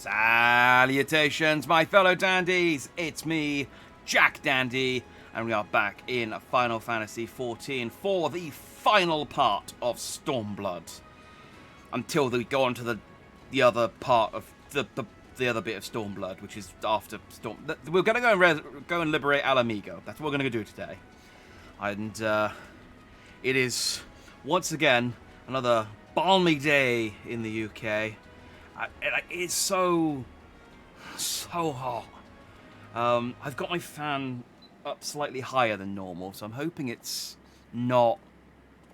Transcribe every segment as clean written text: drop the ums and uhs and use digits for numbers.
Salutations, my fellow dandies! It's me, Jack Dandy, and we are back in Final Fantasy XIV for the final part of Stormblood. Until we go on to the other part of the other bit of Stormblood, which is after Storm. We're going to go and liberate Alamigo. That's what we're going to do today. And it is once again another balmy day in the UK. It's so hot. I've got my fan up slightly higher than normal, so I'm hoping it's not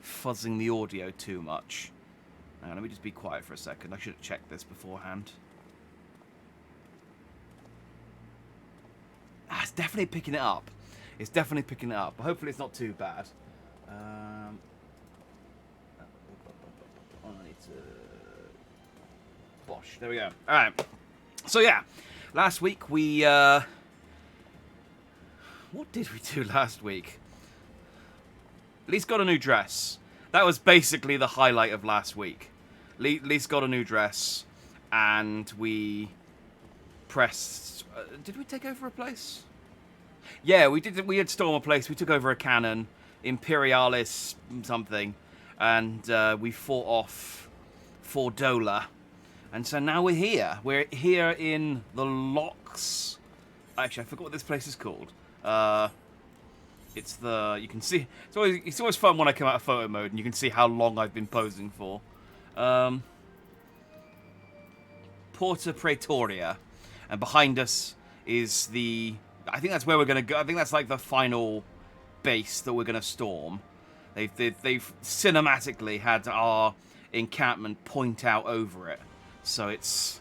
fuzzing the audio too much. Now, let me just be quiet for a second. I should have checked this beforehand. It's definitely picking it up. It's definitely picking it up. Hopefully it's not too bad. I need to... Bosh. There we go. Alright. So yeah, last week we... What did we do last week? Lee's got a new dress. That was basically the highlight of last week. Lee's got a new dress, and we pressed... did we take over a place? Yeah, we did. We had storm a place. We took over a cannon, Imperialis something, and we fought off Fordola. And so now we're here. We're here in the locks. Actually, I forgot what this place is called. It's the... You can see... It's always fun when I come out of photo mode and you can see how long I've been posing for. Porta Praetoria. And behind us is the... I think that's where we're going to go. I think that's like the final base that we're going to storm. They've cinematically had our encampment point out over it. So it's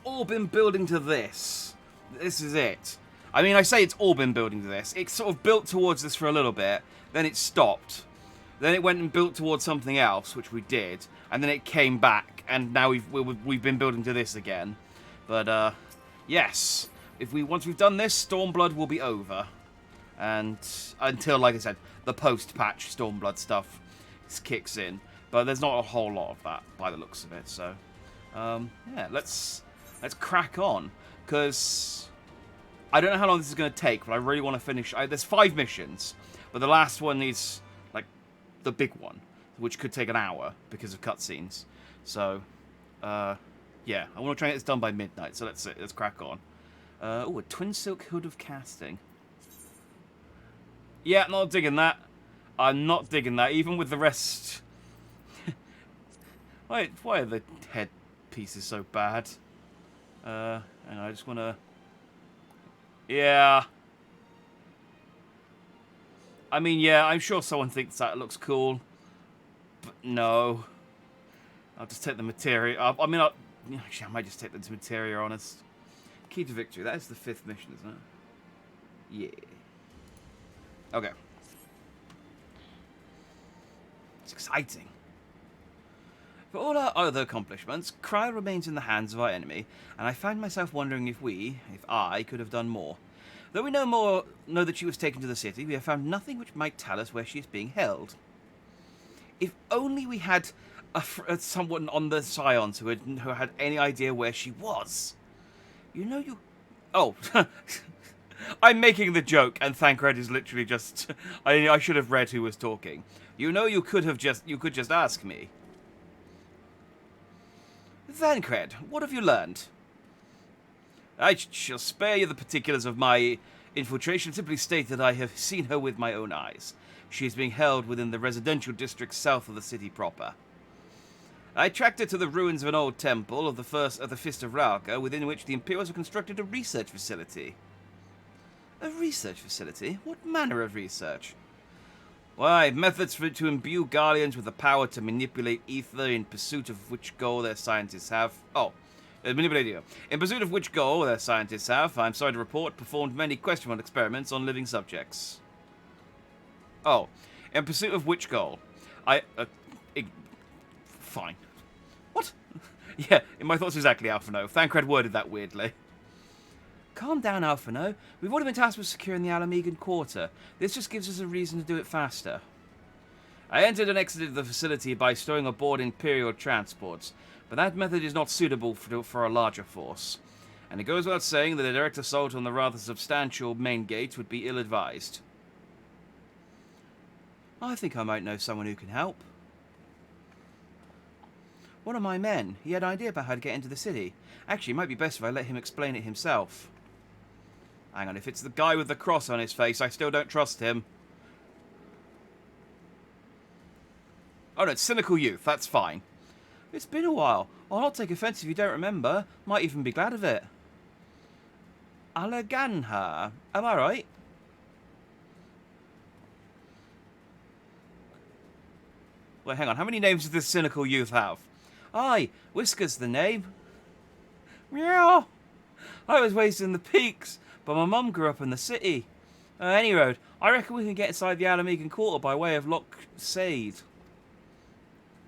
all been building to this. This is it. I mean, I say it's all been building to this. It sort of built towards this for a little bit, then it stopped. Then it went and built towards something else, which we did, and then it came back, and now we've been building to this again. But yes, once we've done this, Stormblood will be over, and until, like I said, the post-patch Stormblood stuff kicks in. But there's not a whole lot of that by the looks of it. So yeah, let's crack on, because I don't know how long this is going to take, but I really want to finish. There's 5 missions, but the last one is like the big one, which could take an hour because of cutscenes. So yeah, I want to try and get this done by midnight. So let's crack on. Oh, a twin silk hood of casting. Yeah, not digging that. I'm not digging that, even with the rest. Why are the head pieces so bad? And I just want to... Yeah. I mean, yeah, I'm sure someone thinks that looks cool. But no. I'll just take the materia. Actually, I might just take the materia, honest. Key to victory. That is the 5th mission, isn't it? Yeah. Okay. It's exciting. For all our other accomplishments, Cryo remains in the hands of our enemy, and I find myself wondering if I, could have done more. Though we know that she was taken to the city, we have found nothing which might tell us where she is being held. If only we had someone on the Scions who had any idea where she was. Oh, I'm making the joke, and Thancred is literally just... I should have read who was talking. You could just ask me. Thancred, what have you learned? I shall spare you the particulars of my infiltration. Simply state that I have seen her with my own eyes. She is being held within the residential district south of the city proper. I tracked her to the ruins of an old temple of the Fist of Ralka, within which the Imperials have constructed a research facility. A research facility? What manner of research? Why, methods to imbue Guardians with the power to manipulate ether in pursuit of which goal their scientists have... In pursuit of which goal their scientists have, I'm sorry to report, performed many questionable experiments on living subjects. Oh, in pursuit of which goal? Fine. What? Yeah, in my thoughts exactly, Alphino. Thancred worded that weirdly. Calm down, Alphino. We've already been tasked with securing the Alamegan quarter. This just gives us a reason to do it faster. I entered and exited the facility by stowing aboard Imperial transports, but that method is not suitable for a larger force. And it goes without saying that a direct assault on the rather substantial main gate would be ill-advised. I think I might know someone who can help. One of my men, he had an idea about how to get into the city. Actually, it might be best if I let him explain it himself. Hang on, if it's the guy with the cross on his face, I still don't trust him. Oh no, it's Cynical Youth, that's fine. It's been a while. I'll not take offence if you don't remember. Might even be glad of it. Alaganha, am I right? Wait, hang on, how many names does this Cynical Youth have? Aye, Whisker's the name. Meow. I was raised in the peaks, but my mum grew up in the city. Any road, I reckon we can get inside the Alamegan Quarter by way of Loch Sade.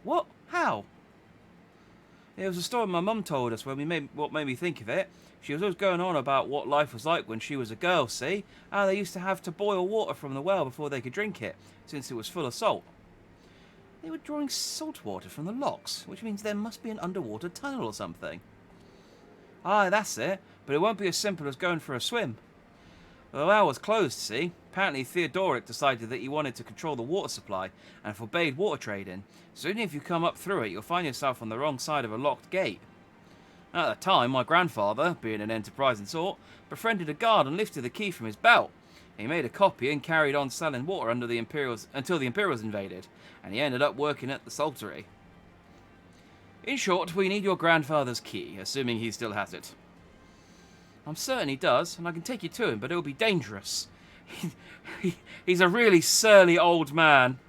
What? How? It was a story my mum told us what made me think of it. She was always going on about what life was like when she was a girl, see? How they used to have to boil water from the well before they could drink it, since it was full of salt. They were drawing salt water from the lochs, which means there must be an underwater tunnel or something. Aye, that's it, but it won't be as simple as going for a swim. The well was closed, see? Apparently Theodoric decided that he wanted to control the water supply and forbade water trading, so even if you come up through it, you'll find yourself on the wrong side of a locked gate. At the time, my grandfather, being an enterprising sort, befriended a guard and lifted the key from his belt. He made a copy and carried on selling water until the Imperials invaded, and he ended up working at the saltery. In short, we need your grandfather's key, assuming he still has it. I'm certain he does, and I can take you to him, but it'll be dangerous. He's a really surly old man.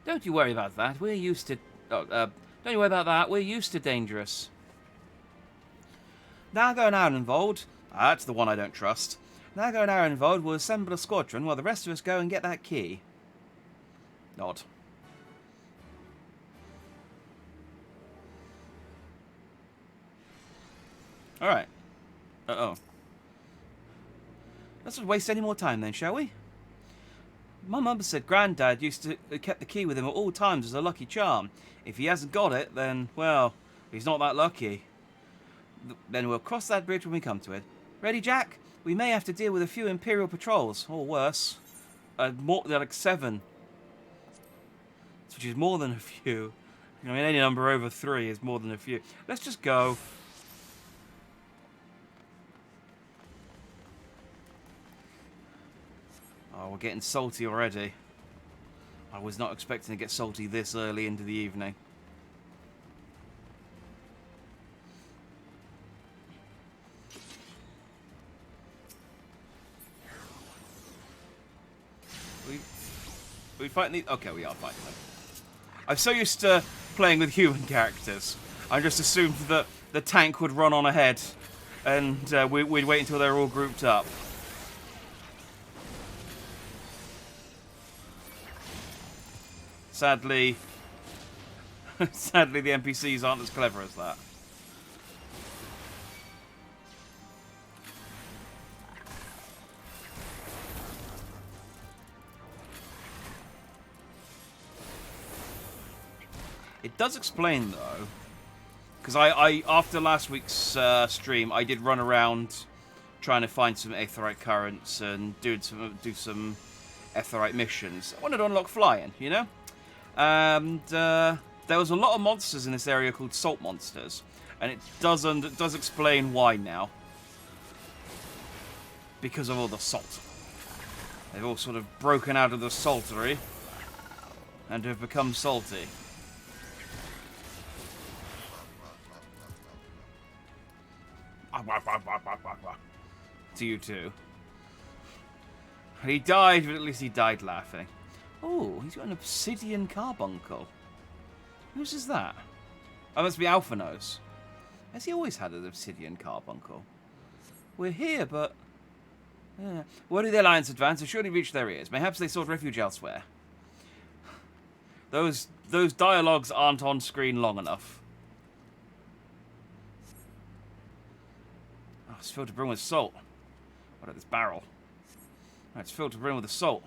Don't you worry about that. We're used to... don't you worry about that. We're used to dangerous. Nago and Arenvold... that's the one I don't trust. Nago and Arenvold will assemble a squadron while the rest of us go and get that key. Nod. Alright. Uh-oh. Let's not waste any more time then, shall we? My mum said Grandad used to kept the key with him at all times as a lucky charm. If he hasn't got it, then, well, he's not that lucky. Then we'll cross that bridge when we come to it. Ready, Jack? We may have to deal with a few Imperial patrols, or worse. More like 7. Which is more than a few. I mean, any number over 3 is more than a few. Let's just go. Oh, we're getting salty already. I was not expecting to get salty this early into the evening. We fighting these? Okay, we are fighting them. I'm so used to playing with human characters. I just assumed that the tank would run on ahead, and we'd wait until they're all grouped up. Sadly, the NPCs aren't as clever as that. It does explain, though, because I after last week's stream, I did run around trying to find some aetheryte currents and do some aetheryte missions. I wanted to unlock flying, you know? And there was a lot of monsters in this area called salt monsters, and it does explain why now. Because of all the salt. They've all sort of broken out of the saltery and have become salty. To you too. He died, but at least he died laughing. Oh, he's got an obsidian carbuncle. Whose is that? Oh, must be Alphino's. Has he always had an obsidian carbuncle? We're here, but... Where do the Alliance advance? Have surely reached their ears. Perhaps they sought refuge elsewhere. Those dialogues aren't on screen long enough. Oh, it's filled to brim with salt. What at this barrel? Oh, it's filled to brim with the salt.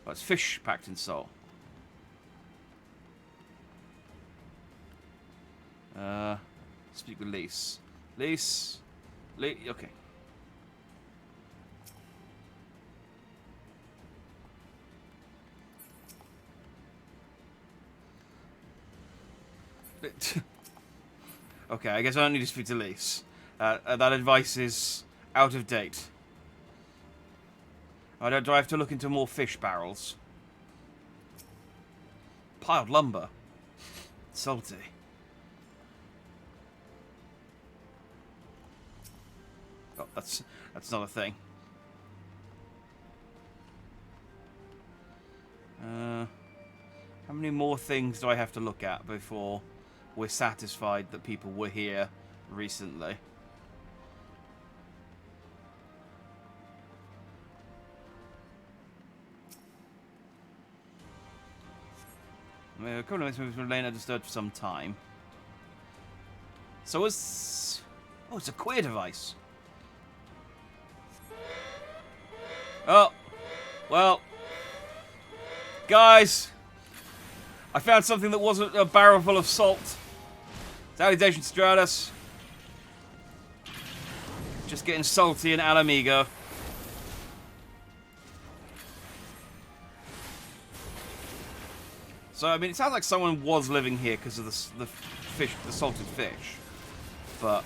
Oh, it's fish packed in salt. Speak with Lise. Lise, Okay. Okay, I guess I don't need to speak to Lise. That advice is out of date. Do I have to look into more fish barrels? Piled lumber. Salty. Oh, that's not a thing. How many more things do I have to look at before we're satisfied that people were here recently? A couple of moves remain undisturbed for some time. So it's... Oh, it's a queer device. Oh. Well. Guys. I found something that wasn't a barrel full of salt. Salutations, Stratus. Just getting salty in Alamigo. So, I mean, it sounds like someone was living here because of the fish, the salted fish. But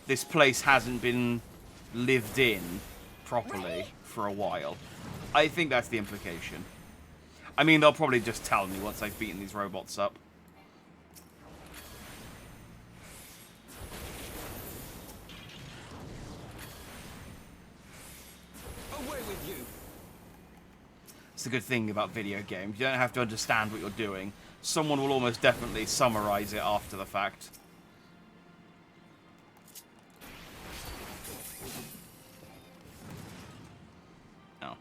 this place hasn't been lived in properly for a while. I think that's the implication. I mean, they'll probably just tell me once I've beaten these robots up. Away with you. It's the good thing about video games. You don't have to understand what you're doing. Someone will almost definitely summarize it after the fact. Oh.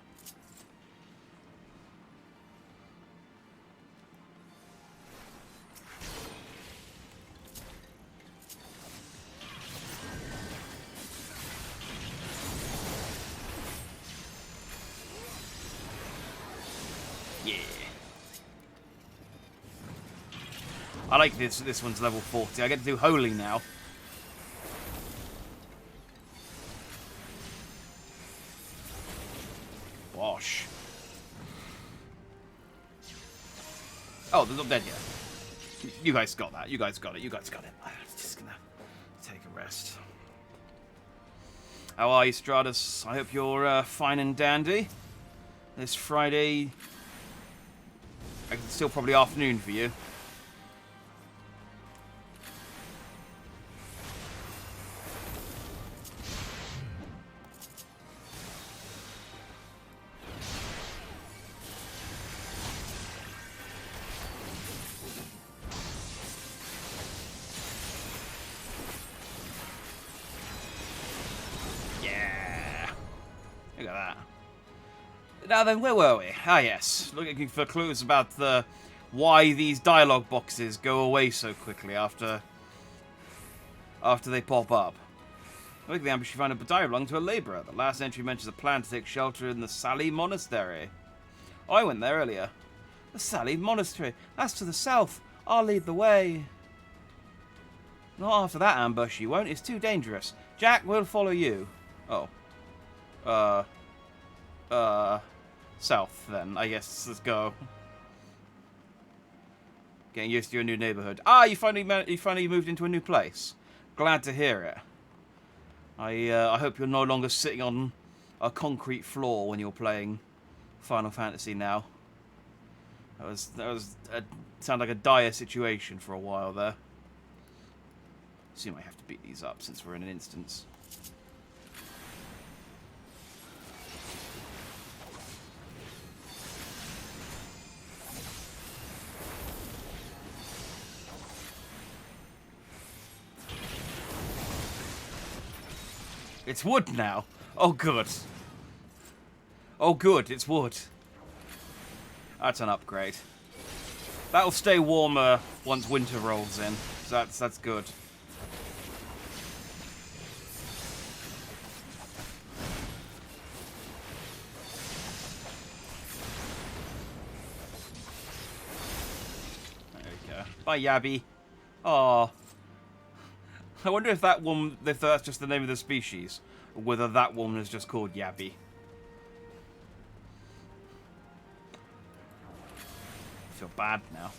Yeah. I like this. This one's level 40. I get to do Holy now. Wash. Oh, they're not dead yet. You guys got that. You guys got it. You guys got it. I'm just gonna take a rest. How are you, Stratus? I hope you're fine and dandy. This Friday... It's still probably afternoon for you. Yeah. Look at that. Now then, where were we? Ah, yes. Looking for clues about why these dialogue boxes go away so quickly after they pop up. Look at the ambush, you find a diary belonging to a labourer. The last entry mentions a plan to take shelter in the Sally Monastery. Oh, I went there earlier. The Sally Monastery. That's to the south. I'll lead the way. Not after that ambush, you won't. It's too dangerous. Jack, we'll follow you. Oh. South, then. I guess. Let's go. Getting used to your new neighborhood. Ah, you finally moved into a new place. Glad to hear it. I hope you're no longer sitting on a concrete floor when you're playing Final Fantasy now. That sounded like a dire situation for a while there. Assume I have to beat these up since we're in an instance. It's wood now. Oh, good. Oh, good. It's wood. That's an upgrade. That'll stay warmer once winter rolls in. So that's good. There we go. Bye, Yabby. Aww. I wonder if that one, if that's just the name of the species, or whether that one is just called Yabby. I feel bad now.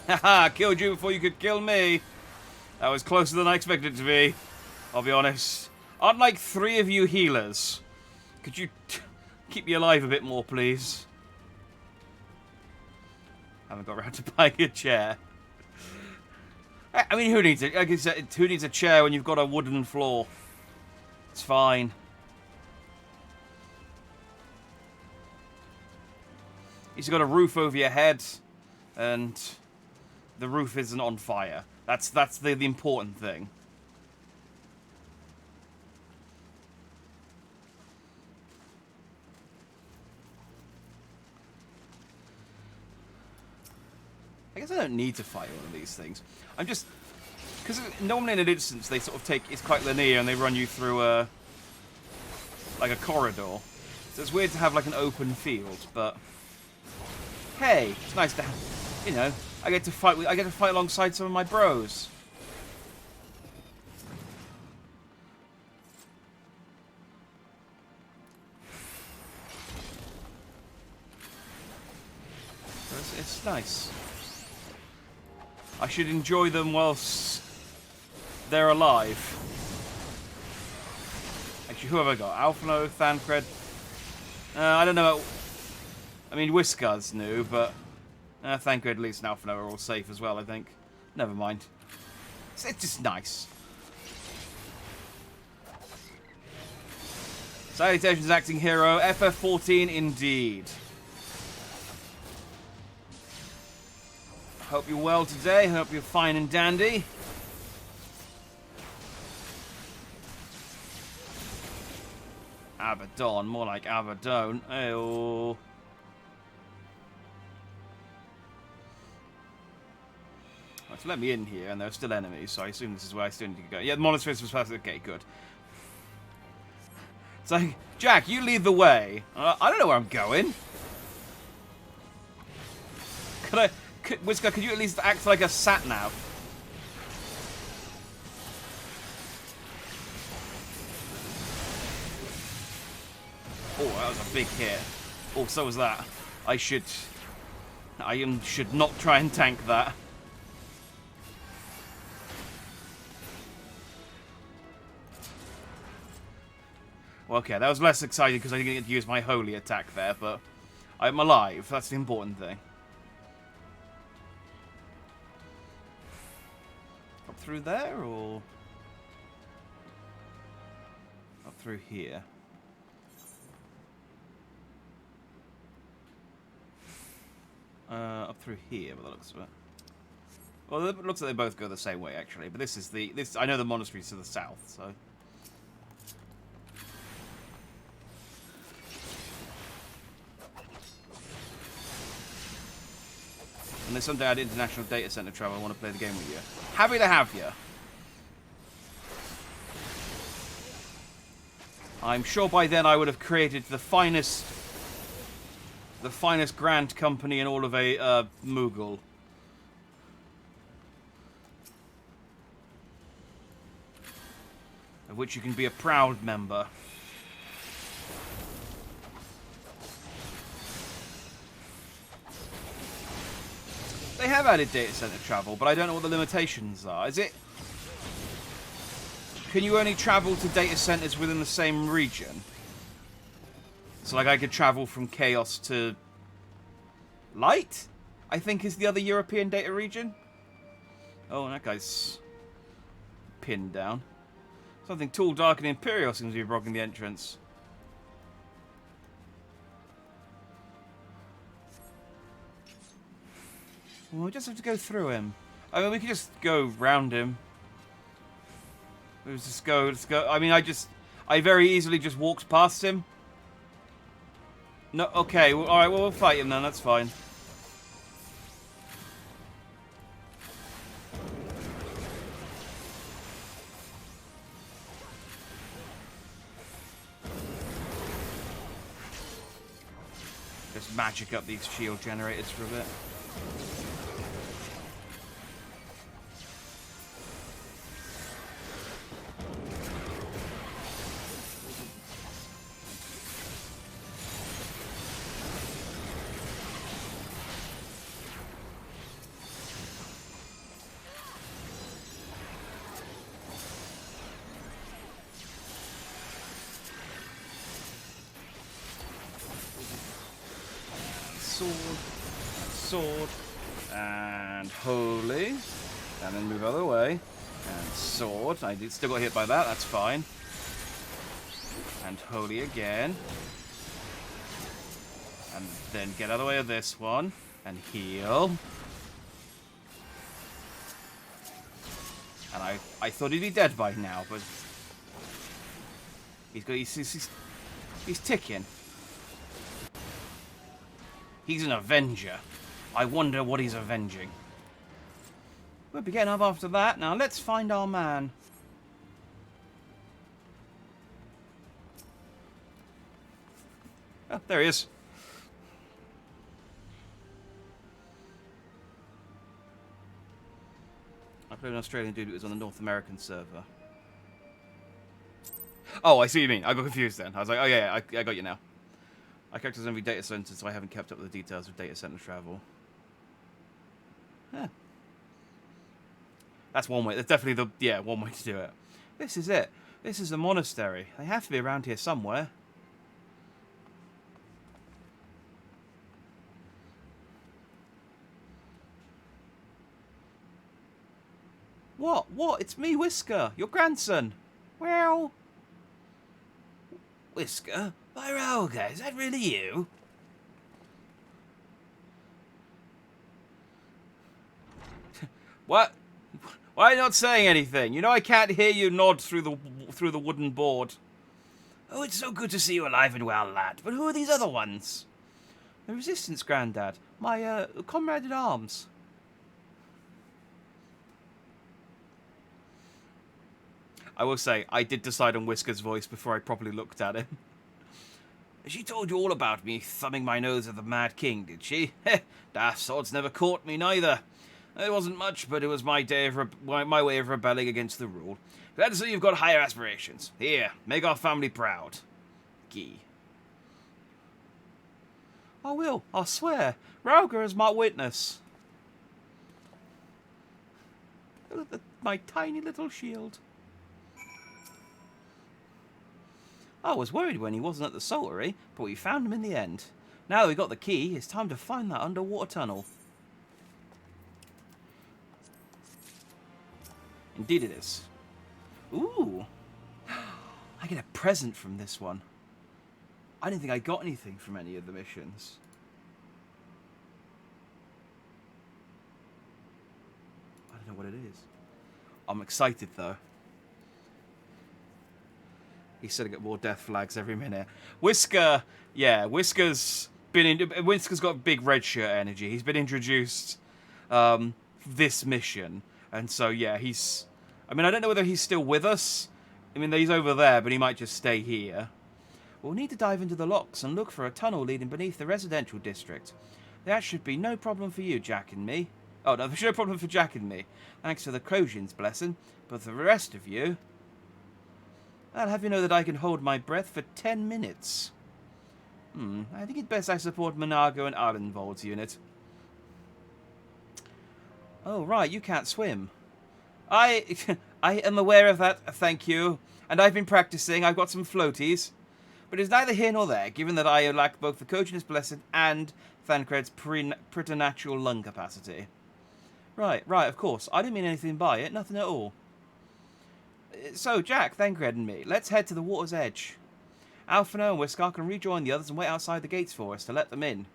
Haha, killed you before you could kill me. That was closer than I expected it to be. I'll be honest. Aren't like 3 of you healers? Could you keep me alive a bit more, please? Haven't got around to buying a chair. I mean, who needs it? Like I said, who needs a chair when you've got a wooden floor? It's fine. You've got a roof over your head, and the roof isn't on fire. That's the important thing. I guess I don't need to fight one of these things. I'm just... Because normally in an instance, they sort of take... It's quite linear, and they run you through a... like a corridor. So it's weird to have like an open field, but... Hey, it's nice to have... You know, I get to fight alongside some of my bros. It's nice. I should enjoy them whilst they're alive. Actually, who have I got? Alphino, Thancred. I don't know. I mean, Whisker's new, but Thancred, at least, and Alphino are all safe as well, I think. Never mind. It's just nice. Salutations, acting hero. FF14 indeed. Hope you're well today. Hope you're fine and dandy. Abaddon, more like Abaddon. Ayo. Right, so let me in here, and there are still enemies, so I assume this is where I still need to go. Yeah, the monastery was supposed to... Okay, good. It's like, Jack, you lead the way. I don't know where I'm going. Whisker, could you at least act like a sat-nav? Oh, that was a big hit. Oh, so was that. I should not try and tank that. Well, okay, that was less exciting because I didn't get to use my holy attack there, but I'm alive. That's the important thing. Up through there, or up through here? Up through here, by the looks of it. Well, it looks like they both go the same way, actually. But this is I know the monastery's to the south, so. And then someday I had international data center travel. I want to play the game with you. Happy to have you. I'm sure by then I would have created the finest grand company in all of Moogle. Of which you can be a proud member. They have added data center travel, but I don't know what the limitations are. Is it... Can you only travel to data centers within the same region? So, like, I could travel from Chaos to... Light? I think is the other European data region. Oh, that guy's... pinned down. Something tall, dark, and imperial seems to be blocking the entrance. Well, we just have to go through him. I mean, we could just go round him. Let's go. I mean, I very easily just walked past him. No, okay. Well, all right, well, we'll fight him then. That's fine. Just magic up these shield generators for a bit. Sword, and holy, and then move other way, and sword. I did still got hit by that. That's fine. And holy again, and then get out of the way of this one, and heal. And I thought he'd be dead by now, but he's ticking. He's an avenger. I wonder what he's avenging. We'll be getting up after that. Now let's find our man. Oh, there he is. I played an Australian dude who was on the North American server. Oh, I see what you mean. I got confused then. I was like, oh yeah, I got you now. I characters every data center, so I haven't kept up with the details of data center travel. Yeah. That's one way. That's definitely one way to do it. This is it. This is the monastery. They have to be around here somewhere. What? What? It's me, Whisker, your grandson. Well, Whisker? By Raoga, is that really you? What? Why are you not saying anything? You know I can't hear you nod through the wooden board. Oh, it's so good to see you alive and well, lad. But who are these other ones? The Resistance, Grandad. My comrade at arms. I will say, I did decide on Whisker's voice before I properly looked at him. She told you all about me thumbing my nose at the Mad King, did she? Heh, daft swords never caught me neither. It wasn't much, but it was my way of rebelling against the rule. Glad to see you've got higher aspirations. Here, make our family proud. Gee. I will, I swear. Rauga is my witness. Look at my tiny little shield. I was worried when he wasn't at the Saltery, but we found him in the end. Now that we got the key, it's time to find that underwater tunnel. Indeed it is. Ooh. I get a present from this one. I didn't think I got anything from any of the missions. I don't know what it is. I'm excited though. He's setting up more death flags every minute. Whisker, yeah, Whisker's got big red shirt energy. He's been introduced this mission. And so, yeah, I mean, I don't know whether he's still with us. I mean, he's over there, but he might just stay here. We'll need to dive into the locks and look for a tunnel leading beneath the residential district. That should be no problem for you, Jack and me. Oh, no, there's no problem for Jack and me. Thanks to the Crosian's blessing. But for the rest of you, I'll have you know that I can hold my breath for 10 minutes. I think it's best I support Monago and Arlenvold's unit. Oh, right, you can't swim. I am aware of that, thank you. And I've been practicing, I've got some floaties. But it's neither here nor there, given that I lack both the Crosian's blessing and Thancred's preternatural lung capacity. Right, of course. I didn't mean anything by it, nothing at all. So, Jack, Thancred and me, let's head to the water's edge. Alphino and Whisker can rejoin the others and wait outside the gates for us to let them in.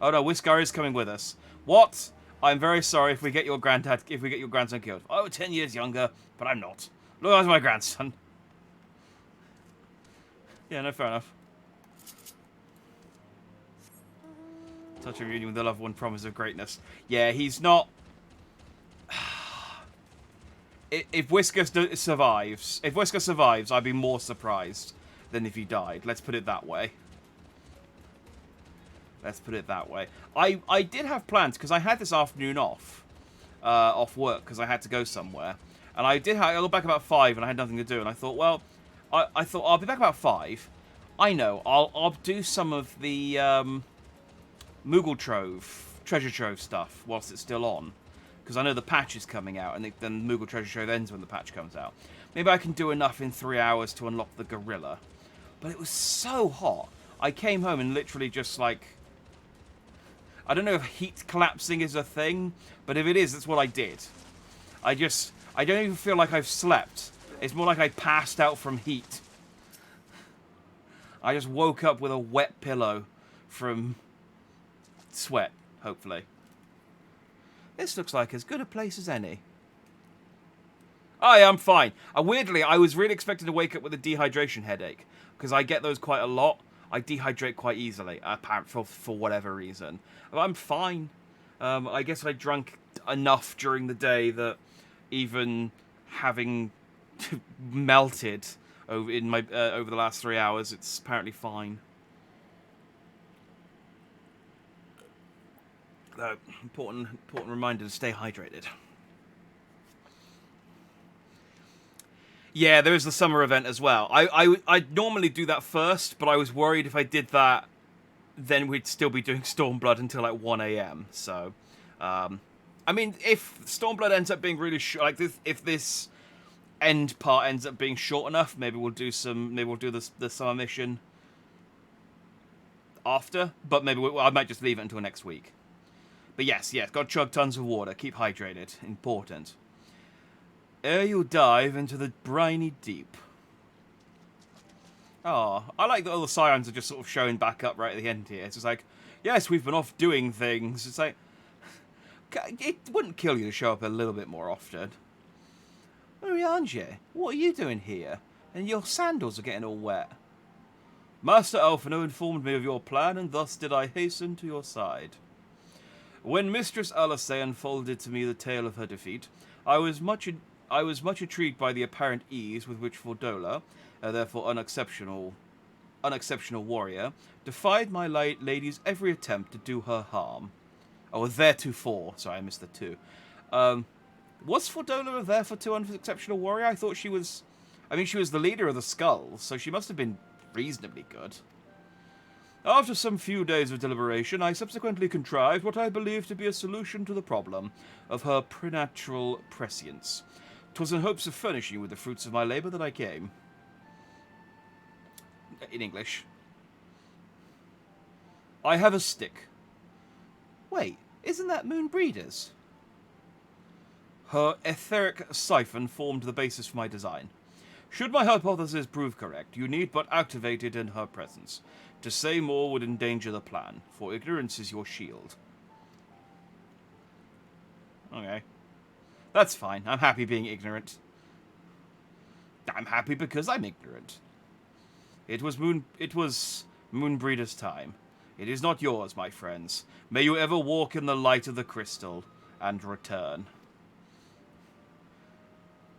Oh no, Whisker is coming with us. What? I'm very sorry if we get your grandson killed. Oh, 10 years younger, but I'm not. Look after my grandson. Yeah, no, fair enough. Touch of union with the loved one, promise of greatness. Yeah, he's not... If survives, I'd be more surprised than if he died. Let's put it that way. Let's put it that way. I did have plans because I had this afternoon off work because I had to go somewhere, and I got back about 5 and I had nothing to do, and I thought, well, I thought I'll be back about 5. I know I'll do some of the Moogle treasure trove stuff whilst it's still on. Because I know the patch is coming out, and then the Moogle Treasure Trove ends when the patch comes out. Maybe I can do enough in 3 hours to unlock the gorilla. But it was so hot. I came home and literally just, like... I don't know if heat collapsing is a thing, but if it is, that's what I did. I don't even feel like I've slept. It's more like I passed out from heat. I just woke up with a wet pillow from sweat, hopefully. This looks like as good a place as any. Oh, yeah, I'm fine. Weirdly, I was really expecting to wake up with a dehydration headache. Because I get those quite a lot. I dehydrate quite easily, apparently, for whatever reason. But I'm fine. I guess I drank enough during the day that even having melted over the last 3 hours, it's apparently fine. Important reminder to stay hydrated. Yeah, there is the summer event as well. I'd normally do that first, but I was worried if I did that, then we'd still be doing Stormblood until like 1 a.m. So, I mean, if Stormblood ends up being really short, like if this end part ends up being short enough, maybe we'll do the summer mission after. But maybe I might just leave it until next week. But yes, got to chug tons of water. Keep hydrated. Important. Ere you dive into the briny deep. Oh, I like that all the sirens are just sort of showing back up right at the end here. It's just like, yes, we've been off doing things. It's like, it wouldn't kill you to show up a little bit more often. Oriange, what are you doing here? And your sandals are getting all wet. Master Alphino informed me of your plan, and thus did I hasten to your side. When Mistress Alice unfolded to me the tale of her defeat, I was much intrigued by the apparent ease with which Fordola, therefore unexceptional warrior, defied my lady's every attempt to do her harm. Oh, theretofore. Sorry, I missed the 2. Was Fordola therefore too unexceptional warrior? I thought she was... I mean, she was the leader of the Skulls, so she must have been reasonably good. After some few days of deliberation, I subsequently contrived what I believe to be a solution to the problem of her preternatural prescience. 'Twas in hopes of furnishing you with the fruits of my labour that I came. In English. I have a stick. Wait, isn't that Moonbreeder's? Her etheric siphon formed the basis for my design. Should my hypothesis prove correct, you need but activate it in her presence. To say more would endanger the plan, for ignorance is your shield. Okay. That's fine. I'm happy being ignorant. I'm happy because I'm ignorant. It was Moonbreeder's time. It is not yours, my friends. May you ever walk in the light of the crystal and return.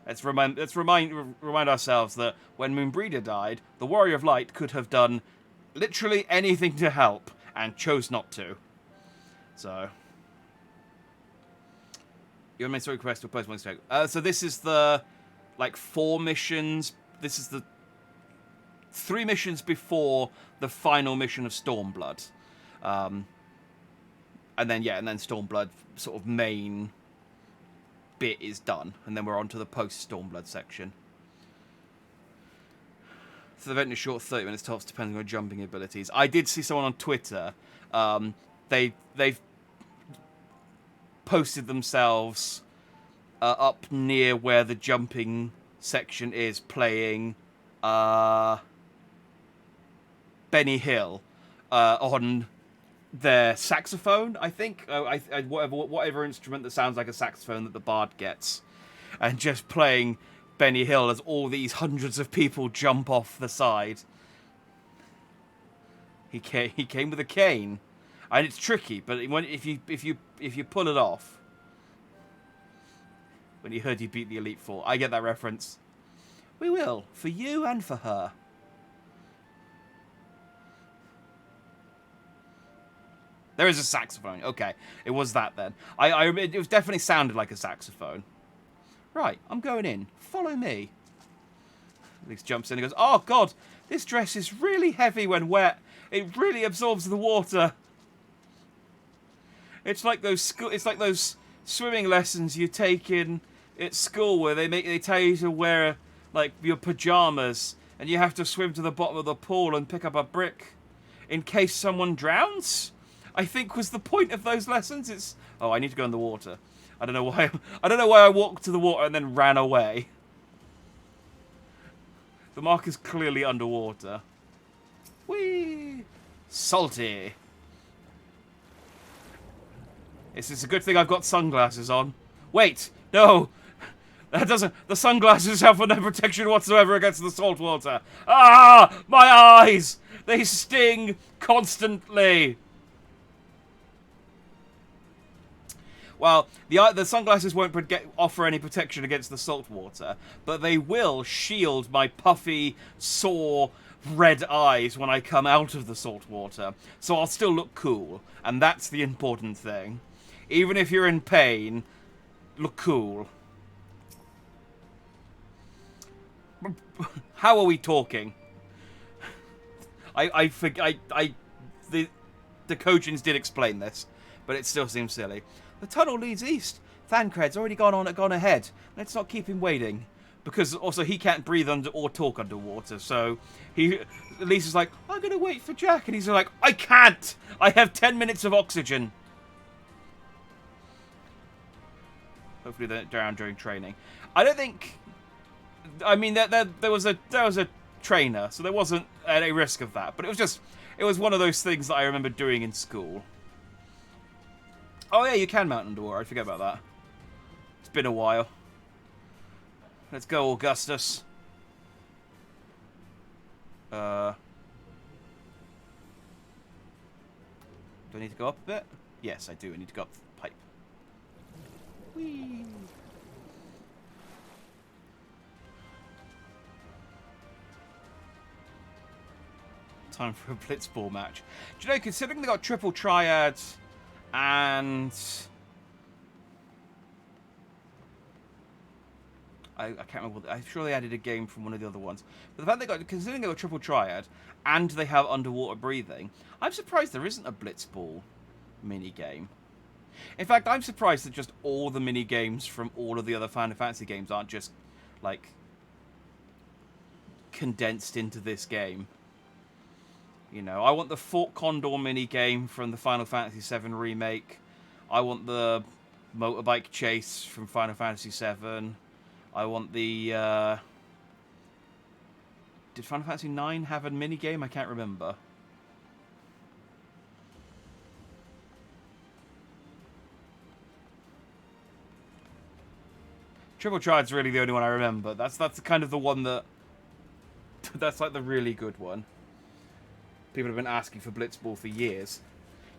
Let's remind ourselves that when Moonbreeder died, the Warrior of Light could have done literally anything to help and chose not to. So, your main story request to post one mistake. So this is the 4 missions. This is the 3 missions before the final mission of Stormblood. And then Stormblood sort of main bit is done, and then we're on to the post-Stormblood section. So the event is short, 30 minutes tops, depending on jumping abilities. I did see someone on Twitter. They've posted themselves up near where the jumping section is, playing Benny Hill on their saxophone, I think. Whatever instrument that sounds like a saxophone that the bard gets, and just playing Benny Hill as all these hundreds of people jump off the side. He came with a cane, and it's tricky, but if you pull it off, when he heard you beat the Elite Four. I get that reference. We will, for you and for her. There is a saxophone. Okay, it was that then. It was definitely sounded like a saxophone. Right, I'm going in. Follow me. At least jumps in and goes, oh god, this dress is really heavy when wet. It really absorbs the water. It's like those swimming lessons you take in at school where they tell you to wear like your pajamas and you have to swim to the bottom of the pool and pick up a brick in case someone drowns. I think was the point of those lessons. It's I need to go in the water. I don't know why I walked to the water and then ran away. The mark is clearly underwater. Whee! Salty. It's a good thing I've got sunglasses on. Wait, no. That doesn't. The sunglasses have no protection whatsoever against the salt water. Ah! My eyes! They sting constantly. Well, the sunglasses won't offer any protection against the salt water, but they will shield my puffy, sore, red eyes when I come out of the salt water. So I'll still look cool, and that's the important thing. Even if you're in pain, look cool. How are we talking? The Kojins did explain this, but it still seems silly. The tunnel leads east. Thancred's already gone ahead. Let's not keep him waiting. Because also he can't breathe under or talk underwater, so Lisa's like, I'm gonna wait for Jack, and he's like, I can't! I have 10 minutes of oxygen. Hopefully they're down during training. I don't think there was a trainer, so there wasn't any risk of that. But it was one of those things that I remember doing in school. Oh yeah, you can mount underwater. I forget about that. It's been a while. Let's go, Augustus. Do I need to go up a bit? Yes, I do. I need to go up the pipe. Whee! Time for a blitzball match. Do you know, considering they got triple triads and I can't remember. I'm sure they added a game from one of the other ones. But the fact considering they got triple triad and they have underwater breathing, I'm surprised there isn't a blitzball mini game. In fact, I'm surprised that just all the mini games from all of the other Final Fantasy games aren't just like condensed into this game. You know, I want the Fort Condor mini game from the Final Fantasy VII remake. I want the motorbike chase from Final Fantasy VII. I want the... Did Final Fantasy IX have a mini game? I can't remember. Triple Triad's really the only one I remember. That's kind of the one that... That's like the really good one. People have been asking for Blitzball for years.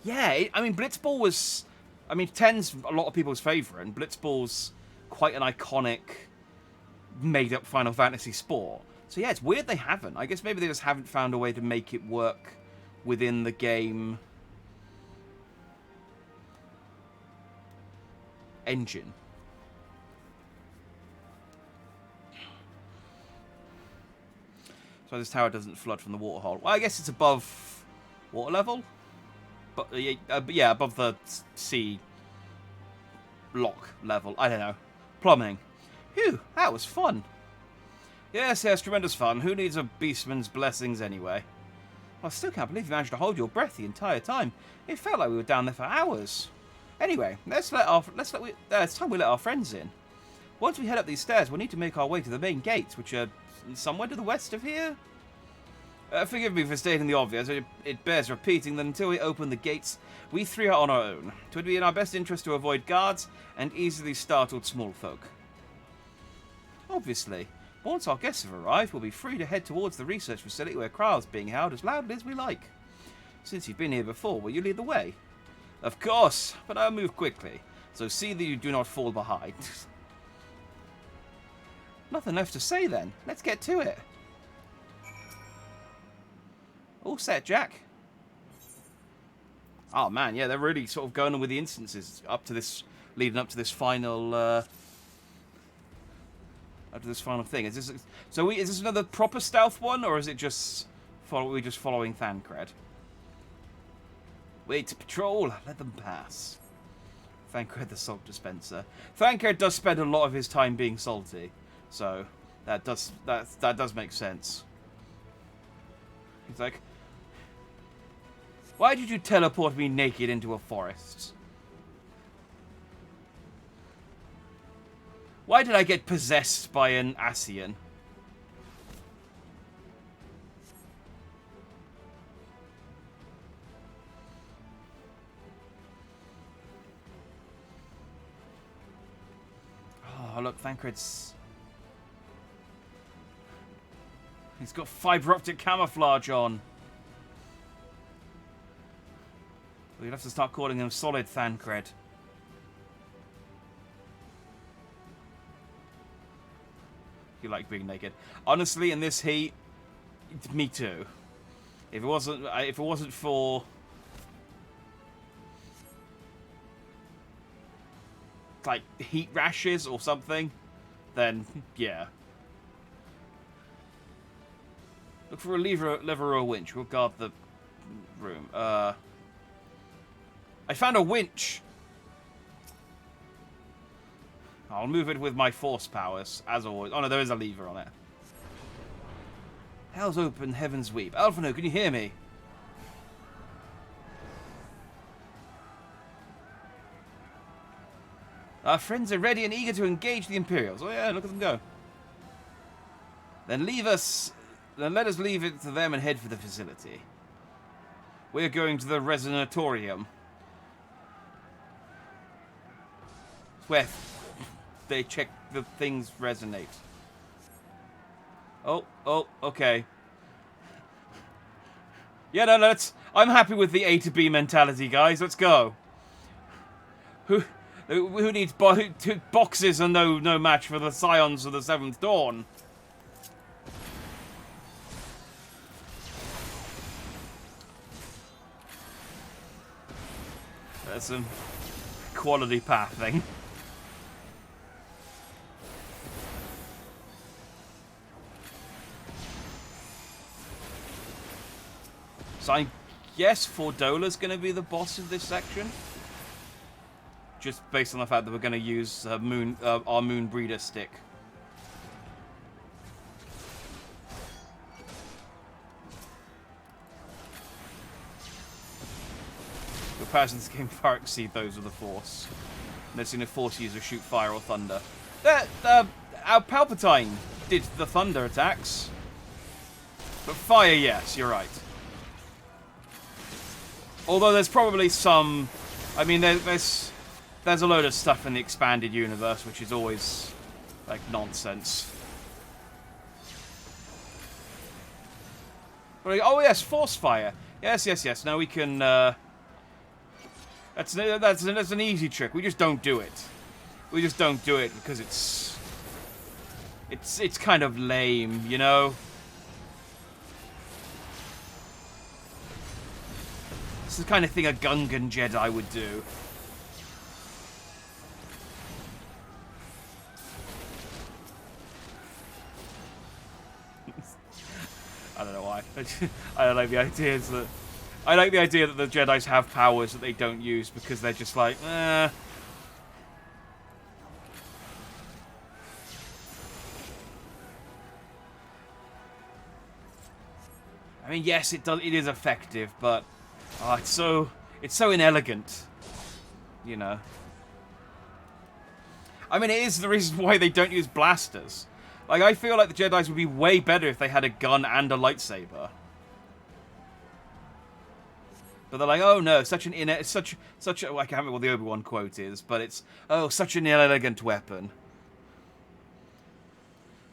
Yeah, I mean, Blitzball was... I mean, 10's a lot of people's favourite, and Blitzball's quite an iconic, made-up Final Fantasy sport. So yeah, it's weird they haven't. I guess maybe they just haven't found a way to make it work within the game engine. So this tower doesn't flood from the waterhole. Well, I guess it's above water level? But yeah, above the sea lock level. I don't know. Plumbing. Phew, that was fun. Yes, tremendous fun. Who needs a beastman's blessings anyway? I still can't believe you managed to hold your breath the entire time. It felt like we were down there for hours. Anyway, it's time we let our friends in. Once we head up these stairs, we'll need to make our way to the main gates, which are somewhere to the west of here. Forgive me for stating the obvious. It bears repeating that until we open the gates, we three are on our own. It would be in our best interest to avoid guards and easily startled small folk. Obviously, once our guests have arrived, we'll be free to head towards the research facility where trials being held as loudly as we like. Since you've been here before, will you lead the way? Of course, but I'll move quickly, so see that you do not fall behind. Nothing left to say then. Let's get to it. All set, Jack. Oh man, yeah, they're really sort of going on with the instances up to this, leading up to this final, thing. Is this so? Is this another proper stealth one, or is it just we just following Thancred? Wait to patrol. Let them pass. Thancred the salt dispenser. Thancred does spend a lot of his time being salty, so that does make sense. He's like, why did you teleport me naked into a forest? Why did I get possessed by an Asian? Oh, look, Thancred's... He's got fiber optic camouflage on. We'll have to start calling him Solid Thancred. You like being naked. Honestly, in this heat, me too. If it wasn't for like heat rashes or something, then yeah. Look for a lever or a winch. We'll guard the room. I found a winch. I'll move it with my force powers, as always. Oh no, there is a lever on it. Hell's open, heavens weep. Alphino, can you hear me? Our friends are ready and eager to engage the Imperials. Oh yeah, look at them go. Then let us leave it to them and head for the facility. We're going to the Resonatorium. Where they check the things resonate. Oh, okay. Yeah, no, I'm happy with the A to B mentality, guys. Let's go. Who needs boxes and no match for the Scions of the Seventh Dawn? That's some quality pathing. So I guess Fordola's going to be the boss of this section. Just based on the fact that we're going to use our Moon Breeder stick. Your powers in this game far exceed those of the Force. Never seen a Force user shoot fire or thunder. Our Palpatine did the thunder attacks. But fire, yes, you're right. Although there's probably some... I mean, there's a load of stuff in the expanded universe which is always, like, nonsense. But, oh, yes, Force Fire. Yes. Now we can... That's an easy trick. We just don't do it. We just don't do it because it's kind of lame, you know? It's the kind of thing a Gungan Jedi would do. I don't know why. I don't like the idea that... I like the idea that the Jedis have powers that they don't use because they're just like, eh. I mean, yes, it is effective, but it's so inelegant, you know. I mean, it is the reason why they don't use blasters. Like, I feel like the Jedis would be way better if they had a gun and a lightsaber. But they're like, oh no, such a I can't remember what the Obi-Wan quote is, but it's, oh, such an inelegant weapon.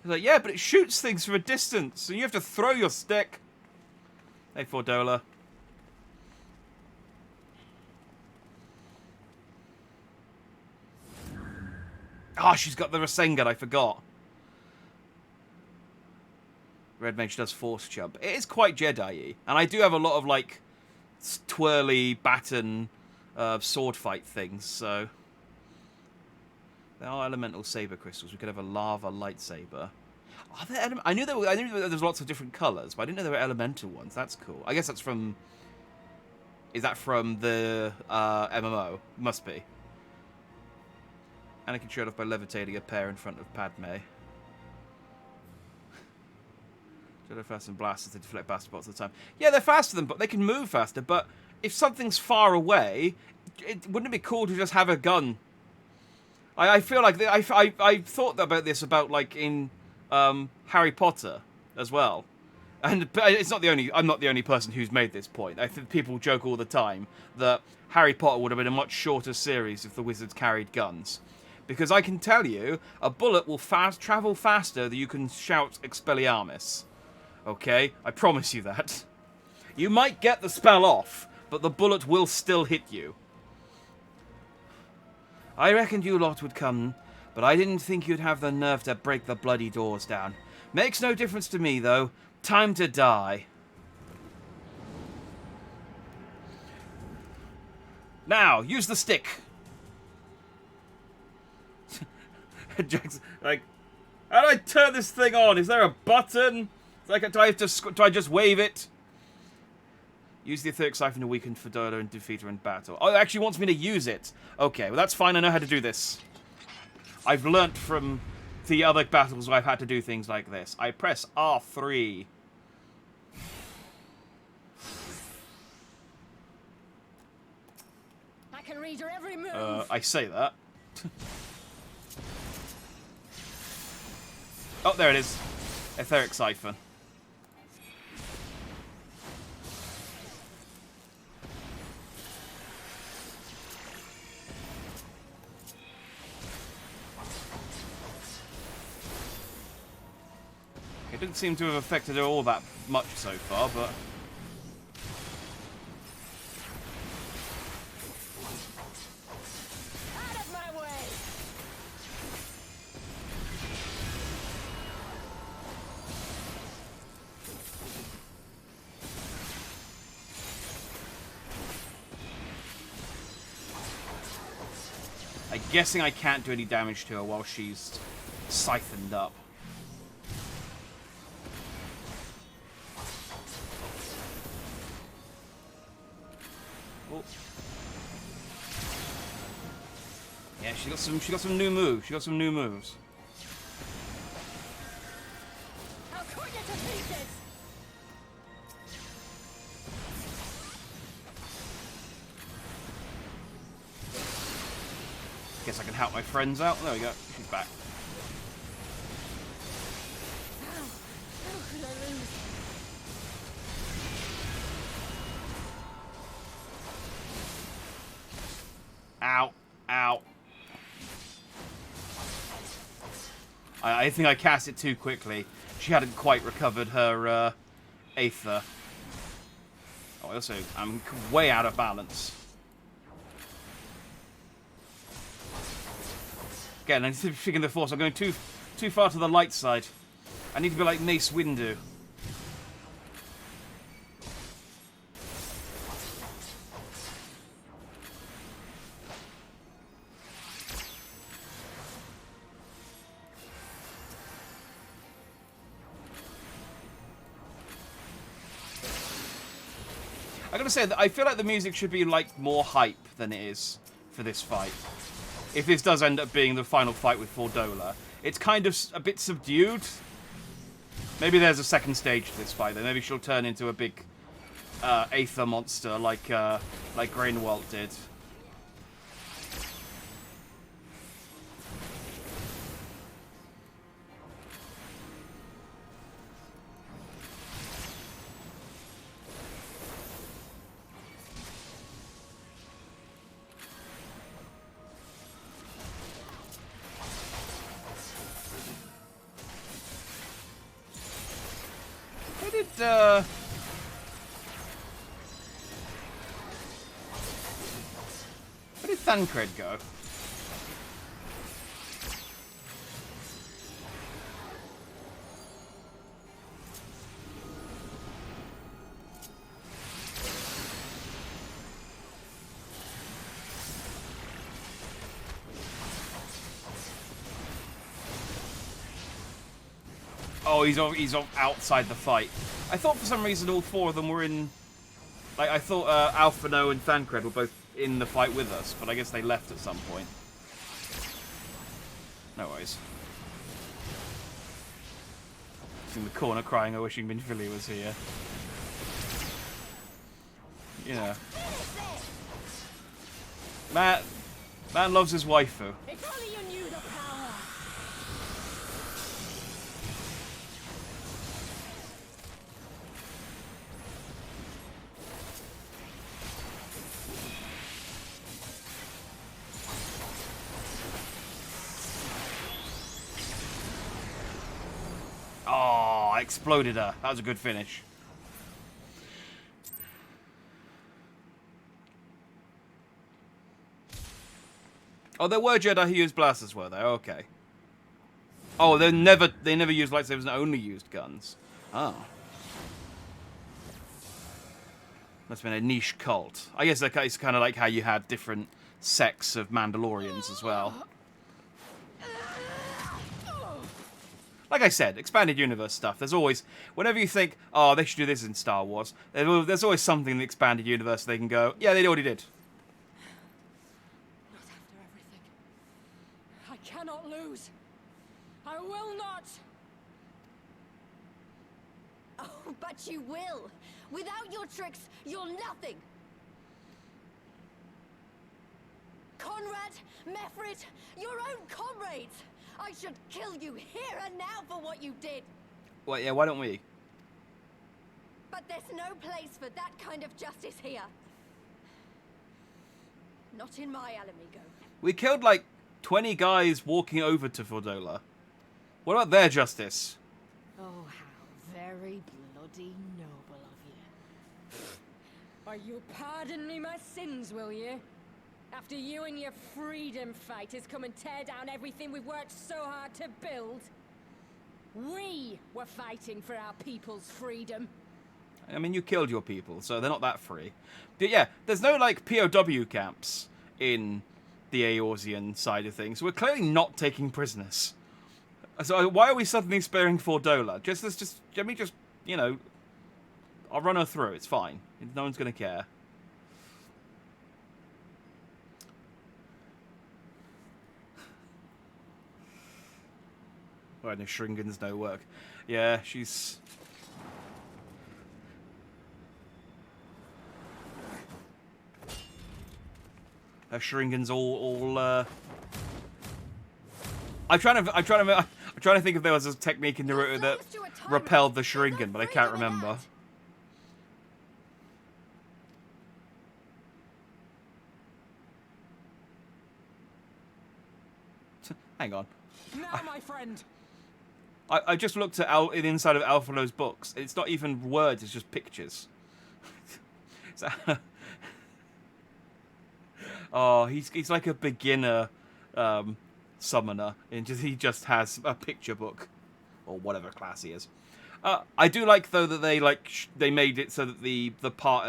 It's like, yeah, but it shoots things from a distance, and you have to throw your stick. Hey, Fordola. Ah, she's got the Rasengan, I forgot. Red Mage does force jump. It is quite Jedi-y. And I do have a lot of, like, twirly baton sword fight things, so... There are elemental saber crystals. We could have a lava lightsaber. Are there I knew there was lots of different colours, but I didn't know there were elemental ones. That's cool. I guess that's from... Is that from the MMO? Must be. Anakin showed off by levitating a pair in front of Padme. Jedi fast and blasters, they deflect blaster bolts all the time. Yeah, they're faster than, but they can move faster. But if something's far away, wouldn't it be cool to just have a gun? I feel like I thought about this about like in Harry Potter as well, and it's not the only. I'm not the only person who's made this point. I think people joke all the time that Harry Potter would have been a much shorter series if the wizards carried guns. Because I can tell you, a bullet will travel faster than you can shout Expelliarmus. Okay? I promise you that. You might get the spell off, but the bullet will still hit you. I reckoned you lot would come, but I didn't think you'd have the nerve to break the bloody doors down. Makes no difference to me, though. Time to die. Now, use the stick. Jack's like, how do I turn this thing on? Is there a button? Like, do I just wave it? Use the etheric siphon to weaken Fedora and defeat her in battle. Oh, it actually wants me to use it. Okay, well that's fine. I know how to do this. I've learnt from the other battles where I've had to do things like this. I press R3. I can read your every move. I say that. Oh, there it is. Etheric siphon. It didn't seem to have affected her all that much so far, but... Out of my way. I'm guessing I can't do any damage to her while she's siphoned up. Oh. Yeah, she got some new moves. She got some new moves. I'll cut you to pieces. Guess I can help my friends out. There we go. She's back. How could I lose? Ow. Ow. I think I cast it too quickly. She hadn't quite recovered her Aether. Oh, also, I'm way out of balance. Again, I need to figure the force. I'm going too far to the light side. I need to be like Mace Windu. I gotta say that I feel like the music should be like more hype than it is for this fight. If this does end up being the final fight with Fordola, it's kind of a bit subdued. Maybe there's a second stage to this fight. Then maybe she'll turn into a big Aether monster like Grainwalt did. Where did Thancred go? Oh, he's outside the fight. I thought for some reason all 4 of them were in... Like, I thought Alphino and Thancred were both in the fight with us, but I guess they left at some point. No worries. In the corner crying, I wishing Minfili was here. Yeah. Man loves his waifu. If only you knew the power. Oh, I exploded her. That was a good finish. Oh, there were Jedi who used blasters, were there? Okay. Oh, they never used lightsabers and only used guns. Oh. Must have been a niche cult. I guess it's kind of like how you had different sects of Mandalorians as well. Like I said, expanded universe stuff. There's always, whenever you think, oh, they should do this in Star Wars, there's always something in the expanded universe they can go, yeah, they already did. Not after everything. I cannot lose. I will not. Oh, but you will. Without your tricks, you're nothing. Conrad, Mefrit, your own comrades. I should kill you here and now for what you did. Well, yeah, why don't we? But there's no place for that kind of justice here. Not in my Alamigo. We killed like 20 guys walking over to Fordola. What about their justice? Oh, how very bloody noble of you. Why, you'll pardon me my sins, will you? After you and your freedom fighters come and tear down everything we've worked so hard to build. We were fighting for our people's freedom. I mean, you killed your people, so they're not that free. But yeah, there's no, like, POW camps in the Eorzean side of things. We're clearly not taking prisoners. So why are we suddenly sparing Fordola? Let me just, you know, I'll run her through. It's fine. No one's going to care. Oh, no, Shringan's no work. Yeah, she's... Her Shringan's all I'm trying to think if there was a technique in Naruto that repelled the Shringan, but I can't remember. Hang on. Now, my friend. I just looked at the inside of Alphalo's books. It's not even words, it's just pictures. Oh, he's like a beginner summoner. He just has a picture book. Or whatever class he is. I do like, though, that they made it so that the part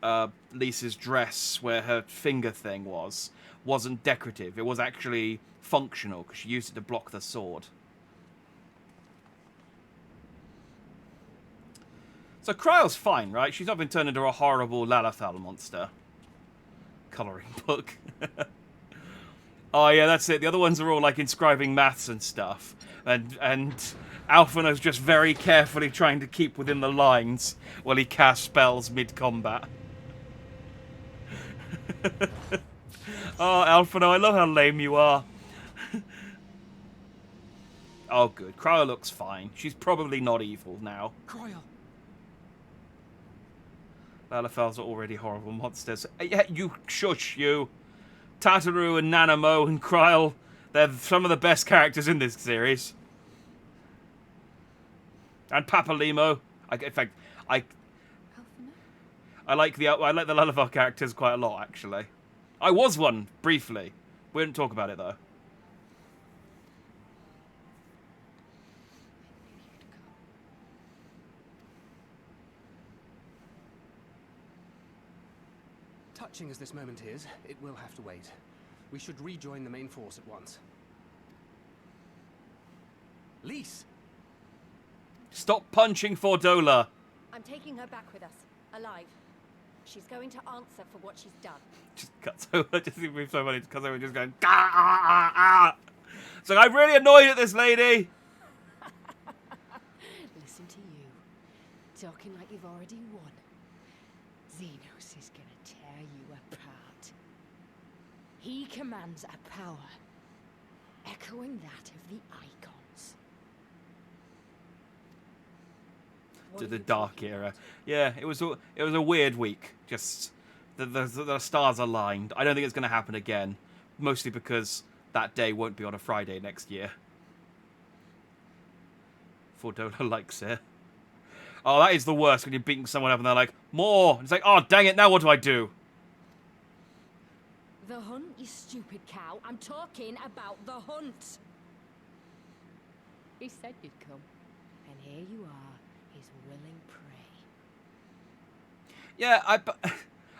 of Lisa's dress where her finger thing wasn't decorative. It was actually functional, because she used it to block the sword. So Cryle's fine, right? She's not been turned into a horrible Lalafell monster. Colouring book. Oh yeah, that's it. The other ones are all like inscribing maths and stuff. And Alphino's just very carefully trying to keep within the lines while he casts spells mid-combat. Oh, Alphino, I love how lame you are. Oh, good. Cryo looks fine. She's probably not evil now. Cryo. Lalafells are already horrible monsters. Yeah, you shush, you. Tataru and Nanamo and Kryle, they're some of the best characters in this series. And Papalimo. In fact, I like the Lalavel characters quite a lot, actually. I was one, briefly. We didn't talk about it, though. Touching as this moment is, it will have to wait. We should rejoin the main force at once. Lise! Stop punching Fordola. I'm taking her back with us, alive. She's going to answer for what she's done. Just cuts over. Just think we've so funny. Cuts over, just going. Ah, ah, ah, ah. So I'm really annoyed at this lady. Listen to you, talking like you've already won. Xenos is gonna tear you apart. He commands a power echoing that of the Icons. What To are the you Dark talking Era. about? Yeah, it was a weird week. Just the stars aligned. I don't think it's going to happen again. Mostly because that day won't be on a Friday next year. Fordola likes it. Oh, that is the worst when you're beating someone up and they're like, more! It's like, oh, dang it, now what do I do? The hunt, you stupid cow. I'm talking about the hunt. He said you'd come. And here you are, his willing prey. Yeah,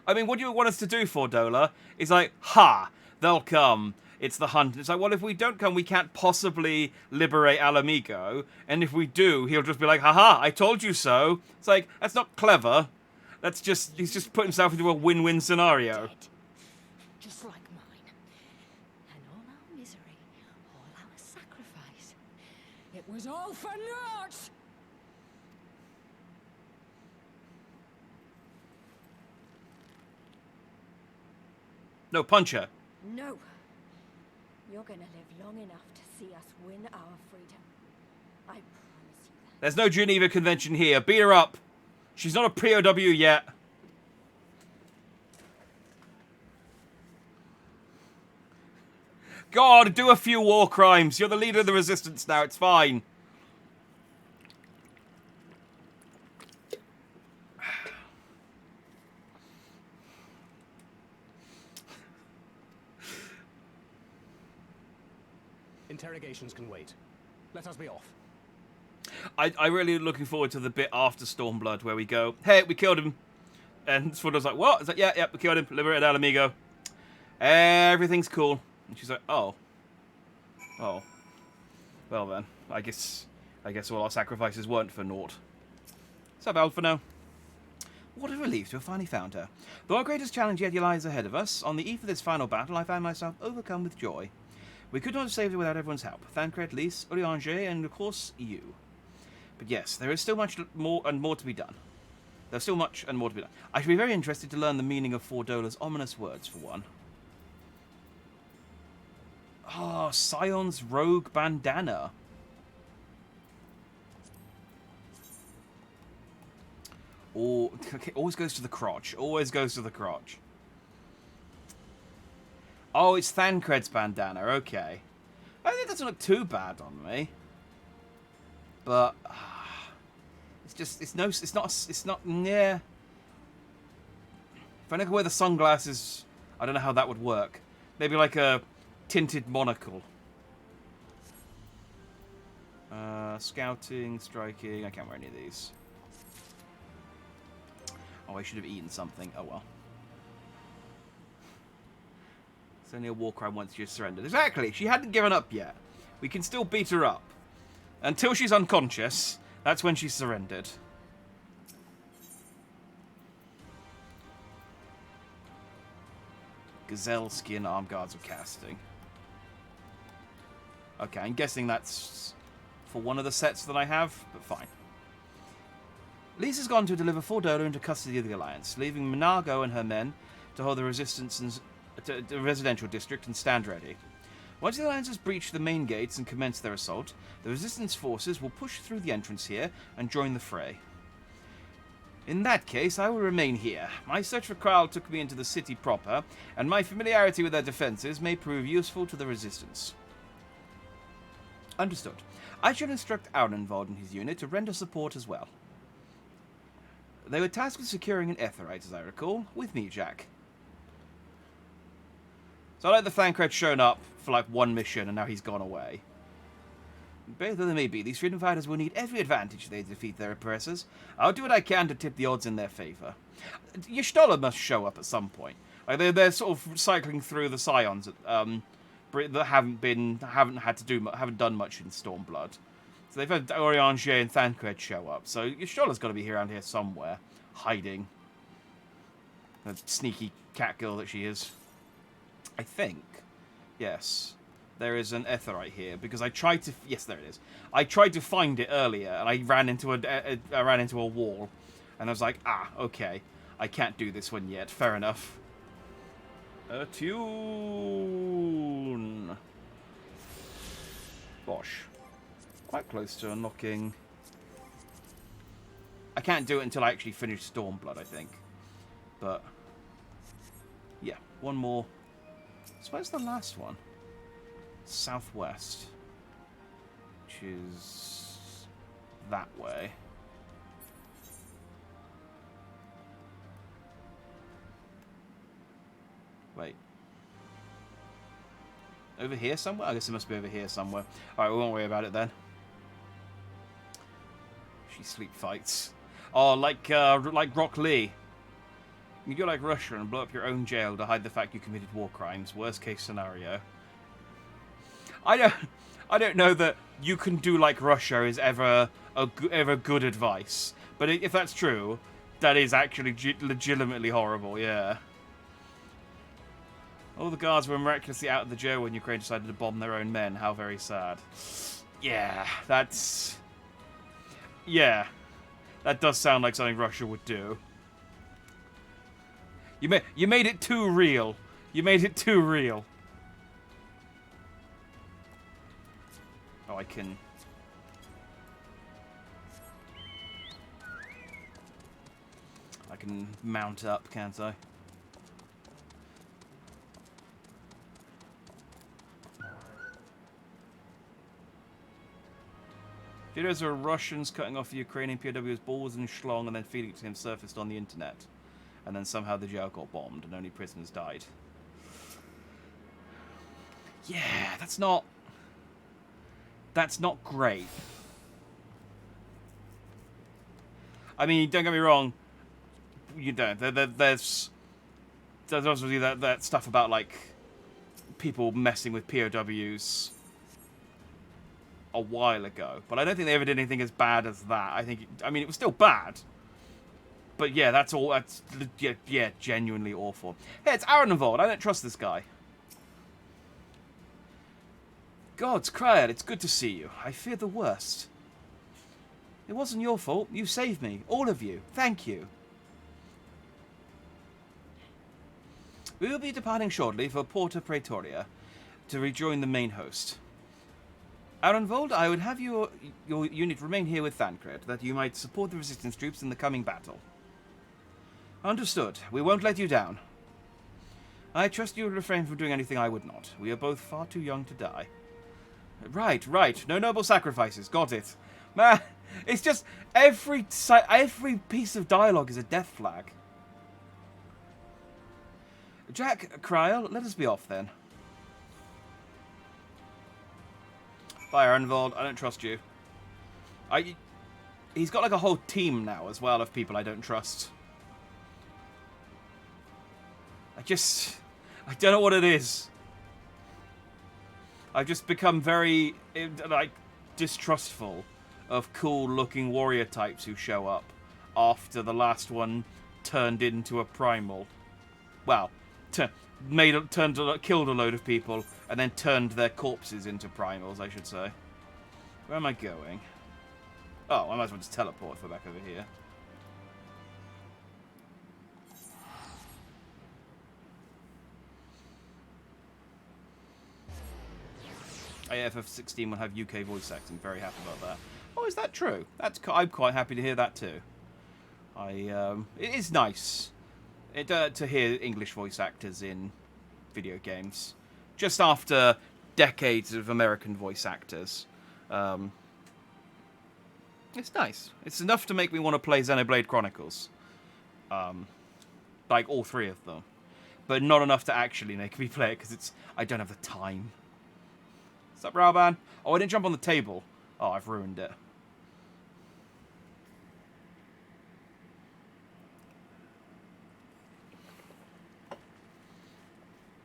I mean, what do you want us to do, Fordola? It's like, ha, they'll come. It's the hunt. It's like, well, if we don't come, we can't possibly liberate Alamigo. And if we do, he'll just be like, haha, I told you so. It's like, that's not clever. That's just, he's just put himself into a win-win scenario. Dead. Just like mine. And all our misery, all our sacrifice. It was all for naught! No, punch her. No. You're gonna live long enough to see us win our freedom. I promise you that. There's no Geneva Convention here. Beat her up. She's not a POW yet. God, do a few war crimes. You're the leader of the resistance now. It's fine. Interrogations can wait. Let us be off. I really looking forward to the bit after Stormblood where we go, hey, we killed him. And Sfordo's like, what? It's like, yeah, we killed him. Liberated Alamigo. Everything's cool. And she's like, oh. Oh. Well then, I guess all our sacrifices weren't for naught. So Val for now. What a relief to have finally found her. Though our greatest challenge yet lies ahead of us, on the eve of this final battle I found myself overcome with joy. We could not have saved her without everyone's help. Thancred, Lys, Urianger, and of course, you. But yes, there is still much more and more to be done. There's still much and more to be done. I should be very interested to learn the meaning of Fordola's ominous words, for one. Oh, Scion's rogue bandana. Oh, okay, always goes to the crotch. Always goes to the crotch. Oh, it's Thancred's bandana. Okay. I think it doesn't look too bad on me. But it's just, it's not, yeah. If I could wear the sunglasses, I don't know how that would work. Maybe like a tinted monocle. Scouting, striking. I can't wear any of these. Oh, I should have eaten something. Oh well. It's only a war crime once she has surrendered. Exactly. She hadn't given up yet. We can still beat her up. Until she's unconscious, that's when she's surrendered. Gazelle skin arm guards of casting. Okay, I'm guessing that's for one of the sets that I have, but fine. Lys has gone to deliver Fordola into custody of the Alliance, leaving Minago and her men to hold the resistance and the residential district and stand ready. Once the Alliance has breached the main gates and commenced their assault, the Resistance forces will push through the entrance here and join the fray. In that case, I will remain here. My search for Kral took me into the city proper, and my familiarity with their defences may prove useful to the Resistance. Understood. I shall instruct Aurenvald and his unit to render support as well. They were tasked with securing an Aetheryte, as I recall, with me, Jack. So I like the Thancred's shown up for like one mission and now he's gone away. Both of them may be, these freedom fighters will need every advantage they defeat their oppressors. I'll do what I can to tip the odds in their favour. Y'shtola must show up at some point. Like they're sort of cycling through the Scions that haven't done much in Stormblood. So they've had Orianger and Thancred show up. So Yashtola's got to be around here somewhere, hiding. The sneaky cat girl that she is. I think. Yes. There is an Aetheryte here because I tried to. Yes, there it is. I tried to find it earlier, and I ran into a wall, and I was like, okay, I can't do this one yet. Fair enough. Attune. Bosh. Quite close to unlocking. I can't do it until I actually finish Stormblood, I think. But yeah, one more. So where's the last one? Southwest, which is that way. Wait. Over here somewhere? I guess it must be over here somewhere. Alright, we won't worry about it then. She sleep fights. Oh, like Rock Lee. You go like Russia and blow up your own jail to hide the fact you committed war crimes. Worst case scenario. I don't know that you can do like Russia is ever good advice. But if that's true, that is actually legitimately horrible, yeah. All the guards were miraculously out of the jail when Ukraine decided to bomb their own men. How very sad. Yeah, that's... Yeah. That does sound like something Russia would do. You made it too real. You made it too real. Oh, I can... I can mount up, can't I? Videos of Russians cutting off the Ukrainian POW's balls and schlong and then feeding it to him surfaced on the internet. And then somehow the jail got bombed and only prisoners died. Yeah, that's not great. I mean, don't get me wrong. You don't. There's obviously that stuff about like people messing with POWs a while ago, but I don't think they ever did anything as bad as that. I mean, it was still bad. But yeah, that's genuinely awful. Hey, it's Aaron involved. I don't trust this guy. God's crier, it's good to see you. I fear the worst. It wasn't your fault. You saved me. All of you. Thank you. We will be departing shortly for Porta Praetoria to rejoin the main host. Arenvold, I would have your unit remain here with Thancred, that you might support the resistance troops in the coming battle. Understood. We won't let you down. I trust you will refrain from doing anything I would not. We are both far too young to die. Right. No noble sacrifices. Got it. Man, it's just every piece of dialogue is a death flag. Jack, Kryl, let us be off then. Bye, Arenvold. I don't trust you. He's got like a whole team now as well of people I don't trust. I don't know what it is. I've just become very, like, distrustful of cool-looking warrior types who show up after the last one turned into a primal. Well, killed a load of people and then turned their corpses into primals, I should say. Where am I going? Oh, I might as well just teleport if we're back over here. FF16 will have UK voice acting. Very happy about that. Oh, is that true? I'm quite happy to hear that too. It is nice to hear English voice actors in video games. Just after decades of American voice actors. It's nice. It's enough to make me want to play Xenoblade Chronicles. Like all three of them. But not enough to actually make me play it because I don't have the time. What's up, Raban? Oh, I didn't jump on the table. Oh, I've ruined it.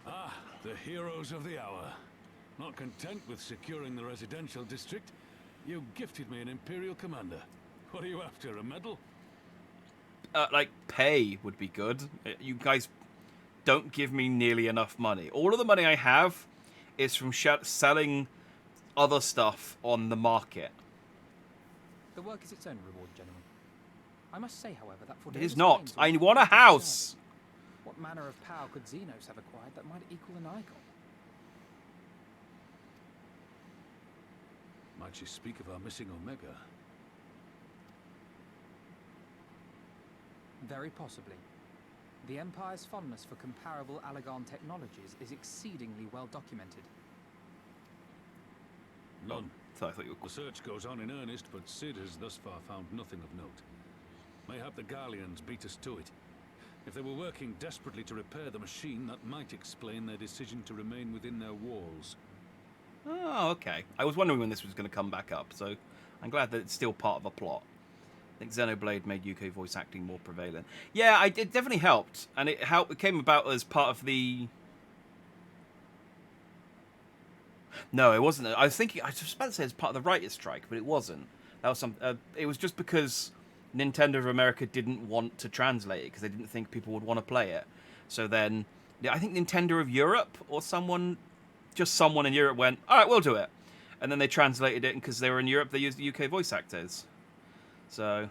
Ah, the heroes of the hour. Not content with securing the residential district, You gifted me an Imperial Commander. What are you after, a medal? Like, pay would be good. You guys don't give me nearly enough money. All of the money I have is from selling other stuff on the market. The work is its own reward, gentlemen. I must say, however, that for It is not. I want a house. What manner of power could Xenos have acquired that might equal an icon? Might she speak of our missing Omega? Very possibly. The Empire's fondness for comparable Allagan technologies is exceedingly well documented. None. So I thought you were... The search goes on in earnest, but Sid has thus far found nothing of note. Mayhap the Garleans beat us to it. If they were working desperately to repair the machine, that might explain their decision to remain within their walls. Oh, okay. I was wondering when this was going to come back up, so I'm glad that it's still part of a plot. I think Xenoblade made UK voice acting more prevalent. Yeah, it definitely helped, and it came about as part of the... No, it wasn't. I was about to say it's part of the writer's strike, but it wasn't. That was it was just because Nintendo of America didn't want to translate it because they didn't think people would want to play it. So then, I think Nintendo of Europe or someone in Europe went, all right, we'll do it. And then they translated it, and because they were in Europe, they used the UK voice actors. So...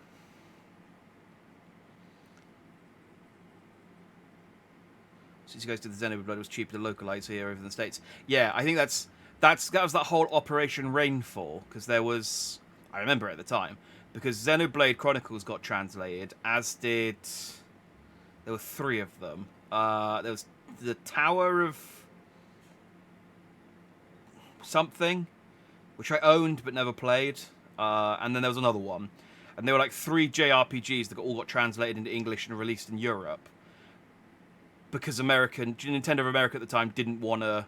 Since you guys did the Xenoblade, it was cheaper to localize here over in the States. Yeah, I think that was that whole Operation Rainfall, because there was... I remember it at the time. Because Xenoblade Chronicles got translated, as did... There were 3 of them. There was the Tower of... something, which I owned but never played. And then there was another one. And there were like 3 JRPGs that all got translated into English and released in Europe. Because Nintendo of America at the time didn't want to...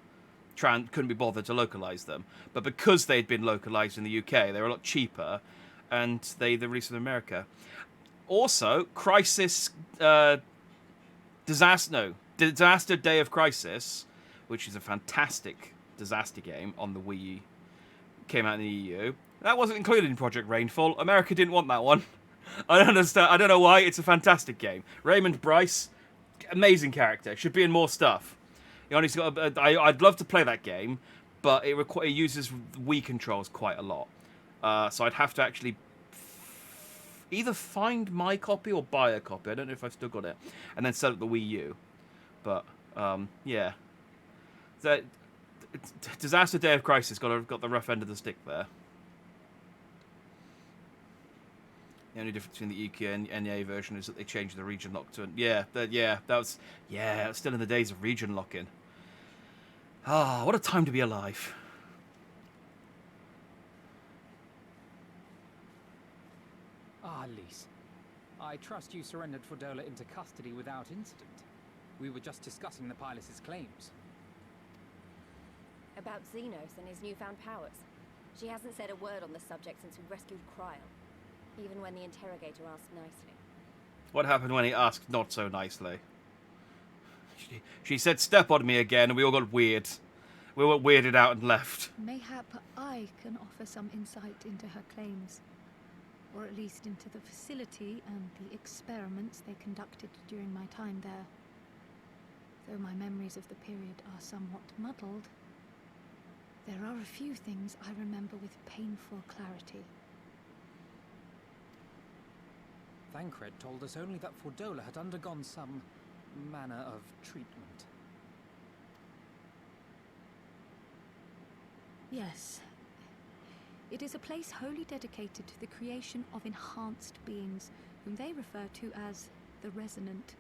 couldn't be bothered to localize them. But because they'd been localized in the UK, they were a lot cheaper. And they released in America. Also, Crisis... Disaster Day of Crisis, which is a fantastic disaster game on the Wii U, came out in the EU. That wasn't included in Project Rainfall. America didn't want that one. I don't understand. I don't know why. It's a fantastic game. Raymond Bryce, amazing character. Should be in more stuff. I'd love to play that game, but it uses Wii controls quite a lot. So I'd have to actually either find my copy or buy a copy. I don't know if I've still got it, and then sell it to the Wii U. But yeah, Disaster Day of Crisis got the rough end of the stick there. The only difference between the UK and NEA version is that they changed the region lock to that was still in the days of region locking. Ah, what a time to be alive. Ah, Lise. I trust you surrendered Fordola into custody without incident. We were just discussing the pilot's claims. About Xenos and his newfound powers. She hasn't said a word on the subject since we rescued Cryle. Even when the interrogator asked nicely. What happened when he asked not so nicely? She said, "Step on me again," and we all got weird. We were weirded out and left. Mayhap I can offer some insight into her claims, or at least into the facility and the experiments they conducted during my time there. Though my memories of the period are somewhat muddled, there are a few things I remember with painful clarity. Thancred told us only that Fordola had undergone some manner of treatment. Yes. It is a place wholly dedicated to the creation of enhanced beings, whom they refer to as the Resonant.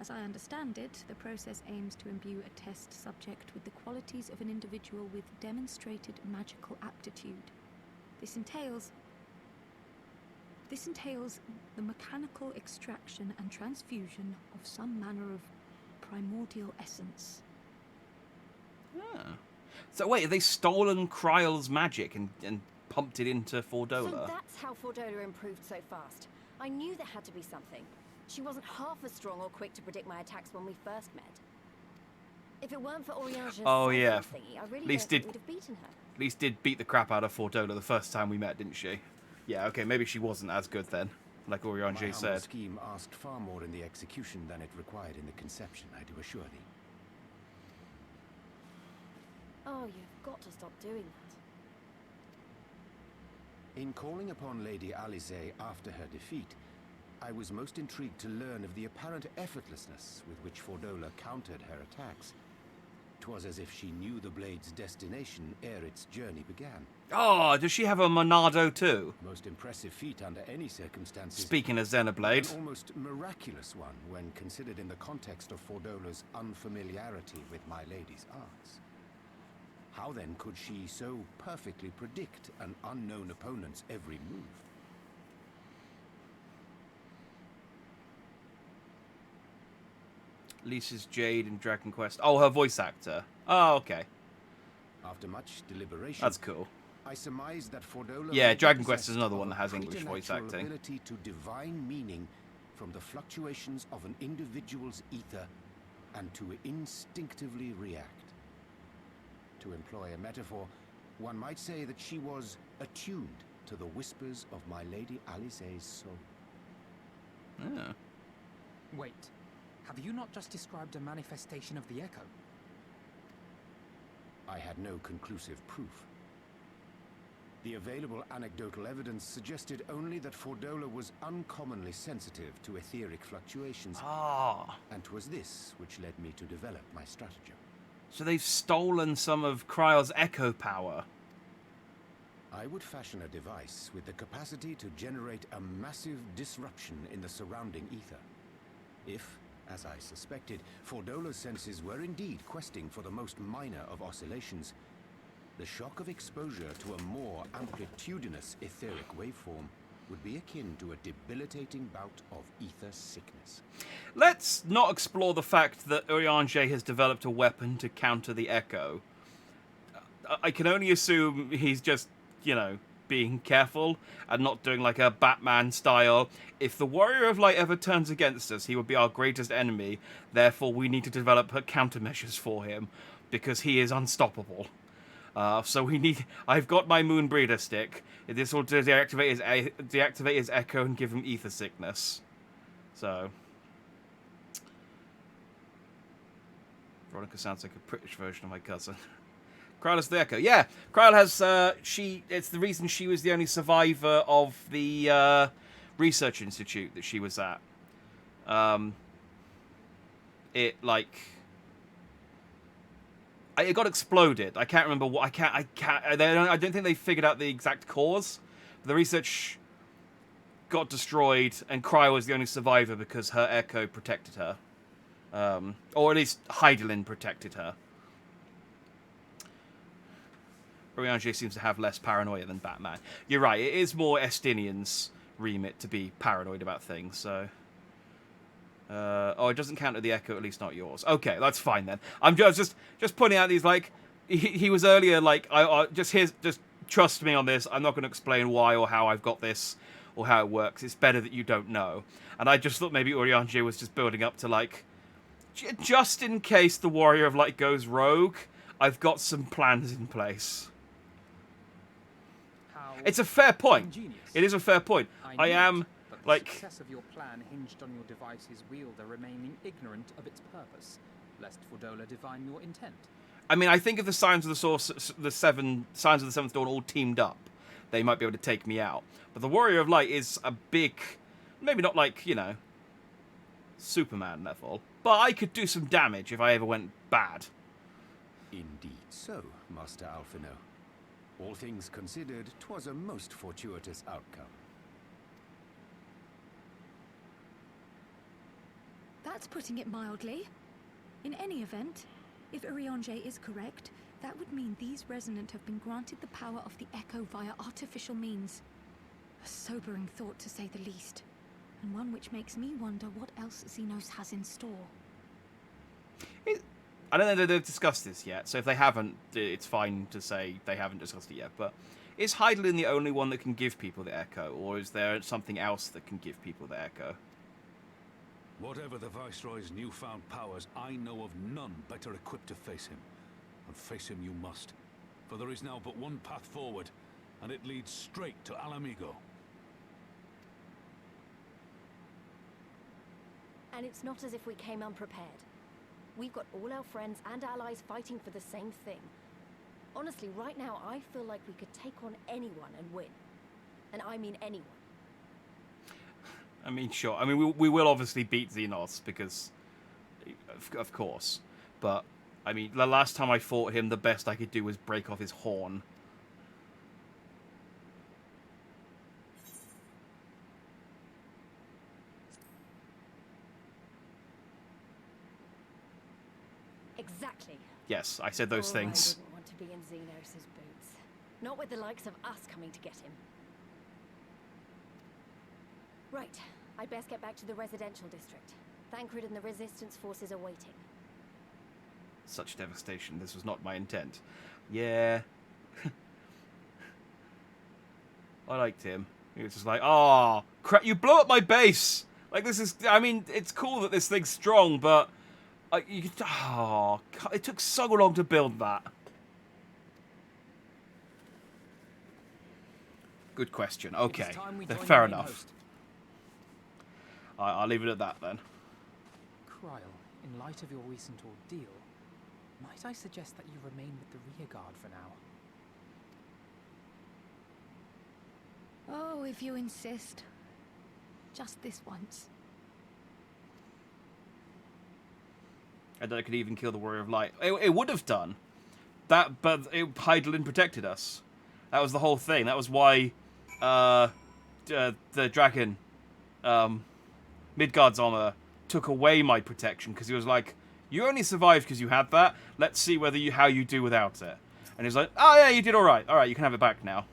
As I understand it, the process aims to imbue a test subject with the qualities of an individual with demonstrated magical aptitude. This entails the mechanical extraction and transfusion of some manner of primordial essence. Ah. So wait, have they stolen Kryle's magic and pumped it into Fordola? So that's how Fordola improved so fast. I knew there had to be something. She wasn't half as strong or quick to predict my attacks when we first met. If it weren't for Oriange's thingy, I really don't think we'd have beaten her. At least did beat the crap out of Fordola the first time we met, didn't she? Yeah, okay, maybe she wasn't as good then, like Urianger said. My scheme asked far more in the execution than it required in the conception, I do assure thee. Oh, you've got to stop doing that. In calling upon Lady Alisaie after her defeat, I was most intrigued to learn of the apparent effortlessness with which Fordola countered her attacks. 'Twas as if she knew the blade's destination ere its journey began. Oh, does she have a Monado too? Most impressive feat under any circumstances. Speaking of Xenoblade. An almost miraculous one when considered in the context of Fordola's unfamiliarity with my lady's arts. How then could she so perfectly predict an unknown opponent's every move? Lisa's Jade in Dragon Quest. Oh, her voice actor. Oh, okay. After much deliberation, That's cool. I surmised that Fordola Yeah, might be Dragon Quest is possessed another of one that a has English voice preternatural acting. ability to divine meaning from the fluctuations of an individual's ether and to instinctively react. To employ a metaphor, one might say that she was attuned to the whispers of my Lady Alisaie's soul. Yeah. Wait, have you not just described a manifestation of the Echo? I had no conclusive proof. The available anecdotal evidence suggested only that Fordola was uncommonly sensitive to etheric fluctuations, Ah. and 'twas this which led me to develop my stratagem. So they've stolen some of Kryle's echo power. I would fashion a device with the capacity to generate a massive disruption in the surrounding ether. If, as I suspected, Fordola's senses were indeed questing for the most minor of oscillations, the shock of exposure to a more amplitudinous etheric waveform would be akin to a debilitating bout of ether sickness. Let's not explore the fact that Urianger has developed a weapon to counter the echo. I can only assume he's just, you know, being careful and not doing like a Batman style. If the Warrior of Light ever turns against us, he would be our greatest enemy. Therefore, we need to develop countermeasures for him because he is unstoppable. So we need. I've got my Moonbreeder stick. This will deactivate his echo and give him ether sickness. So Veronica sounds like a British version of my cousin. Kryle is the Echo. Yeah, Kryle has. It's the reason she was the only survivor of the research institute that she was at. It got exploded. I can't remember what. I don't think they figured out the exact cause. The research got destroyed, and Kryle was the only survivor because her Echo protected her, or at least Heidelin protected her. Urianger seems to have less paranoia than Batman. You're right, it is more Estinian's remit to be paranoid about things, so... it doesn't count at the Echo, at least not yours. Okay, that's fine then. I'm just pointing out these, like... He was earlier, like, just trust me on this. I'm not going to explain why or how I've got this, or how it works. It's better that you don't know. And I just thought maybe Urianger was just building up to, like... Just in case the Warrior of Light goes rogue, I've got some plans in place. It's a fair point. Ingenious. It is a fair point. I am, but like... the success of your plan hinged on your device's wielder remaining ignorant of its purpose, lest Fordola divine your intent. I mean, I think if the Signs of the Source, the Signs of the Seventh Dawn all teamed up, they might be able to take me out. But the Warrior of Light is a big... Maybe not like, you know, Superman level, but I could do some damage if I ever went bad. Indeed so, Master Alphino. All things considered, 'twas a most fortuitous outcome. That's putting it mildly. In any event, if Urianger is correct, that would mean these Resonant have been granted the power of the Echo via artificial means. A sobering thought, to say the least, and one which makes me wonder what else Xenos has in store. I don't know that they've discussed this yet, so if they haven't, it's fine to say they haven't discussed it yet, but is Heidelin the only one that can give people the Echo, or is there something else that can give people the Echo? Whatever the Viceroy's newfound powers, I know of none better equipped to face him. And face him you must. for there is now but one path forward, and it leads straight to Alamigo. And it's not as if we came unprepared. We've got all our friends and allies fighting for the same thing. Honestly, right now, I feel like we could take on anyone and win. And I mean anyone. I mean, sure. I mean, we will obviously beat Xenos, because... Of course. But, I mean, the last time I fought him, the best I could do was break off his horn. Exactly. Yes, I said those things. I wouldn't want to be in Xenos' boots. Not with the likes of us coming to get him. Right. I'd best get back to the residential district. Thancred and the Resistance forces are waiting. Such devastation. This was not my intent. Yeah. I liked him. He was just like, oh, crap, you blew up my base! Like, this is... I mean, it's cool that this thing's strong, but... it took so long to build that. Good question. Okay. Fair enough. I'll leave it at that, then. Kryl, in light of your recent ordeal, might I suggest that you remain with the rearguard for now? Oh, if you insist. Just this once. I doubt it could even kill the Warrior of Light. It would have done. But Hydaelyn protected us. That was the whole thing. That was why the dragon, Midgard's armor, took away my protection, because he was like, you only survived because you had that. Let's see how you do without it. And he's like, oh yeah, you did alright. Alright, you can have it back now.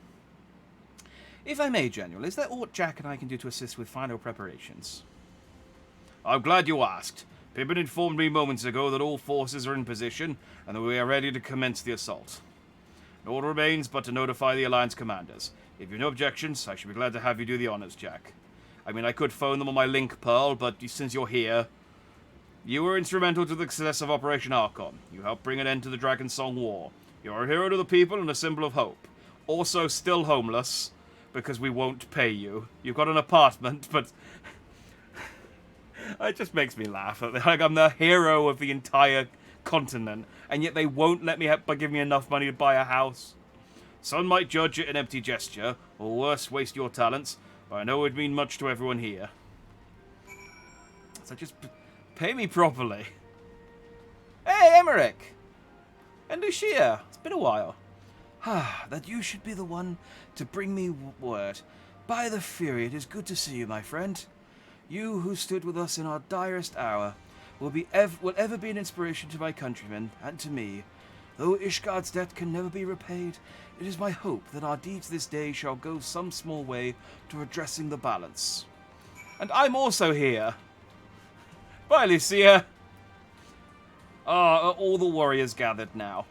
If I may, General, is there aught Jack and I can do to assist with final preparations? I'm glad you asked. Pippin informed me moments ago that all forces are in position, and that we are ready to commence the assault. All remains but to notify the Alliance commanders. If you have no objections, I should be glad to have you do the honors, Jack. I mean, I could phone them on my link, Pearl, but since you're here... You were instrumental to the success of Operation Archon. You helped bring an end to the Dragon Song War. You're a hero to the people and a symbol of hope. Also still homeless, because we won't pay you. You've got an apartment, but... It just makes me laugh. Like, I'm the hero of the entire continent, and yet they won't let me give me enough money to buy a house. Some might judge it an empty gesture, or worse, waste your talents, but I know it would mean much to everyone here. So just pay me properly. Hey, Emmerich! And Lucia! It's been a while. That you should be the one to bring me word. By the Fury, it is good to see you, my friend. You who stood with us in our direst hour will ever be an inspiration to my countrymen and to me. Though Ishgard's debt can never be repaid, it is my hope that our deeds this day shall go some small way to addressing the balance. And I'm also here. Bye, Lucia. Are all the warriors gathered now?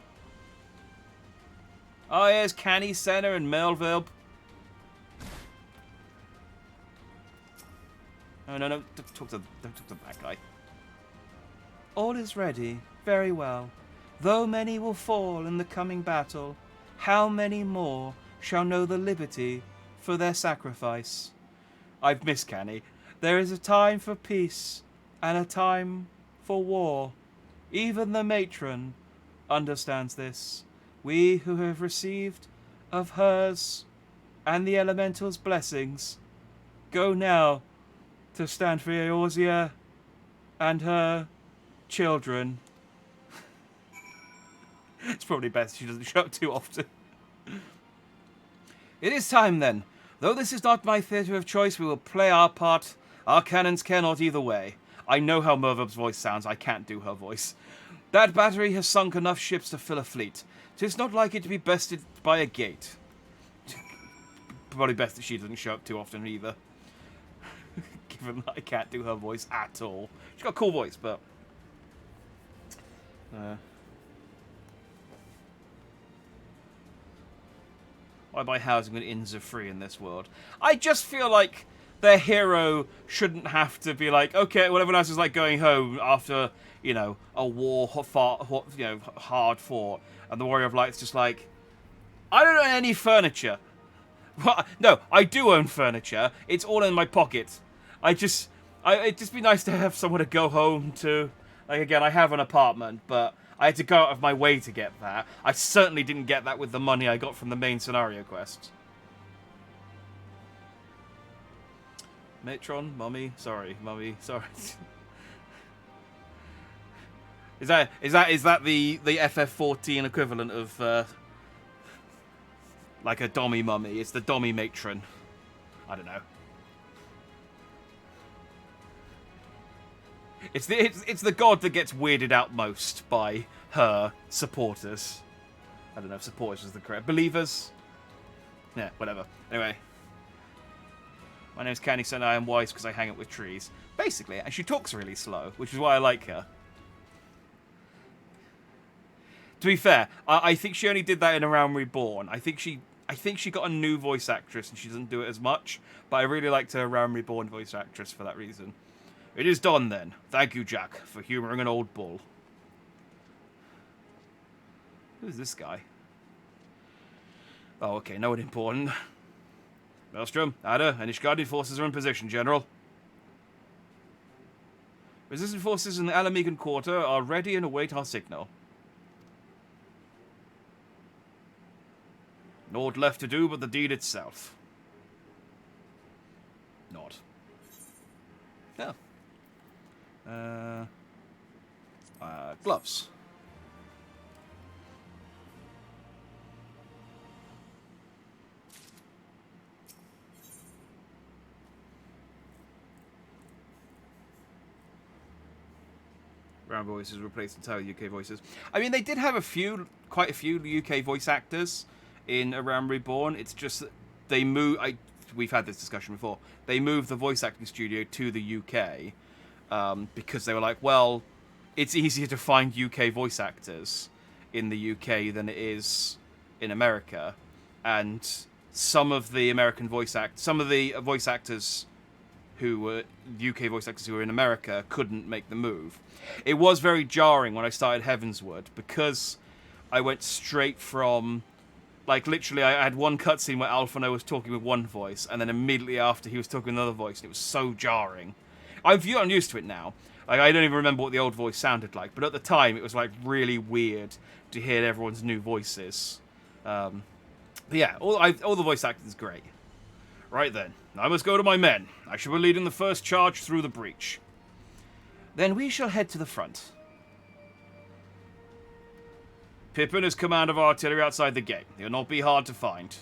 Oh, here's Canny, Senna, and Melville. No, don't talk to that guy. All is ready. Very well. Though many will fall in the coming battle, how many more shall know the liberty for their sacrifice? I've missed Canny. There is a time for peace and a time for war. Even the matron understands this. We who have received of hers and the elemental's blessings go now to stand for Eorzea and her children. It's probably best she doesn't show up too often. It is time then. Though this is not my theatre of choice, we will play our part. Our cannons care not either way. I know how Mervub's voice sounds. I can't do her voice. That battery has sunk enough ships to fill a fleet. 'Tis not like it to be bested by a gate. Probably best that she doesn't show up too often either. Given that I can't do her voice at all. She's got a cool voice, but... Why buy housing when inns are free in this world? I just feel like their hero shouldn't have to be like, okay, well, everyone else is like going home after, you know, a war, hard fought, and the Warrior of Light's just like, I don't own any furniture. Well, no, I do own furniture. It's all in my pocket. It'd just be nice to have somewhere to go home to. Like, again, I have an apartment, but I had to go out of my way to get that. I certainly didn't get that with the money I got from the main scenario quest. Matron, Mummy, sorry. Is that the FF14 equivalent of like a Dommy Mummy? It's the Dommy Matron. I don't know. It's the god that gets weirded out most by her supporters. I don't know if supporters is the correct believers. Yeah, whatever. Anyway. My name's Candy, and I am wise because I hang out with trees. Basically, and she talks really slow, which is why I like her. To be fair, I think she only did that in A Realm Reborn. I think she got a new voice actress and she doesn't do it as much. But I really liked her A Realm Reborn voice actress for that reason. It is done then. Thank you, Jack, for humouring an old bull. Who's this guy? Oh, okay, no one important. Maelstrom, Ada, and Ishgadi forces are in position, General. Resistant forces in the Alamegan Quarter are ready and await our signal. Naught left to do but the deed itself. Not. No. Gloves. Brown voices replaced entirely UK voices. I mean, they did have quite a few UK voice actors in A Realm Reborn. It's just that they we've had this discussion before. They moved the voice acting studio to the UK because they were like, well, it's easier to find UK voice actors in the UK than it is in America. And some of the voice actors who were UK voice actors who were in America couldn't make the move. It was very jarring when I started Heavensward because I went straight from, like, literally I had one cutscene where Alphino was talking with one voice and then immediately after he was talking with another voice, and it was so jarring. I'm used to it now. Like, I don't even remember what the old voice sounded like, but at the time it was like really weird to hear everyone's new voices. But yeah, all the voice acting is great. Right then, I must go to my men. I shall be leading the first charge through the breach. Then we shall head to the front. Pippin is command of artillery outside the gate. He'll not be hard to find.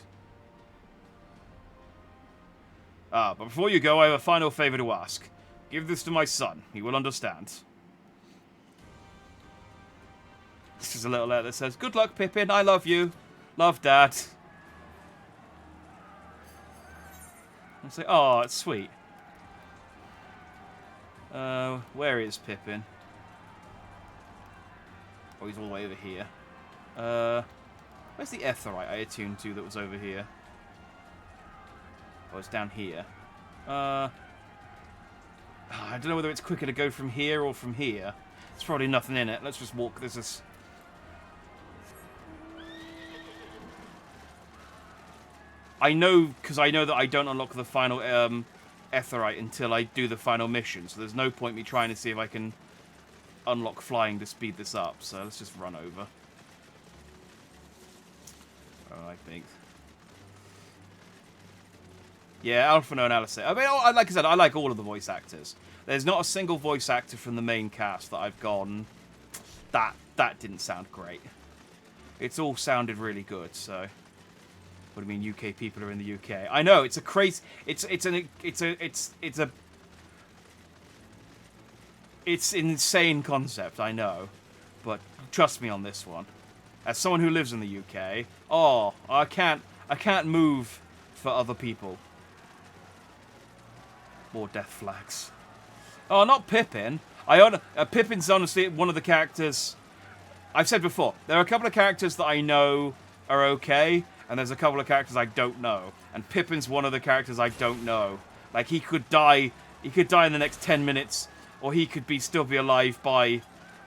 But before you go, I have a final favour to ask. Give this to my son. He will understand. This is a little letter that says, "Good luck, Pippin. I love you. Love, Dad." I say, oh, it's sweet. Where is Pippin? Oh, he's all the way over here. Where's the Aetheryte I attuned to that was over here? Oh, it's down here. I don't know whether it's quicker to go from here or from here. There's probably nothing in it. Let's just walk. This is... I know, because I know that I don't unlock the final Aetheryte until I do the final mission, so there's no point me trying to see if I can unlock flying to speed this up, so let's just run over. Oh, I think. Yeah, Alphino and Alice. I mean, like I said, I like all of the voice actors. There's not a single voice actor from the main cast that I've gone, that didn't sound great. It's all sounded really good, so... What do you mean UK people are in the UK? I know, it's a crazy... It's an insane concept, I know. But trust me on this one. As someone who lives in the UK, oh, I can't move for other people. More death flags. Oh, not Pippin. Pippin's honestly one of the characters... I've said before, there are a couple of characters that I know are okay, and there's a couple of characters I don't know. And Pippin's one of the characters I don't know. Like, he could die in the next 10 minutes, or he could still be alive by,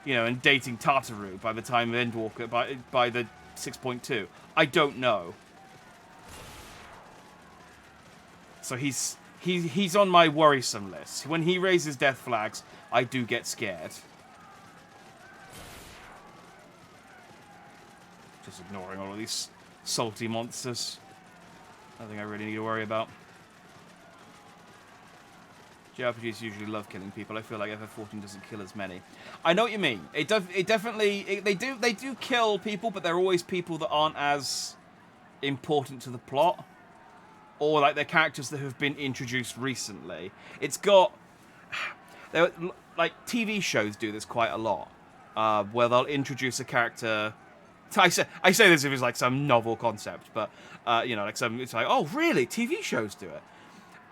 you know, and dating Tartaru by the time Endwalker, by the 6.2. I don't know. So he's on my worrisome list. When he raises death flags, I do get scared. Just ignoring all of these salty monsters. Nothing I really need to worry about. JRPGs usually love killing people. I feel like FF14 doesn't kill as many. I know what you mean. It definitely they do kill people, but they're always people that aren't as important to the plot, or like they're characters that have been introduced recently. It's got like TV shows do this quite a lot, where they'll introduce a character. I say this if it's like some novel concept, but you know, like it's like, oh really? TV shows do it.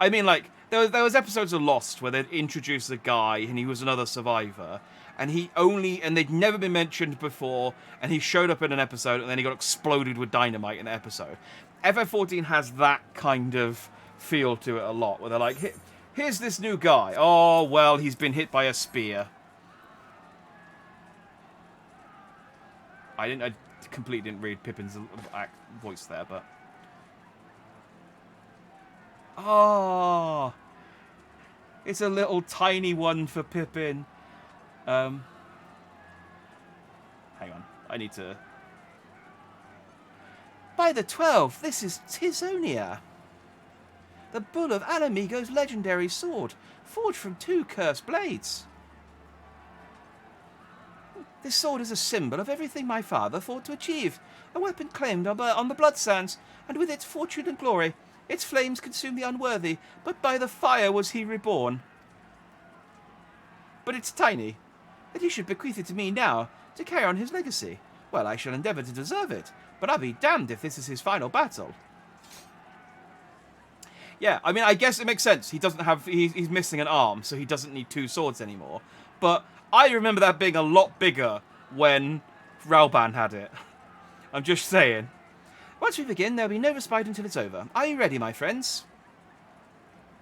I mean, like there was episodes of Lost where they'd introduce a guy and he was another survivor, and they'd never been mentioned before, and he showed up in an episode and then he got exploded with dynamite in the episode. FF14 has that kind of feel to it a lot, where they're like, here's this new guy. Oh well, he's been hit by a spear. I completely didn't read Pippin's voice there, but... Oh! It's a little tiny one for Pippin. Hang on. I need to... By the 12, this is Tizonia. The Bull of Alamigo's legendary sword, forged from 2 cursed blades. This sword is a symbol of everything my father fought to achieve. A weapon claimed on the blood sands, and with its fortune and glory, its flames consume the unworthy, but by the fire was he reborn. But it's tiny, that he should bequeath it to me now, to carry on his legacy. Well, I shall endeavour to deserve it, but I'll be damned if this is his final battle. Yeah, I mean, I guess it makes sense. He doesn't have... He's missing an arm, so he doesn't need 2 swords anymore. But I remember that being a lot bigger when Ralban had it. I'm just saying. Once we begin, there'll be no respite until it's over. Are you ready, my friends?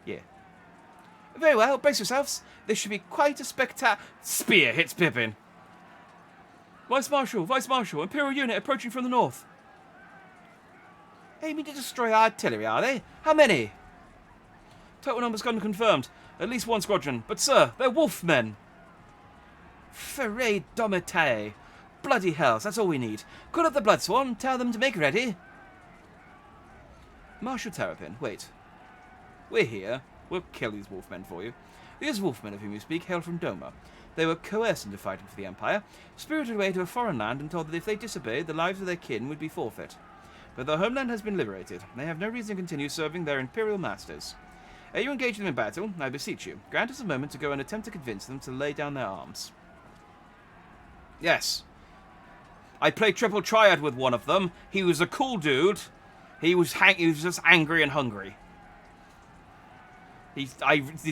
Yeah. Very well, brace yourselves. This should be quite a Spear hits Pippin. Vice Marshal, Imperial unit approaching from the north. Aiming to destroy our artillery, are they? How many? Total numbers unconfirmed. At least 1 squadron. But sir, they're wolfmen. Foray Domite. Bloody hells, that's all we need. Call up the Blood Swan, tell them to make ready. Marshal Terrapin, wait. We're here. We'll kill these wolfmen for you. These wolfmen of whom you speak hail from Doma. They were coerced into fighting for the Empire, spirited away to a foreign land and told that if they disobeyed, the lives of their kin would be forfeit. But their homeland has been liberated. They have no reason to continue serving their imperial masters. Ere you engage them in battle, I beseech you, grant us a moment to go and attempt to convince them to lay down their arms. Yes. I played Triple Triad with one of them. He was a cool dude. He was just angry and hungry. It's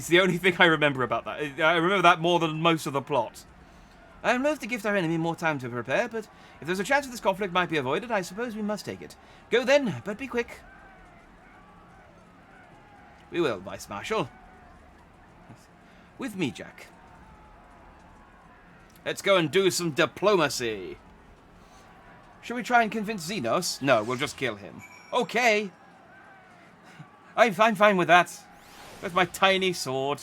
the only thing I remember about that. I remember that more than most of the plot. I am loath to give our enemy more time to prepare, but if there's a chance that this conflict might be avoided, I suppose we must take it. Go then, but be quick. We will, Vice Marshal. With me, Jack. Let's go and do some diplomacy. Shall we try and convince Xenos? No, we'll just kill him. Okay. I'm fine with that. With my tiny sword.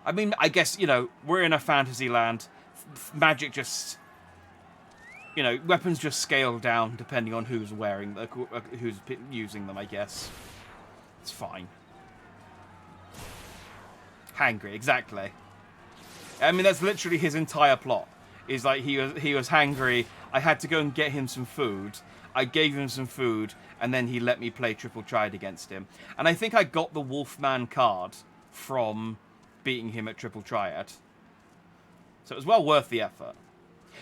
I mean, I guess, you know, we're in a fantasy land. Magic just... You know, weapons just scale down depending on who's wearing... who's using them, I guess. It's fine. Hangry, exactly. I mean, that's literally his entire plot. Is like, he was hangry. I had to go and get him some food. I gave him some food, and then he let me play Triple Triad against him. And I think I got the Wolfman card from beating him at Triple Triad. So it was well worth the effort.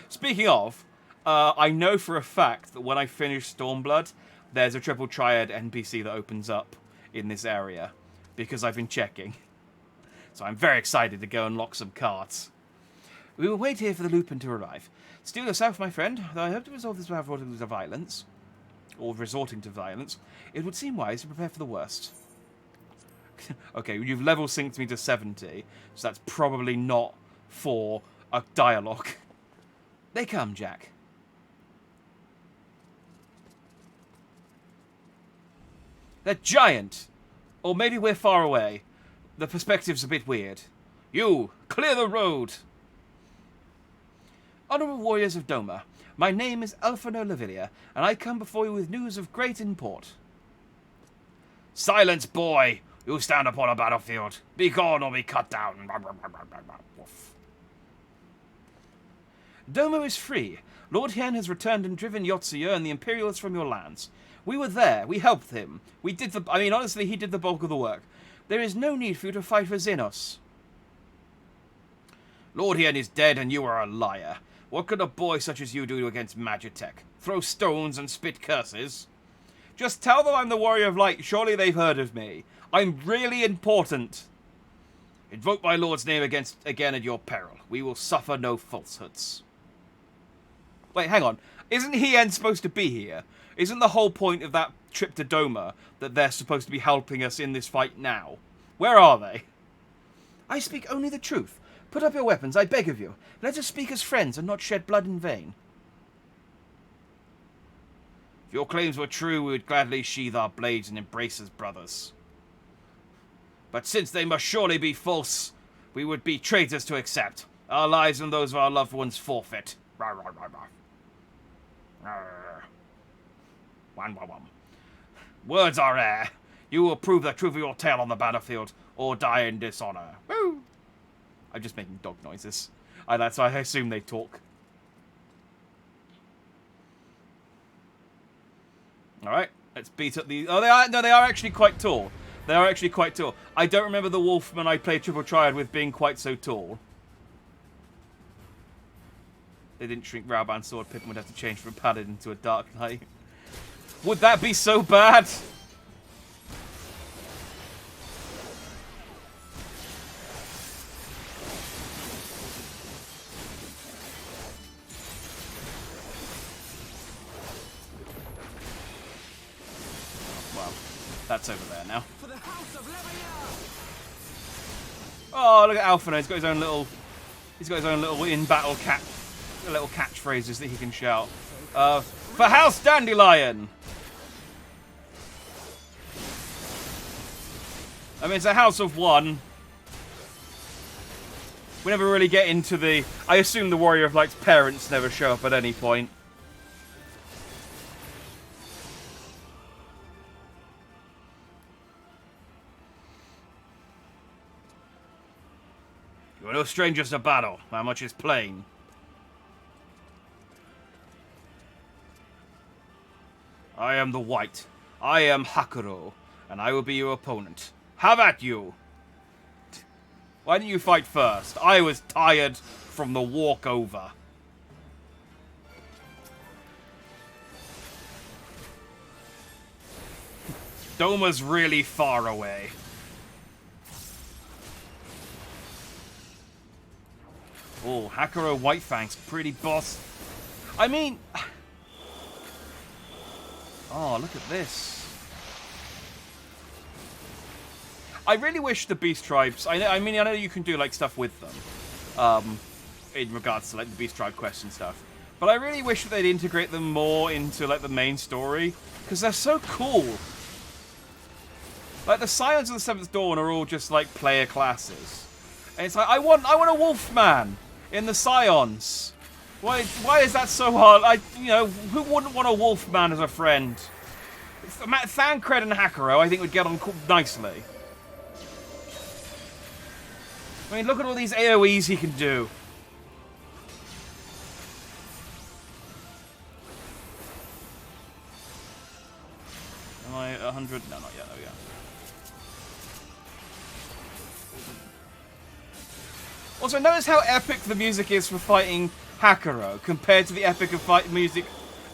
Speaking of, I know for a fact that when I finish Stormblood, there's a Triple Triad NPC that opens up in this area, because I've been checking. So I'm very excited to go and lock some cards. We will wait here for the Lupin to arrive. Steel yourself, my friend, though I hope to resolve this without resorting to violence. Or resorting to violence. It would seem wise to prepare for the worst. Okay, you've level synced me to 70, so that's probably not for a dialogue. They come, Jack. They're giant. Or maybe we're far away. The perspective's a bit weird. You, clear the road! Honourable warriors of Doma, my name is Alphino Lavilia, and I come before you with news of great import. Silence, boy! You stand upon a battlefield. Be gone or be cut down. Doma is free. Lord Hien has returned and driven Yotsuya and the Imperials from your lands. We were there. We helped him. We did the... I mean, honestly, he did the bulk of the work. There is no need for you to fight for Xenos. Lord Hien is dead and you are a liar. What could a boy such as you do against Magitech? Throw stones and spit curses? Just tell them I'm the Warrior of Light. Surely they've heard of me. I'm really important. Invoke my lord's name again at your peril. We will suffer no falsehoods. Wait, hang on. Isn't Hien supposed to be here? Isn't the whole point of that trip to Doma that they're supposed to be helping us in this fight now? Where are they? I speak only the truth. Put up your weapons, I beg of you. Let us speak as friends and not shed blood in vain. If your claims were true, we would gladly sheathe our blades and embrace as brothers. But since they must surely be false, we would be traitors to accept. Our lives and those of our loved ones forfeit. Rawr, rawr, rawr, rawr. Rawr. Wan, wan, wan. Words are air. You will prove the truth of your tale on the battlefield, or die in dishonor. Woo! I'm just making dog noises. That's why I assume they talk. Alright, let's beat up the... Oh, they are actually quite tall. They are actually quite tall. I don't remember the Wolfman I played Triple Triad with being quite so tall. They didn't shrink Rauban's sword. Pippin would have to change from a paladin into a Dark Knight. Would that be so bad? Well, that's over there now. Oh, look at Alphino. He's got his own little... He's got his own little in-battle little catchphrases that he can shout. For House Dandelion! I mean, it's a house of one. We never really get into the... I assume the Warrior of Light's parents never show up at any point. You are no strangers to battle. How much is plain? I am the White. I am Hakuro, and I will be your opponent. Have at you! Why didn't you fight first? I was tired from the walkover. Doma's really far away. Oh, Hakuro Whitefang's pretty boss. I mean... Oh, look at this. I really wish the Beast Tribes... I mean, I know you can do, like, stuff with them. In regards to, like, the Beast Tribe quests and stuff. But I really wish that they'd integrate them more into, like, the main story. Because they're so cool. Like, the Scions of the Seventh Dawn are all just, like, player classes. And it's like, I want a Wolfman in the Scions. Why is that so hard? You know, who wouldn't want a Wolfman as a friend? Thancred and Hakuro, I think, would get on nicely. I mean, look at all these AoEs he can do. Am I 100? No, not yet. Oh, yeah. Also, notice how epic the music is for fighting Hakuro compared to the epic of music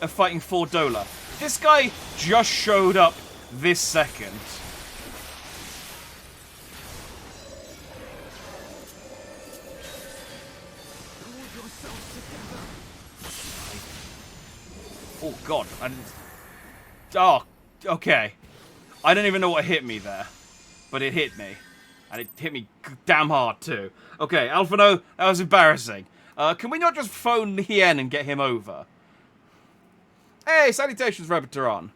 of fighting Fordola. This guy just showed up this second. Oh god, oh, okay. I don't even know what hit me there, but it hit me. And it hit me damn hard too. Okay, Alphino, that was embarrassing. Can we not just phone Hien and get him over? Hey, salutations, Repeteron.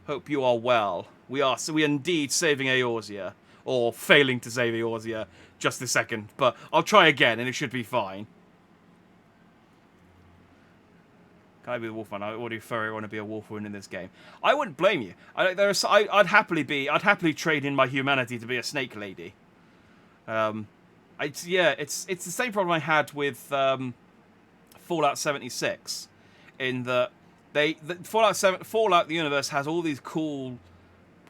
Hope you are well. We are indeed saving Eorzea. Or failing to save Eorzea just this second. But I'll try again and it should be fine. Can I be the Wolfman? I already furry want to be a Wolfwoman in this game. I wouldn't blame you. I'd happily trade in my humanity to be a snake lady. It's the same problem I had with Fallout 76, in that Fallout the universe has all these cool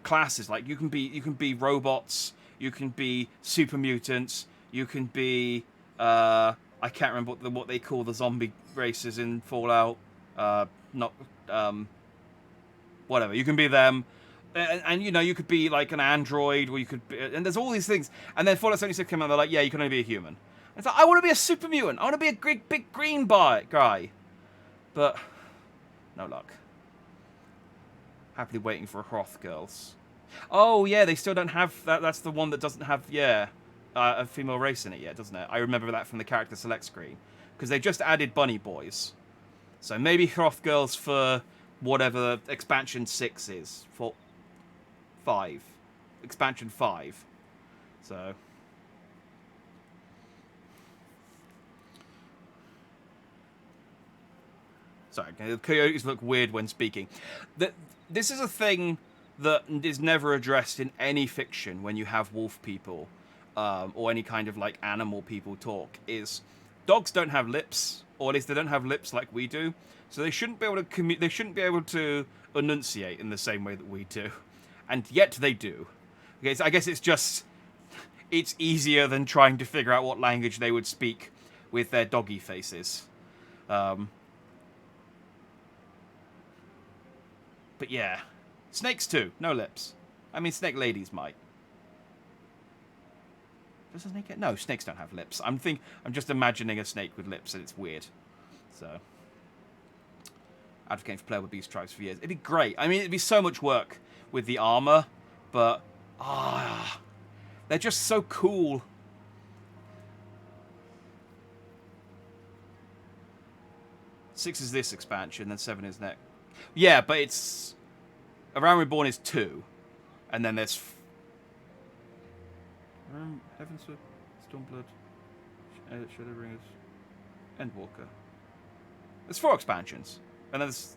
classes. Like you can be robots, you can be super mutants, you can be I can't remember what they call the zombie races in Fallout. Whatever. You can be them. And you know, you could be like an android, or you could be, and there's all these things. And then Fallout 76 came out, and they're like, yeah, you can only be a human. And it's like, I want to be a super mutant. I want to be a big green guy. But no luck. Happily waiting for Hroth girls. Oh yeah, they still don't have that. That's the one that doesn't have a female race in it yet, doesn't it? I remember that from the character select screen, because they just added bunny boys. So maybe Hroth girls for whatever expansion 6 is. For 5. Expansion 5. So. Sorry, the coyotes look weird when speaking. This is a thing that is never addressed in any fiction when you have wolf people, or any kind of like animal people talk, is dogs don't have lips. Or at least they don't have lips like we do, so they shouldn't be able to they shouldn't be able to enunciate in the same way that we do, and yet they do. Okay, so I guess it's easier than trying to figure out what language they would speak with their doggy faces. But yeah, snakes too, no lips. I mean, snake ladies might. Does a snake get... No, snakes don't have lips. I'm just imagining a snake with lips, and it's weird. So, advocating for player with beast tribes for years. It'd be great. I mean, it'd be so much work with the armor, but they're just so cool. Six is this expansion, then 7 is next. Yeah, but it's Around Reborn is 2, and then there's. Heaven's Stormblood, Shadowbringers, Endwalker. There's 4 expansions, and there's.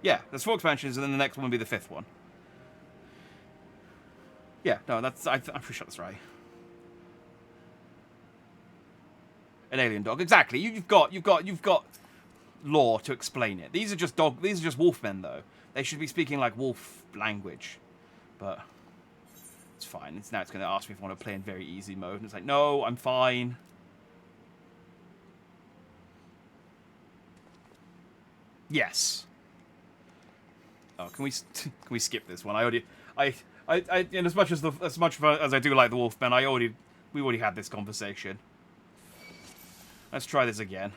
Yeah, there's 4 expansions, and then the next one will be the 5th one. Yeah, no, I'm pretty sure that's right. An alien dog, exactly. You've got lore to explain it. These are just wolfmen, though. They should be speaking like wolf language, but. It's fine. Now it's going to ask me if I want to play in very easy mode. And it's like, no, I'm fine. Yes. Oh, can we skip this one? And as much as I do like the Wolfmen, we already had this conversation. Let's try this again.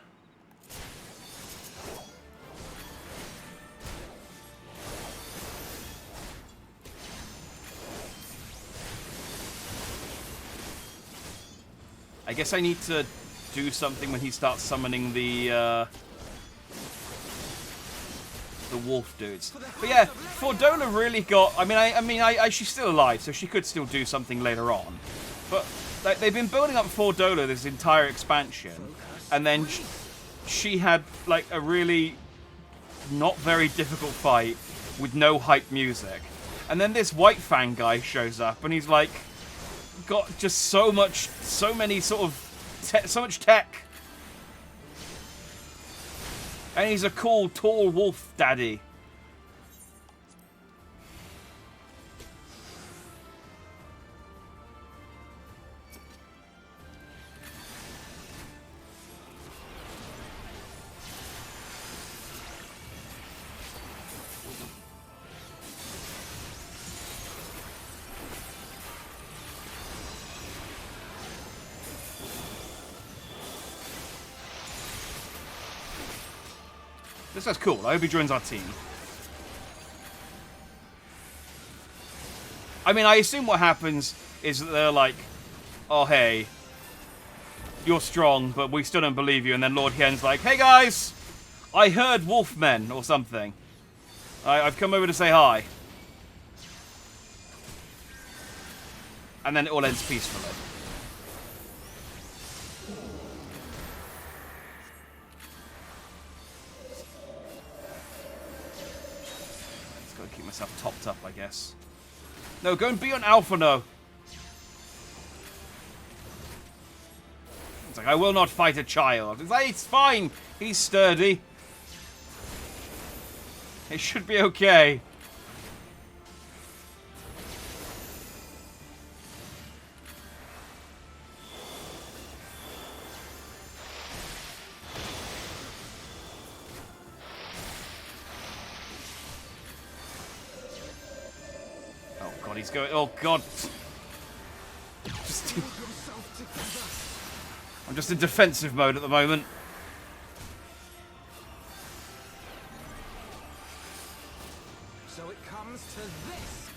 I guess I need to do something when he starts summoning the wolf dudes. But yeah, Fordola really got. I mean, she's still alive, so she could still do something later on. But like, they've been building up Fordola this entire expansion, and then she had like a really not very difficult fight with no hype music, and then this White Fang guy shows up, and he's like. Got just so much tech, and he's a cool, tall wolf daddy. This is cool. I hope he joins our team. I mean, I assume what happens is that they're like, oh, hey, you're strong, but we still don't believe you. And then Lord Hien's like, hey guys, I heard wolfmen or something. I've come over to say hi. And then it all ends peacefully. Just gotta keep myself topped up, I guess. No, go and be on Alpha, no. It's like, I will not fight a child. It's like, it's fine. He's sturdy. It should be okay. Oh god, he's going. Oh god. I'm just in defensive mode at the moment. So it comes to this.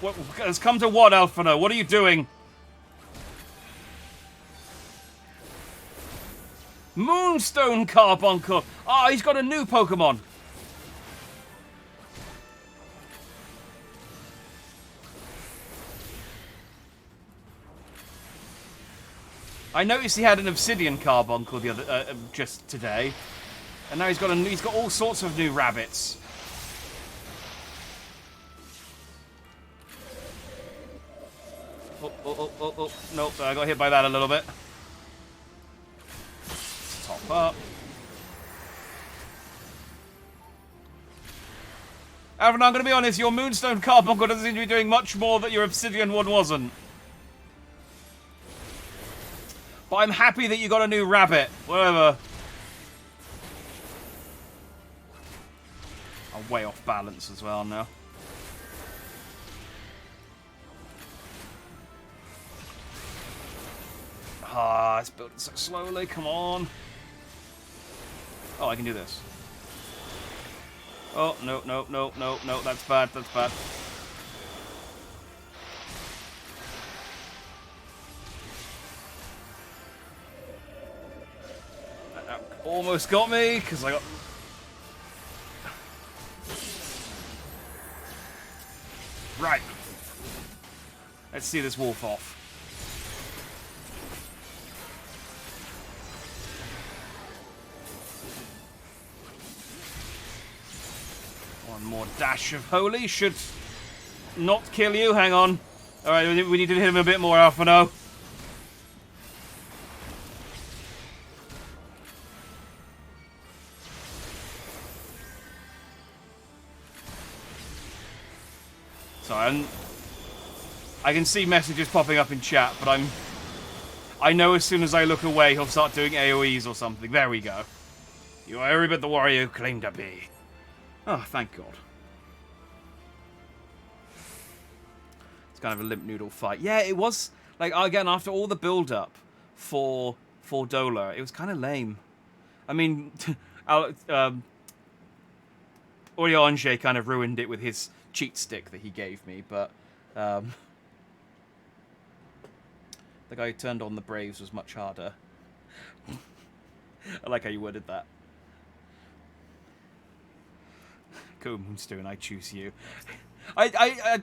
What has come to what, Alphino? What are you doing? Moonstone Carbuncle. Ah, he's got a new Pokemon. I noticed he had an Obsidian Carbuncle the other just today, and now he's got all sorts of new rabbits. Oh! Nope, I got hit by that a little bit. Top up. Aaron, I'm going to be honest. Your Moonstone Carbuncle doesn't seem to be doing much more that your Obsidian one wasn't. But I'm happy that you got a new rabbit. Whatever. I'm way off balance as well now. Ah, it's building so slowly. Come on. Oh, I can do this. Oh, no. That's bad. That's bad. Almost got me, because I got... Right. Let's see this wolf off. One more dash of holy should not kill you. Hang on. Alright, we need to hit him a bit more, Alphino. Sorry, I can see messages popping up in chat, but I know as soon as I look away, he'll start doing AoEs or something. There we go. You are every bit the warrior you claim to be. Oh, thank God. It's kind of a limp noodle fight. Yeah, it was, like, again, after all the build-up for Dola, it was kind of lame. I mean, Oriange kind of ruined it with his cheat stick that he gave me, but the guy who turned on the Braves was much harder. I like how you worded that. Go Moonstone, I choose you. I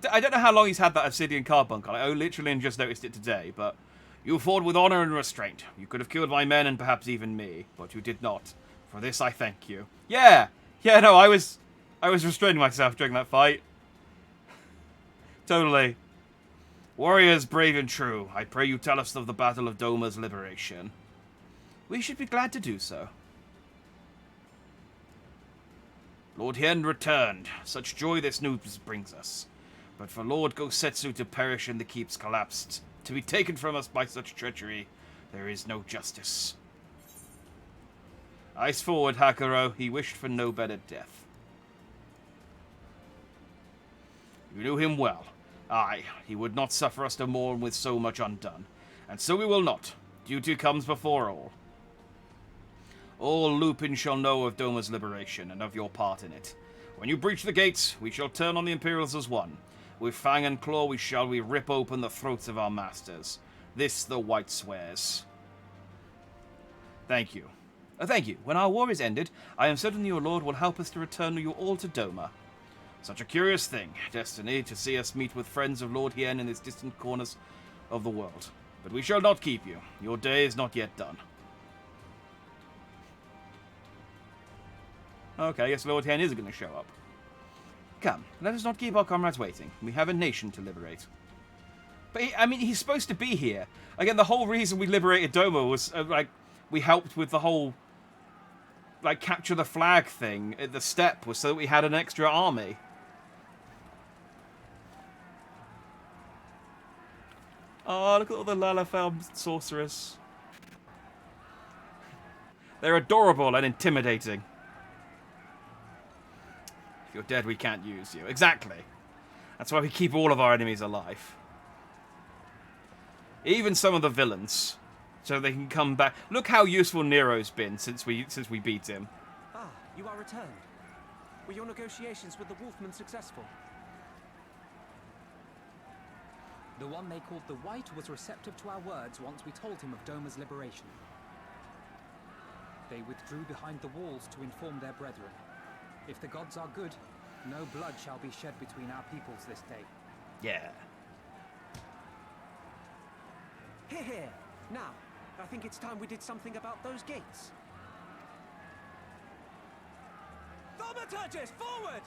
don't know how long he's had that Obsidian Carbuncle. I literally just noticed it today, but you fought with honor and restraint. You could have killed my men and perhaps even me, but you did not. For this I thank you. Yeah, no, I was restraining myself during that fight. Totally. Warriors brave and true, I pray you tell us of the Battle of Doma's liberation. We should be glad to do so. Lord Hien returned. Such joy this news brings us. But for Lord Gosetsu to perish and the keeps collapsed, to be taken from us by such treachery, there is no justice. Ice forward, Hakuro. He wished for no better death. You knew him well. Aye, he would not suffer us to mourn with so much undone. And so we will not. Duty comes before all. All Lupin shall know of Doma's liberation, and of your part in it. When you breach the gates, we shall turn on the Imperials as one. With fang and claw we rip open the throats of our masters. This the White swears. Thank you. Thank you. When our war is ended, I am certain your lord will help us to return you all to Doma. Such a curious thing, destiny, to see us meet with friends of Lord Hien in these distant corners of the world. But we shall not keep you. Your day is not yet done. Okay, I guess Lord Hien is going to show up. Come, let us not keep our comrades waiting. We have a nation to liberate. But, he's supposed to be here. Again, the whole reason we liberated Doma was, we helped with the whole, capture the flag thing at the steppe, was so that we had an extra army. Oh, look at all the Lalafell sorcerers. They're adorable and intimidating. If you're dead, we can't use you. Exactly. That's why we keep all of our enemies alive. Even some of the villains. So they can come back. Look how useful Nero's been since we beat him. Ah, you are returned. Were your negotiations with the Wolfmen successful? The one they called the White was receptive to our words once we told him of Doma's liberation. They withdrew behind the walls to inform their brethren. If the gods are good, no blood shall be shed between our peoples this day. Yeah. Hear, hear. Now, I think it's time we did something about those gates. Thaumaturges, forward!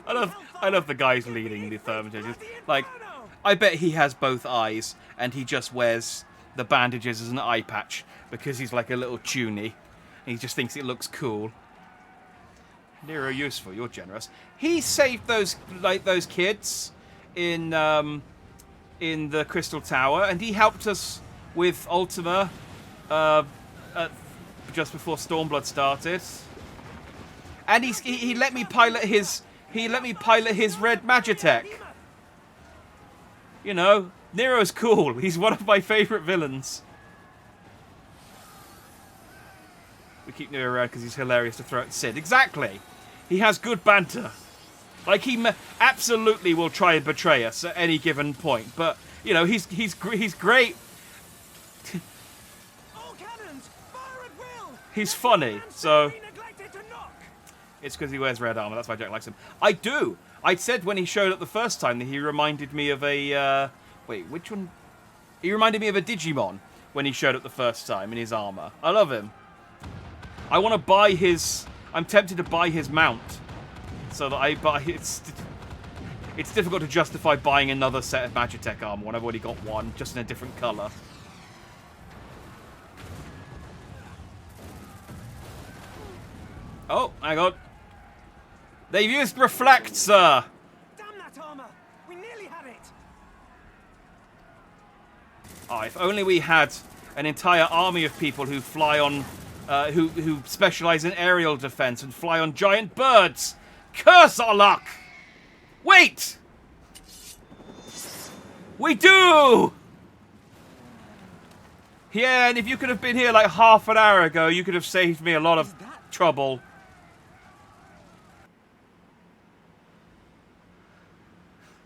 I love the guys leading the Thaumaturges. Like, I bet he has both eyes, and he just wears the bandages as an eye patch because he's like a little tuny. He just thinks it looks cool. Nero, useful. You're generous. He saved those kids in the Crystal Tower, and he helped us with Ultima just before Stormblood started. And he let me pilot his red Magitech. You know, Nero's cool. He's one of my favourite villains. We keep Nero around because he's hilarious to throw at Sid. Exactly. He has good banter. Like, he absolutely will try and betray us at any given point. But, you know, he's great. All cannons, fire at will! He's funny, so... It's because he wears red armor. That's why Jack likes him. I do. I said when he showed up the first time that he reminded me of a... wait, which one? He reminded me of a Digimon when he showed up the first time in his armor. I love him. I want to buy his... I'm tempted to buy his mount. So that I buy... It's difficult to justify buying another set of Magitech armor when I've already got one, just in a different colour. Oh, hang on. They've used Reflect, sir! Damn that armor! We nearly had it! Oh, if only we had an entire army of people who fly on... who specialise in aerial defence and fly on giant birds! Curse our luck! Wait! We do! Yeah, and if you could have been here like half an hour ago, you could have saved me a lot of trouble.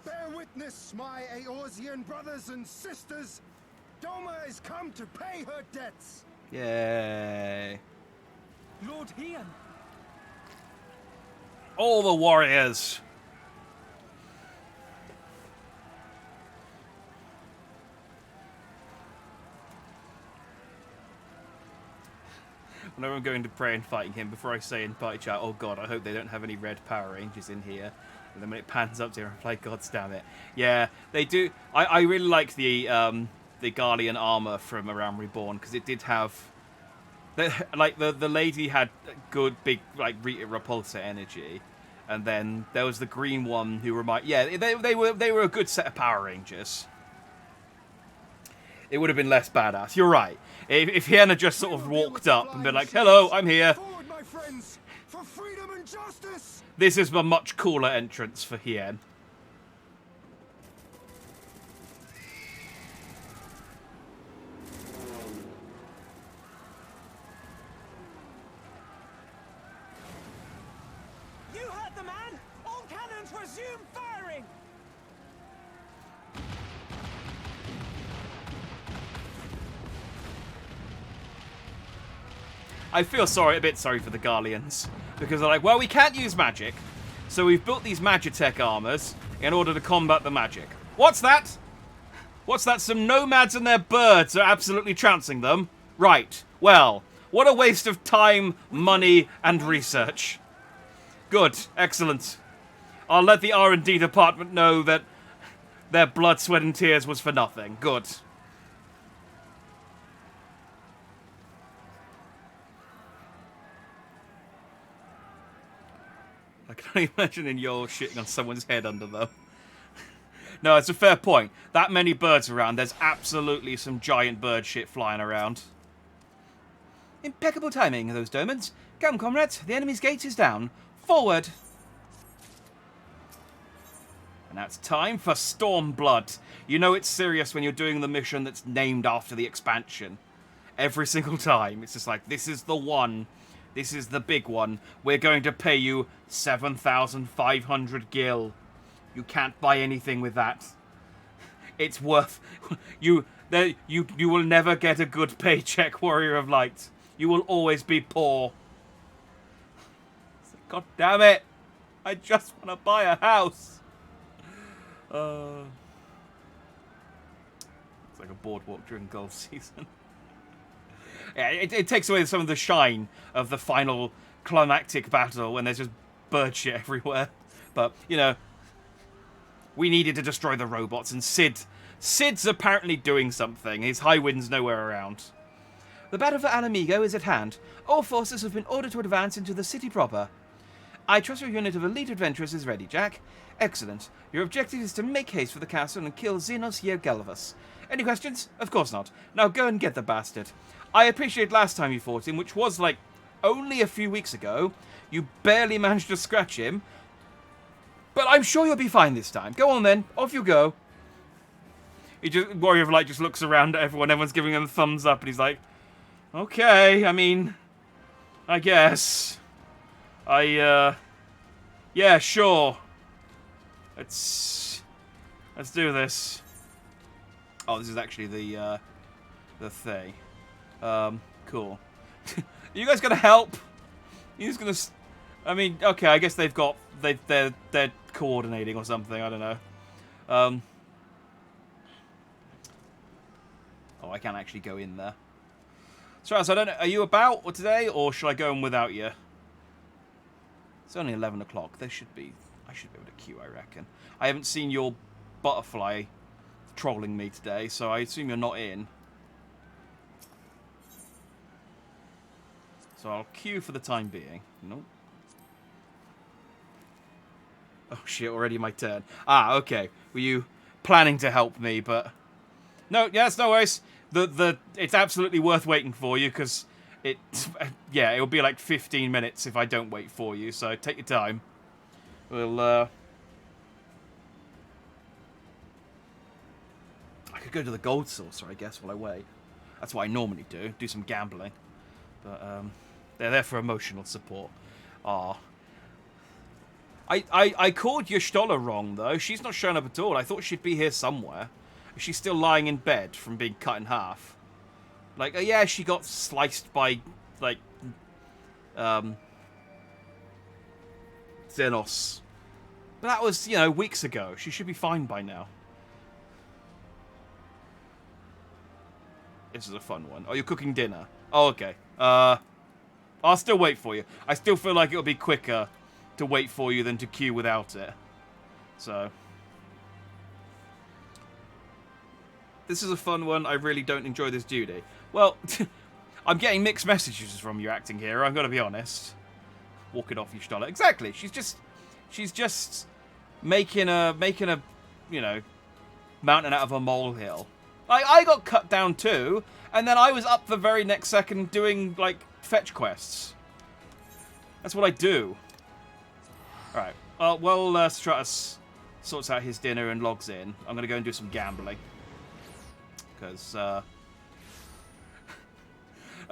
Bear witness, my Eorzean brothers and sisters. Doma has come to pay her debts. Yay. Lord Hien! All the warriors. Whenever I'm going to pray and fighting him, before I say in party chat, oh god, I hope they don't have any red Power Rangers in here. And then when it pans up to him, I'm like, god damn it. Yeah, they do. I really like the Garlean armor from Around Reborn, because it did have... the lady had good, big, like, Rita Repulsa energy. And then there was the green one who they were a good set of Power Rangers. It would have been less badass. You're right. If Hien had just sort of walked up and been like, hello, I'm here. Forward, my friends, for freedom and justice. This is a much cooler entrance for Hien. You heard the man! All cannons! Galleons resume firing! I feel a bit sorry for the Garleans. Because they're like, well, we can't use magic. So we've built these Magitech armors in order to combat the magic. What's that? What's that? Some nomads and their birds are absolutely trouncing them? Right. Well, what a waste of time, money, and research. Good. Excellent. I'll let the R&D department know that their blood, sweat, and tears was for nothing. Good. I can only imagine you're shitting on someone's head under them. No, it's a fair point. That many birds around, there's absolutely some giant bird shit flying around. Impeccable timing, those Domans. Come, comrades, the enemy's gate is down. Forward! And now it's time for Stormblood. You know it's serious when you're doing the mission that's named after the expansion. Every single time. It's just like, this is the one. This is the big one. We're going to pay you 7,500 gil. You can't buy anything with that. It's worth... You will never get a good paycheck, Warrior of Light. You will always be poor. God damn it. I just want to buy a house. It's like a boardwalk during golf season. Yeah, it takes away some of the shine of the final climactic battle when there's just bird shit everywhere. But, you know, we needed to destroy the robots, and Sid's apparently doing something. His high wind's nowhere around. The battle for Alamigo is at hand. All forces have been ordered to advance into the city proper. I trust your unit of elite adventurers is ready, Jack. Excellent. Your objective is to make haste for the castle and kill Xenos Yeogalvus. Any questions? Of course not. Now go and get the bastard. I appreciate last time you fought him, which was, like, only a few weeks ago. You barely managed to scratch him. But I'm sure you'll be fine this time. Go on then. Off you go. Warrior of Light just looks around at everyone. Everyone's giving him a thumbs up, and he's like, okay, I mean, I guess. Yeah, sure. Let's do this. Oh, this is actually the thing. Cool. Are you guys gonna help? You just gonna... I mean, okay, I guess they're coordinating or something, I don't know. Oh, I can't actually go in there. So I don't know, are you about or today, or should I go in without you? It's only 11 o'clock. I should be able to queue, I reckon. I haven't seen your butterfly trolling me today, so I assume you're not in. So I'll queue for the time being. Nope. Oh shit, already my turn. Ah, okay. Were you planning to help me, but... No, yes, no worries. It's absolutely worth waiting for you, because yeah, it'll be like 15 minutes if I don't wait for you, so take your time. We'll, I could go to the gold saucer, I guess, while I wait. That's what I normally do some gambling. But, they're there for emotional support. Ah. I called Y'shtola wrong, though. She's not shown up at all. I thought she'd be here somewhere. Is she still lying in bed from being cut in half? Like, oh yeah, she got sliced by, like, Xenos. But that was, you know, weeks ago. She should be fine by now. This is a fun one. Oh, you're cooking dinner. Oh, okay. I'll still wait for you. I still feel like it'll be quicker to wait for you than to queue without it. So... This is a fun one. I really don't enjoy this duty. Well, I'm getting mixed messages from you, acting hero. I'm gonna be honest. Walking off Y'shtola. Exactly. She's just making a you know, mountain out of a molehill. I got cut down too, and then I was up the very next second doing like fetch quests. That's what I do. All right. Well, while Stratus sorts out his dinner and logs in, I'm gonna go and do some gambling. Because, I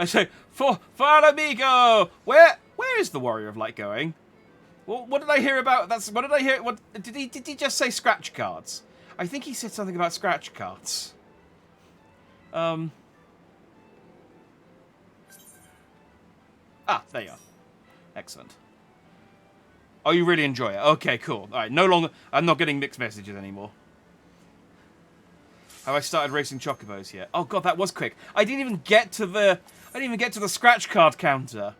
say, for amigo! Where is the Warrior of Light going? Well, what did I hear about? What did I hear? What did he just say? Scratch cards. I think he said something about scratch cards. Ah, there you are. Excellent. Oh, you really enjoy it? Okay, cool. All right, no longer. I'm not getting mixed messages anymore. Have I started racing chocobos yet? Oh god, that was quick. I didn't even get to the scratch card counter.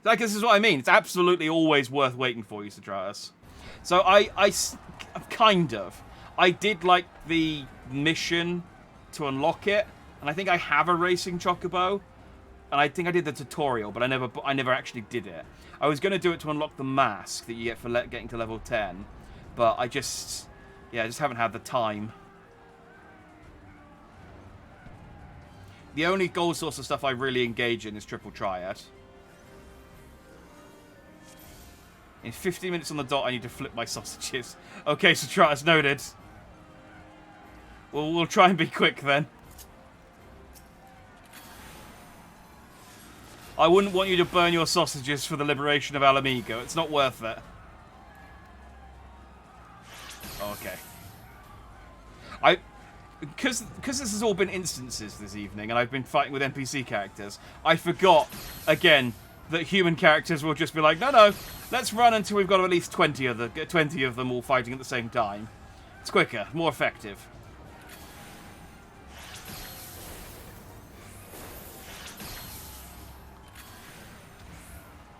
Like, this is what I mean. It's absolutely always worth waiting for you, Satratus. So I kind of. I did like the mission to unlock it, and I think I have a racing chocobo, and I think I did the tutorial, but I never actually did it. I was going to do it to unlock the mask that you get for getting to level 10, but I just haven't had the time. The only gold source of stuff I really engage in is Triple Triad. In 50 minutes on the dot, I need to flip my sausages. Okay, so Satratus noted. Well, we'll try and be quick then. I wouldn't want you to burn your sausages for the liberation of Alamigo. It's not worth it. Okay. Because this has all been instances this evening, and I've been fighting with NPC characters, I forgot, again, that human characters will just be like, no, let's run until we've got at least 20 of them all fighting at the same time. It's quicker, more effective.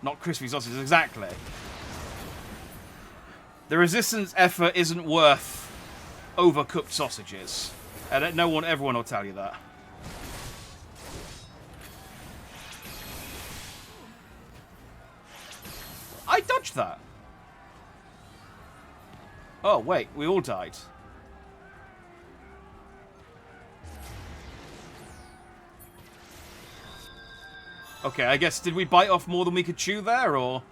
Not crispy sausages, exactly. The resistance effort isn't worth overcooked sausages. And everyone will tell you that. I dodged that. Oh, wait, we all died. Okay, I guess, did we bite off more than we could chew there, or?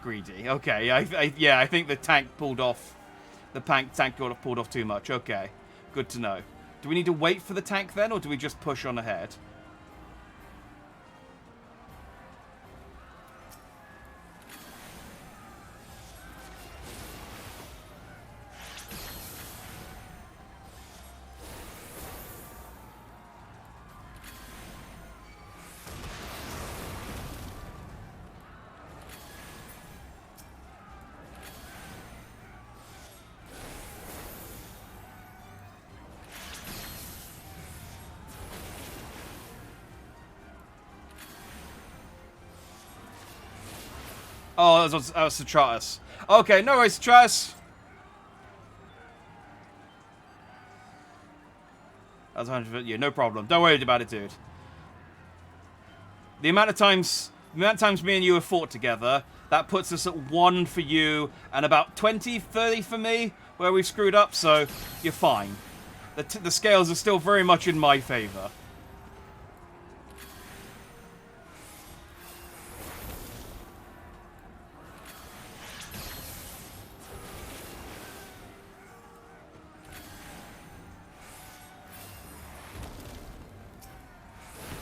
Greedy. Okay, I think the tank pulled off. The tank pulled off too much. Okay, good to know. Do we need to wait for the tank then, or do we just push on ahead? Oh, that was Satratus. Okay, no worries, Satratus. That was 100. Yeah, no problem. Don't worry about it, dude. The amount of times me and you have fought together, that puts us at 1 for you and about 20, 30 for me, where we've screwed up. So you're fine. The scales are still very much in my favor.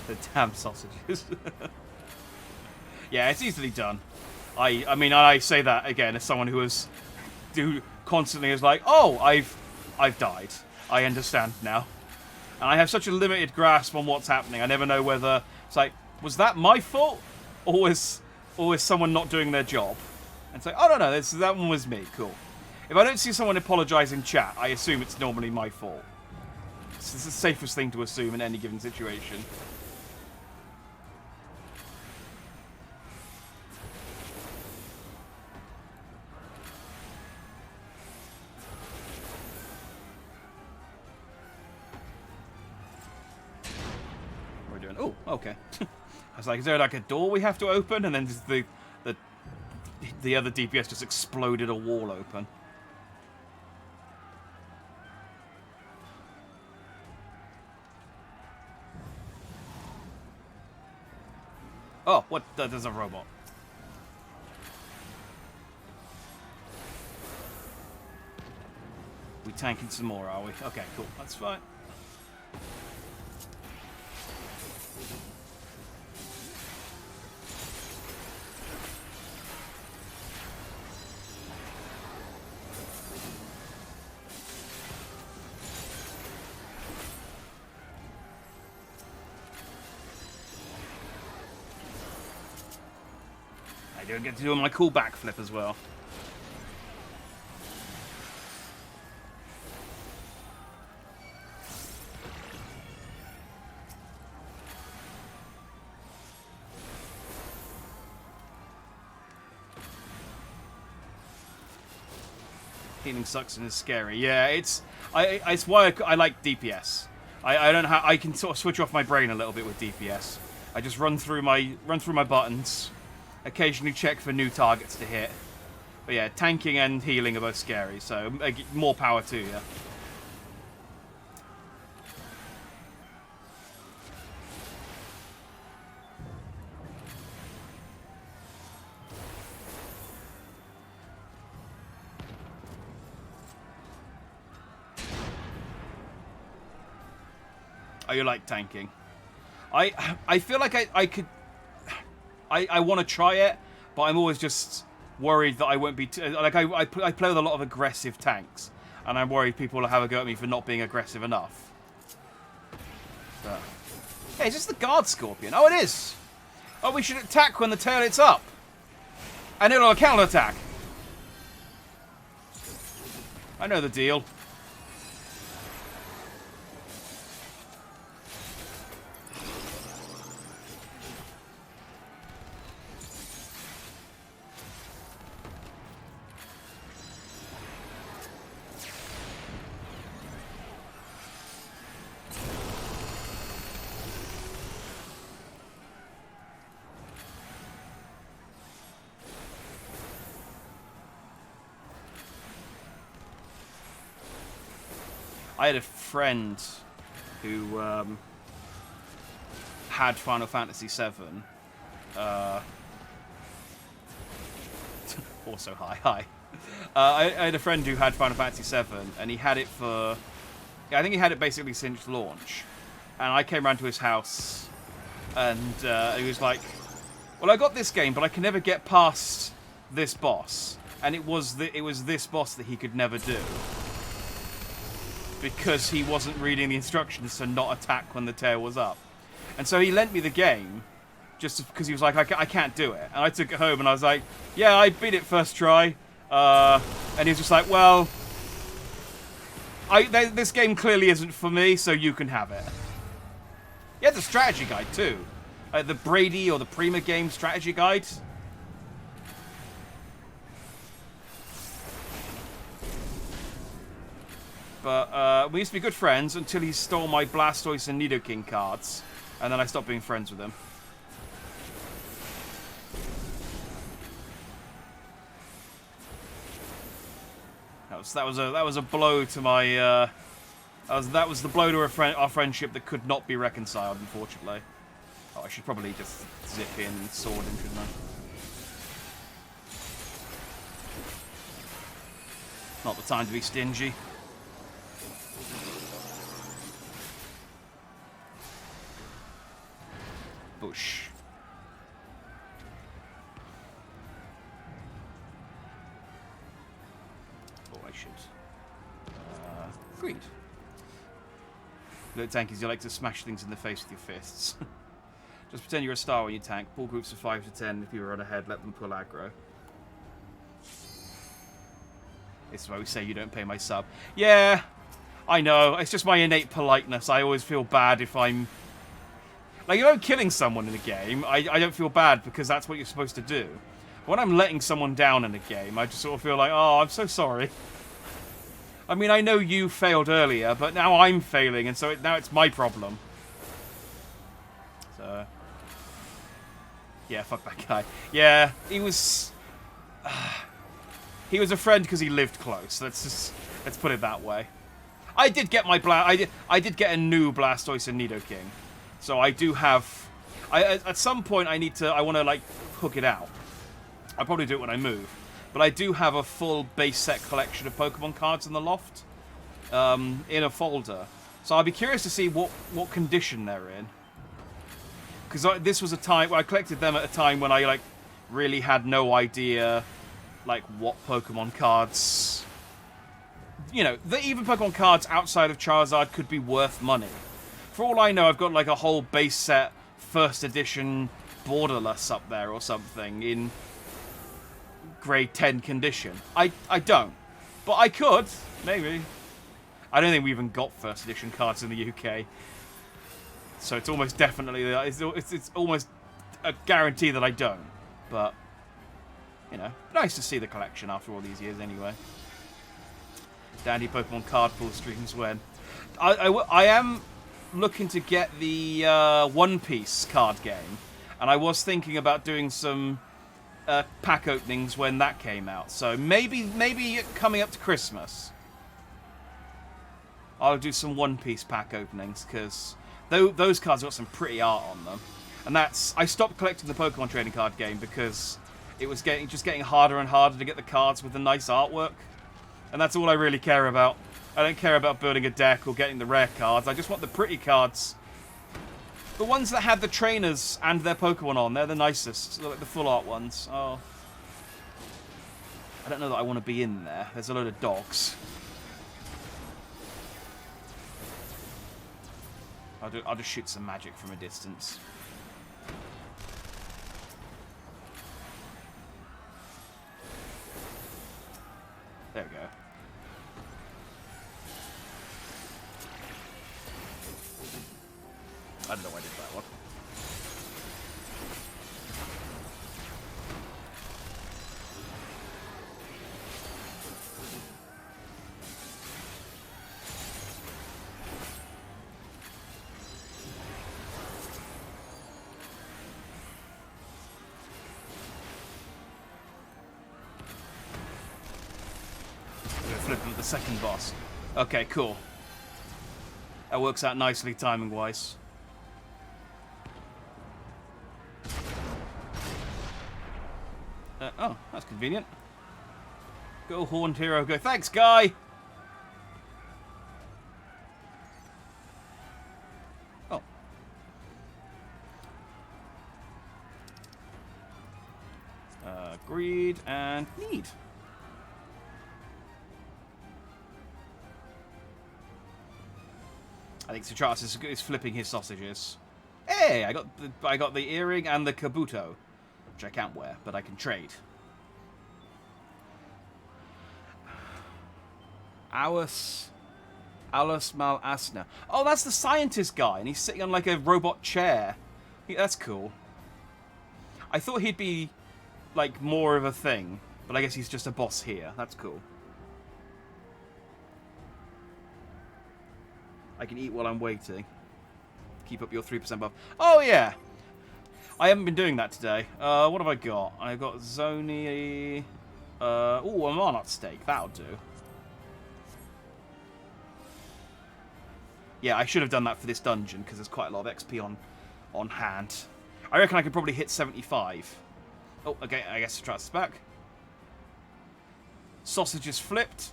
The damn sausages. Yeah, it's easily done. I mean, I say that again as someone who constantly is like, oh, I've died. I understand now. And I have such a limited grasp on what's happening. I never know whether it's like, was that my fault, or was someone not doing their job? And it's like, oh no, that one was me. Cool. If I don't see someone apologise in chat, I assume it's normally my fault. It's the safest thing to assume in any given situation. Oh, okay. I was like, is there like a door we have to open? And then the other DPS just exploded a wall open. Oh, what? There's a robot. We tanking some more, are we? Okay, cool. That's fine. I don't get to do my cool backflip as well. Healing sucks and is scary. Yeah, it's why I like DPS. I can sort of switch off my brain a little bit with DPS. I just run through my buttons, occasionally check for new targets to hit. But yeah, tanking and healing are both scary, so more power to you. Oh, you like tanking? I feel like I could... I want to try it, but I'm always just worried that I won't be... I play with a lot of aggressive tanks, and I'm worried people will have a go at me for not being aggressive enough. But, hey, is this the guard scorpion? Oh, it is! Oh, we should attack when the tail hits up. And it'll counter-attack. I know the deal. I had a friend who had Final Fantasy VII. Also, hi. I had a friend who had Final Fantasy VII, and he had it for... Yeah, I think he had it basically since launch. And I came around to his house, and he was like, well, I got this game, but I can never get past this boss. And it was this boss that he could never do. Because he wasn't reading the instructions to not attack when the tail was up. And so he lent me the game, just because he was like, I can't do it. And I took it home and I was like, yeah, I beat it first try. And he was just like, well, this game clearly isn't for me, so you can have it. He had the strategy guide too. The Brady or the Prima game strategy guide. But we used to be good friends until he stole my Blastoise and Nidoking cards. And then I stopped being friends with him. That was a blow to my that was the blow to our friendship that could not be reconciled, unfortunately. Oh, I should probably just zip in and sword him, shouldn't I? Not the time to be stingy. Bush. Oh, I should. Agreed. Look, tankies, you like to smash things in the face with your fists. Just pretend you're a star when you tank. Pull groups of 5 to 10. If you run ahead, let them pull aggro. This is why we say you don't pay my sub. Yeah, I know. It's just my innate politeness. I always feel bad if I'm... Like, if I'm killing someone in a game, I don't feel bad because that's what you're supposed to do. When I'm letting someone down in a game, I just sort of feel like, oh, I'm so sorry. I mean, I know you failed earlier, but now I'm failing, and so now it's my problem. So... Yeah, fuck that guy. Yeah, he was... he was a friend because he lived close. Let's put it that way. I did get my I did get a new Blastoise and Nidoking. So I do have... at some point I want to, like, hook it out. I'll probably do it when I move. But I do have a full base set collection of Pokemon cards in the loft. In a folder. So I'll be curious to see what condition they're in. Because this was a time... Well, I collected them at a time when I, like, really had no idea, like, what Pokemon cards... You know, even Pokemon cards outside of Charizard could be worth money. For all I know, I've got like a whole base set first edition Borderless up there or something in grade 10 condition. I don't. But I could, maybe. I don't think we even got first edition cards in the UK. So it's almost definitely, it's almost a guarantee that I don't. But, you know, nice to see the collection after all these years anyway. Dandy Pokemon card pool streams when. I am looking to get the One Piece card game. And I was thinking about doing some pack openings when that came out. So maybe coming up to Christmas, I'll do some One Piece pack openings, because those cards got some pretty art on them. And I stopped collecting the Pokemon trading card game because it was just getting harder and harder to get the cards with the nice artwork. And that's all I really care about. I don't care about building a deck or getting the rare cards. I just want the pretty cards. The ones that have the trainers and their Pokemon on, they're the nicest. Like the full art ones. Oh. I don't know that I want to be in there. There's a load of dogs. I'll just shoot some magic from a distance. There we go. I don't know why I did that one. We're flipping at the second boss. Okay, cool. That works out nicely timing-wise. Oh, that's convenient. Go, Horned Hero, go. Thanks, guy! Oh. Greed and need. I think Citratus is flipping his sausages. Hey, I got the earring and the Kabuto, which I can't wear, but I can trade. Alus Mal Asna. Oh, that's the scientist guy, and he's sitting on like a robot chair. Yeah, that's cool. I thought he'd be like more of a thing, but I guess he's just a boss here. That's cool. I can eat while I'm waiting. Keep up your 3% buff. Oh, yeah. I haven't been doing that today. What have I got? I got Zoni. Oh, a Marnot steak. That'll do. Yeah, I should have done that for this dungeon, because there's quite a lot of XP on hand. I reckon I could probably hit 75. Oh, okay, I guess Citratus is back. Sausages flipped.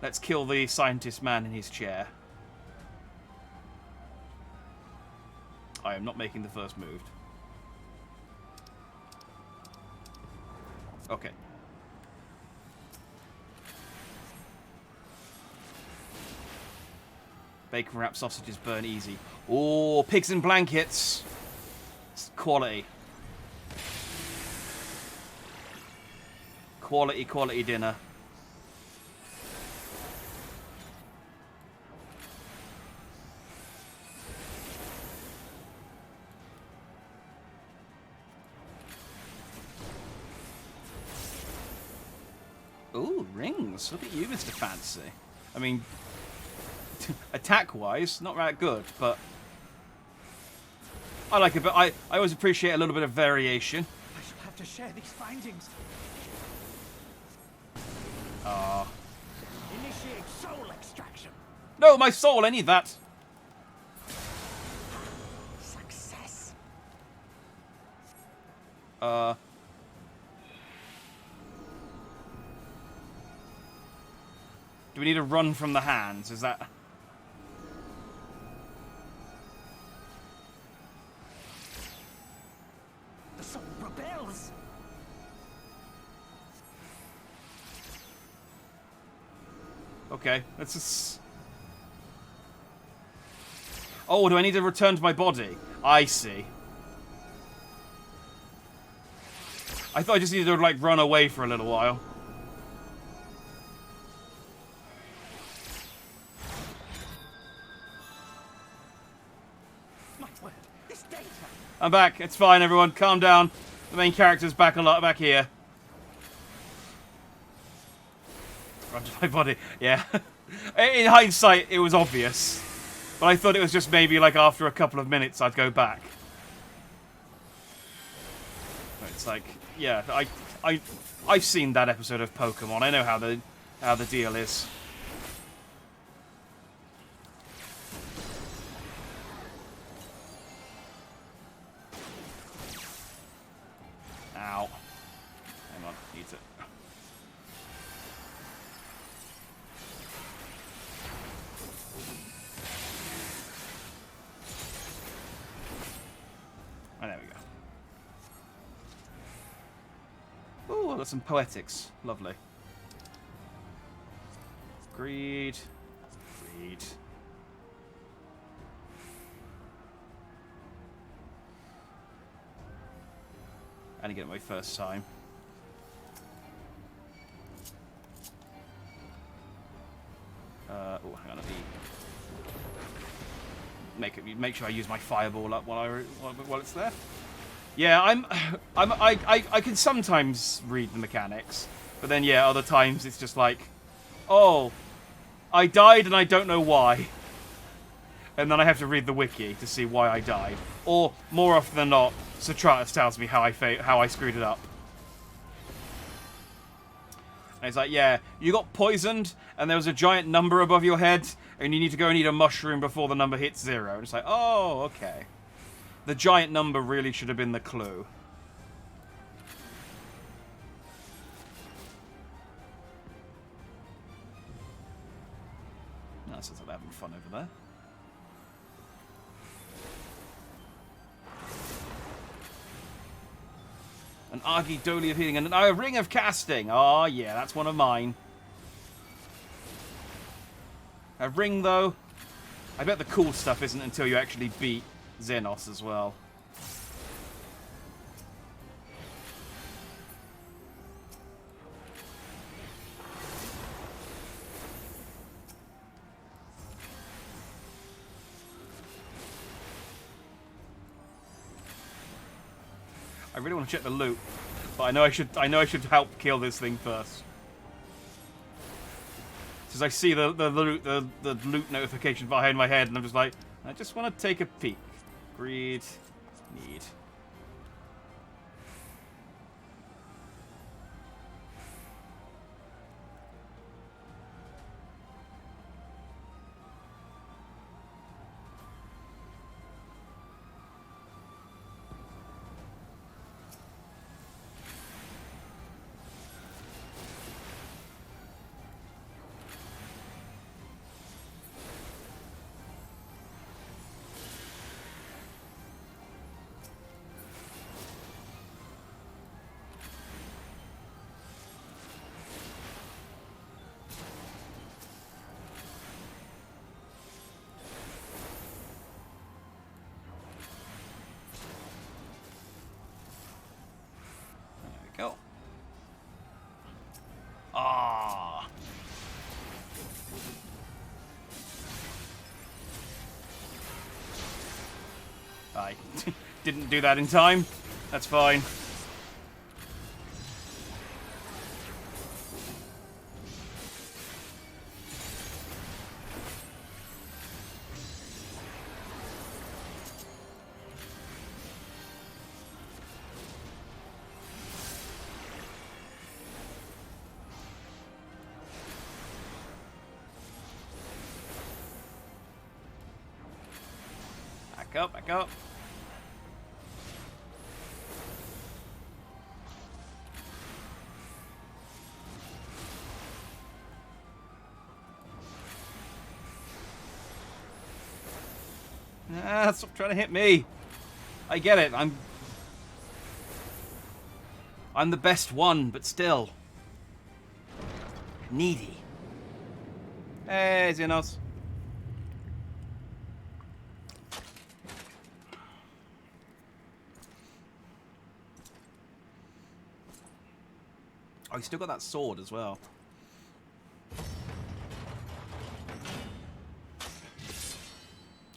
Let's kill the scientist man in his chair. I am not making the first move. Okay. Bacon wrapped sausages burn easy. Oh, pigs in blankets. It's quality. Quality dinner. Ooh, rings. Look at you, Mr. Fancy. I mean, attack-wise, not that good, but I like it. But I always appreciate a little bit of variation. I shall have to share these findings. Initiate soul extraction. No, my soul, I need that. Success. Do we need to run from the hands? Is that... The soul rebels. Okay, let's just... Oh, do I need to return to my body? I see. I thought I just needed to, like, run away for a little while. My word, this data! I'm back. It's fine, everyone. Calm down. The main character's back back here. Run to my body. Yeah. In hindsight, it was obvious. But I thought it was just maybe, like, after a couple of minutes, I'd go back. But it's like, yeah, I've seen that episode of Pokemon. I know how the deal is. Ow. Hang on, eat it. Oh, there we go. Ooh, I've got some poetics. Lovely. Greed. Greed. I didn't get it my first time. Oh, hang on, make sure I use my fireball up while it's there. Yeah, I can sometimes read the mechanics, but then yeah, other times it's just like, oh, I died and I don't know why, and then I have to read the wiki to see why I died, or more often than not, Sotratus tells me how I screwed it up. And it's like, yeah, you got poisoned, and there was a giant number above your head, and you need to go and eat a mushroom before the number hits 0. And it's like, oh, okay. The giant number really should have been the clue. No, it sounds like they're having fun over there. An Argidoli of healing and a ring of casting. Oh, yeah, that's one of mine. A ring, though. I bet the cool stuff isn't until you actually beat Xenos as well. I really want to check the loot, but I know I should help kill this thing first. Because I see the loot notification behind my head, and I'm just like, I just want to take a peek. Greed, need. Go. Ah. I didn't do that in time. That's fine. Back up, back up. Ah, stop trying to hit me. I get it. I'm the best one, but still. Needy. Hey, Xenos. Oh, he's still got that sword as well.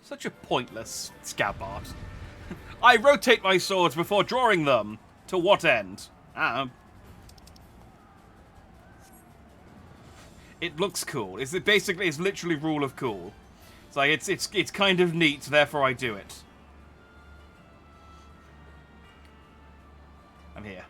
Such a pointless scabbard. I rotate my swords before drawing them. To what end? It looks cool. It's basically, it's literally rule of cool. It's like it's kind of neat, therefore I do it. I'm here.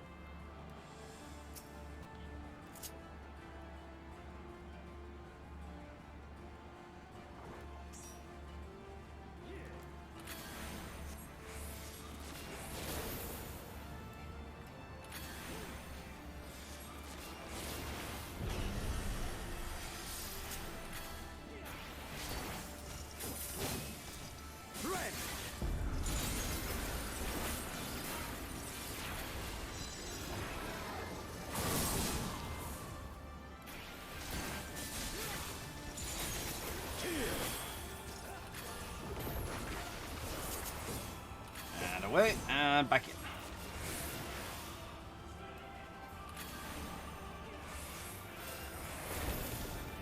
Away and back in.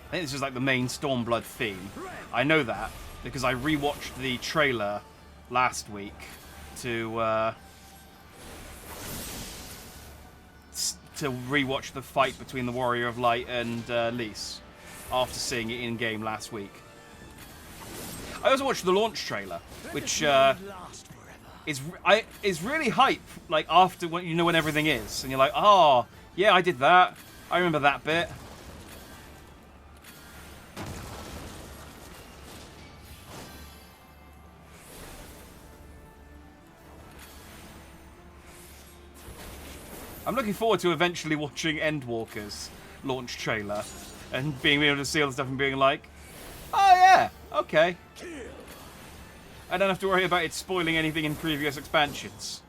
I think this is like the main Stormblood theme. I know that because I rewatched the trailer last week to rewatch the fight between the Warrior of Light and Lys after seeing it in game last week. I also watched the launch trailer, which is really hype. Like after when you know when everything is, and you're like, oh yeah, I did that. I remember that bit. I'm looking forward to eventually watching Endwalker's launch trailer and being able to see all the stuff and being like, oh yeah, okay. I don't have to worry about it spoiling anything in previous expansions.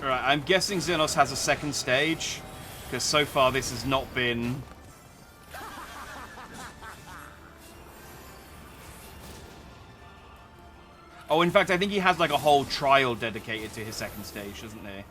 Alright, I'm guessing Xenos has a second stage, because so far this has not been... Oh, in fact, I think he has like a whole trial dedicated to his second stage, doesn't he?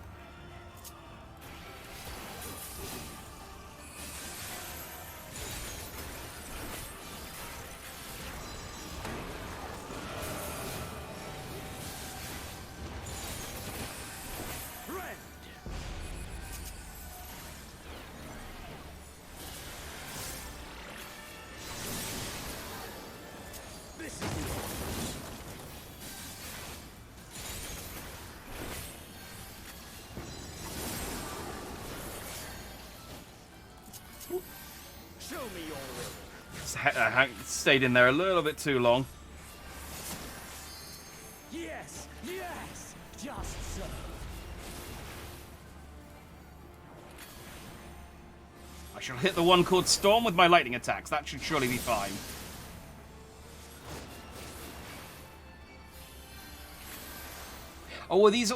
I stayed in there a little bit too long. Yes, yes, just so. I shall hit the one called Storm with my lightning attacks. That should surely be fine. Oh, well, these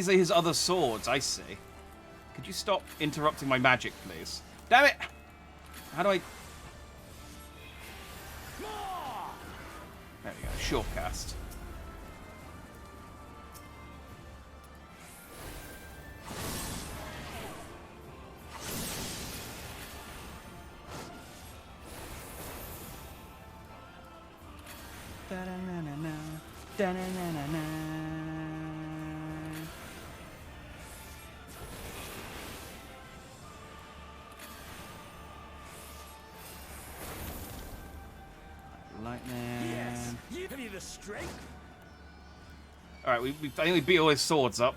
are his other swords. I see. Could you stop interrupting my magic, please? Damn it! How do I... There we go. Short cast. Da-na-na-na-na. Da-na-na-na-na. Lightning. Yes, give me the strength. All right, I think we beat all his swords up.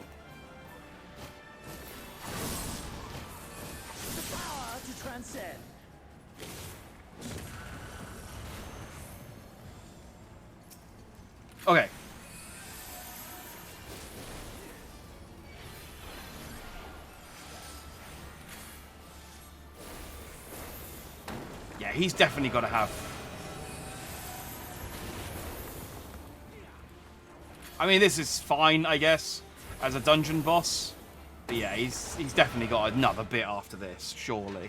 The power to transcend. Okay. Yeah, he's definitely got to have... I mean, this is fine, I guess, as a dungeon boss. But yeah, he's definitely got another bit after this, surely.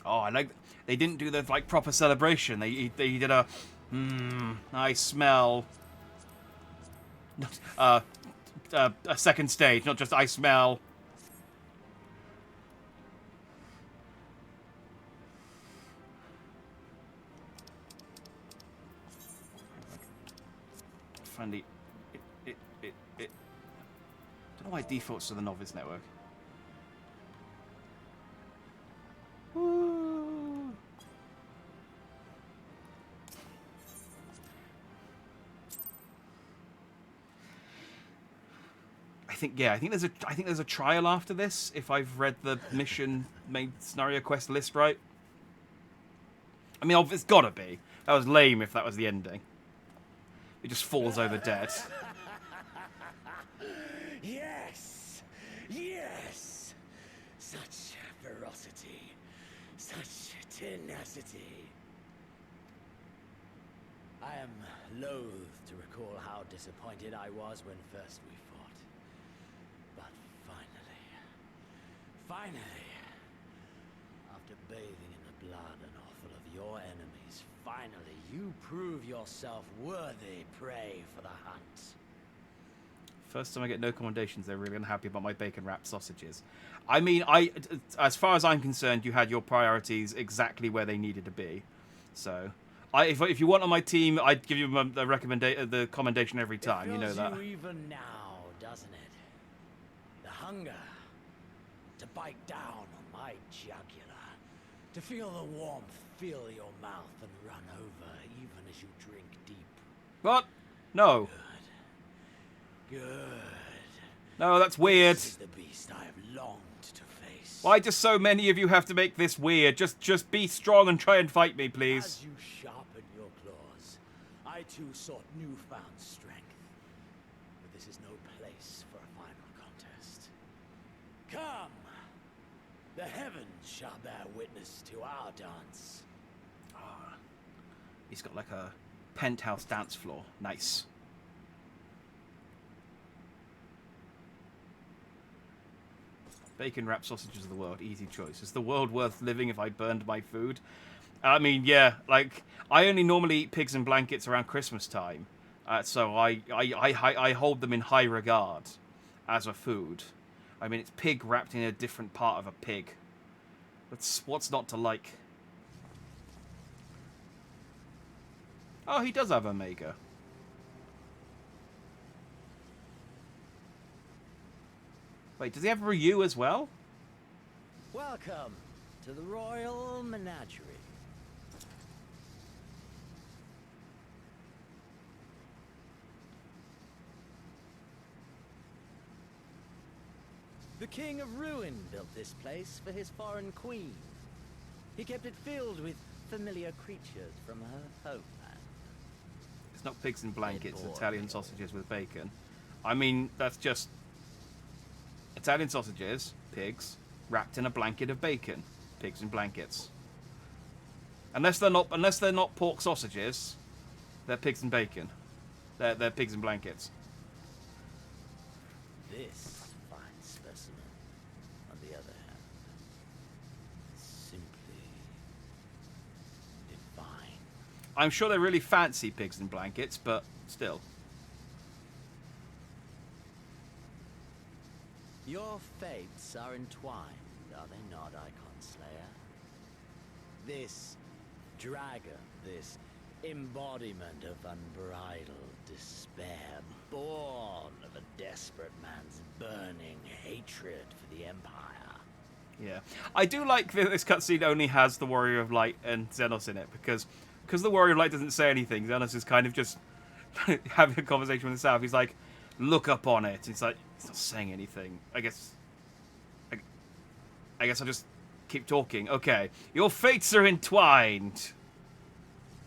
Oh, I like. They didn't do the like proper celebration. They did a. I smell. A second stage, not just I smell. Finally, it. I don't know why it defaults to the novice network. Woo. I think there's a trial after this if I've read the mission main scenario quest list right. I mean, it's gotta be. That was lame if that was the ending. It just falls over dead. Yes! Yes! Such ferocity. Such tenacity. I am loath to recall how disappointed I was when first we fought. But finally, after bathing in the blood and offal of your enemies, finally you prove yourself worthy prey for the hunt. First time I get no commendations, they're really unhappy about my bacon-wrapped sausages. I mean, as far as I'm concerned, you had your priorities exactly where they needed to be. So, if you want on my team, I'd give you the commendation every time. You know that. It fills you even now, doesn't it? The hunger to bite down on my jugular, to feel the warmth fill your mouth and run over, even as you drink deep. What? No. Good. No, that's weird. This is the beast I have longed to face. Why do so many of you have to make this weird? Just be strong and try and fight me, please. As you sharpen your claws, I too sought newfound strength. But this is no place for a final contest. Come! The heavens shall bear witness to our dance. Oh, he's got like a penthouse dance floor. Nice. Bacon wrapped sausages of the world, easy choice. Is the world worth living if I burned my food? I mean, yeah, like I only normally eat pigs in blankets around Christmas time, so I hold them in high regard as a food. I mean, it's pig wrapped in a different part of a pig. What's not to like? Oh, he does have Omega. Wait, does he have Ryu as well? Welcome to the Royal Menagerie. The King of Ruin built this place for his foreign queen. He kept it filled with familiar creatures from her homeland. It's not pigs in blankets, it's Italian sausages with bacon. I mean, that's just Italian sausages, pigs, wrapped in a blanket of bacon. Pigs in blankets. Unless they're not pork sausages, they're pigs and bacon. They're pigs in blankets. This fine specimen, on the other hand, is simply divine. I'm sure they're really fancy pigs in blankets, but still. Your fates are entwined, are they not, Icon Slayer? This dragon, this embodiment of unbridled despair, born of a desperate man's burning hatred for the Empire. Yeah. I do like that this cutscene only has the Warrior of Light and Xenos in it, because the Warrior of Light doesn't say anything, Xenos is kind of just having a conversation with himself. He's like, look up on it. It's like, it's not saying anything. I guess I'll just keep talking. Okay. Your fates are entwined.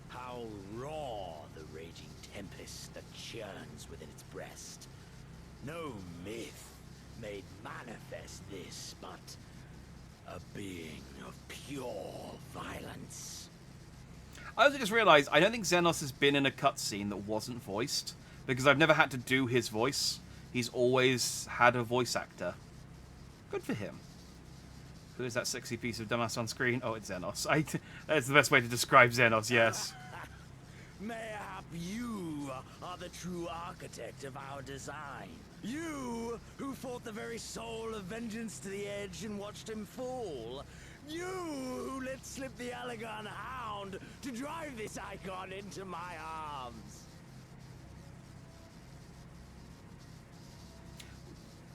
How raw the raging tempest that churns within its breast. No myth made manifest this, but a being of pure violence. I also just realised, I don't think Xenos has been in a cutscene that wasn't voiced, because I've never had to do his voice. He's always had a voice actor. Good for him. Who is that sexy piece of dumbass on screen? Oh, it's Xenos. That's the best way to describe Xenos, yes. Mayhap you are the true architect of our design. You who fought the very soul of vengeance to the edge and watched him fall. You who let slip the Allegan hound to drive this icon into my arms.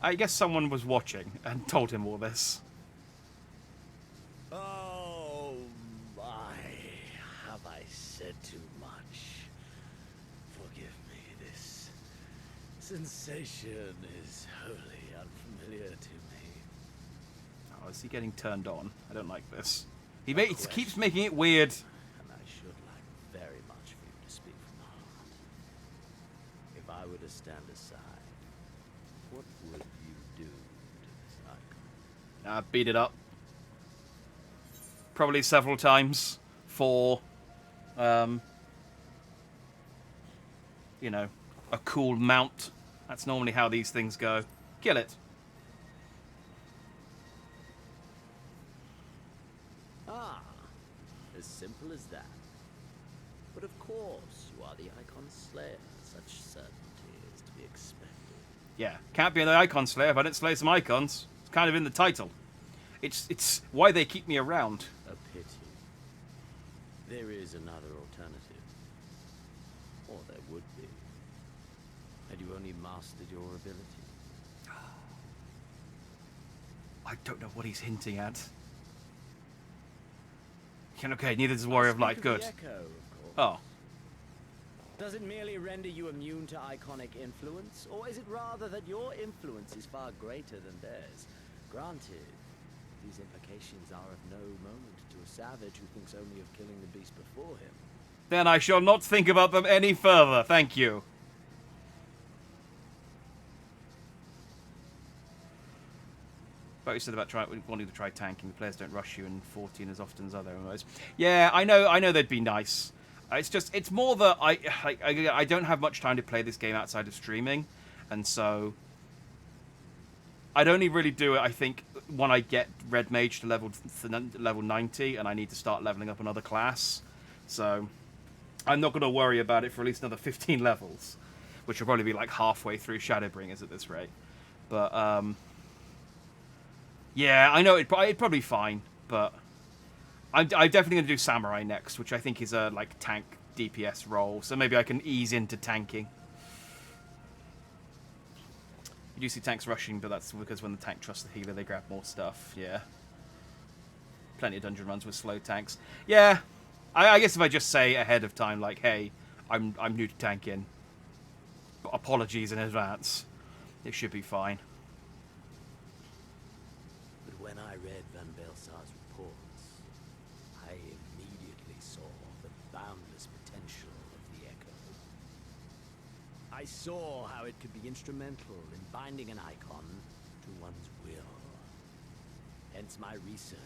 I guess someone was watching and told him all this. Oh my, have I said too much? Forgive me, this sensation is wholly unfamiliar to me. Oh, is he getting turned on? I don't like this. He keeps making it weird. And I should like very much for you to speak from the heart. If I were to stand aside, what would you do to this icon? Beat it up. Probably several times for, you know, a cool mount. That's normally how these things go. Kill it. Ah, as simple as that. But of course, you are the Icon Slayer. Such certainty is to be expected. Yeah, can't be an Icon Slayer if I don't slay some icons. It's kind of in the title. It's why they keep me around. A pity. There is another alternative. Or there would be. Had you only mastered your ability. I don't know what he's hinting at. Okay, neither does Warrior of Light. Good. The echo, of course. Oh. Does it merely render you immune to iconic influence? Or is it rather that your influence is far greater than theirs? Granted, these implications are of no moment to a savage who thinks only of killing the beast before him. Then I shall not think about them any further. Thank you. But you said about wanting to try tanking. The players don't rush you in 14 as often as other MMOs. Yeah, I know they'd be nice. It's more that I don't have much time to play this game outside of streaming, and so I'd only really do it, I think, when I get Red Mage to level 90, and I need to start leveling up another class. So I'm not going to worry about it for at least another 15 levels, which will probably be like halfway through Shadowbringers at this rate. But yeah, I know it'd probably be fine, but I'm definitely going to do Samurai next, which I think is a like tank DPS role, so maybe I can ease into tanking. You do see tanks rushing, but that's because when the tank trusts the healer, they grab more stuff. Yeah, plenty of dungeon runs with slow tanks. Yeah, I guess if I just say ahead of time, like, hey, I'm new to tanking, but apologies in advance, it should be fine. But when I read Van Belsar's reports, I immediately saw the boundless potential of the Echo. I saw how it could be instrumental in binding an icon to one's will. Hence my research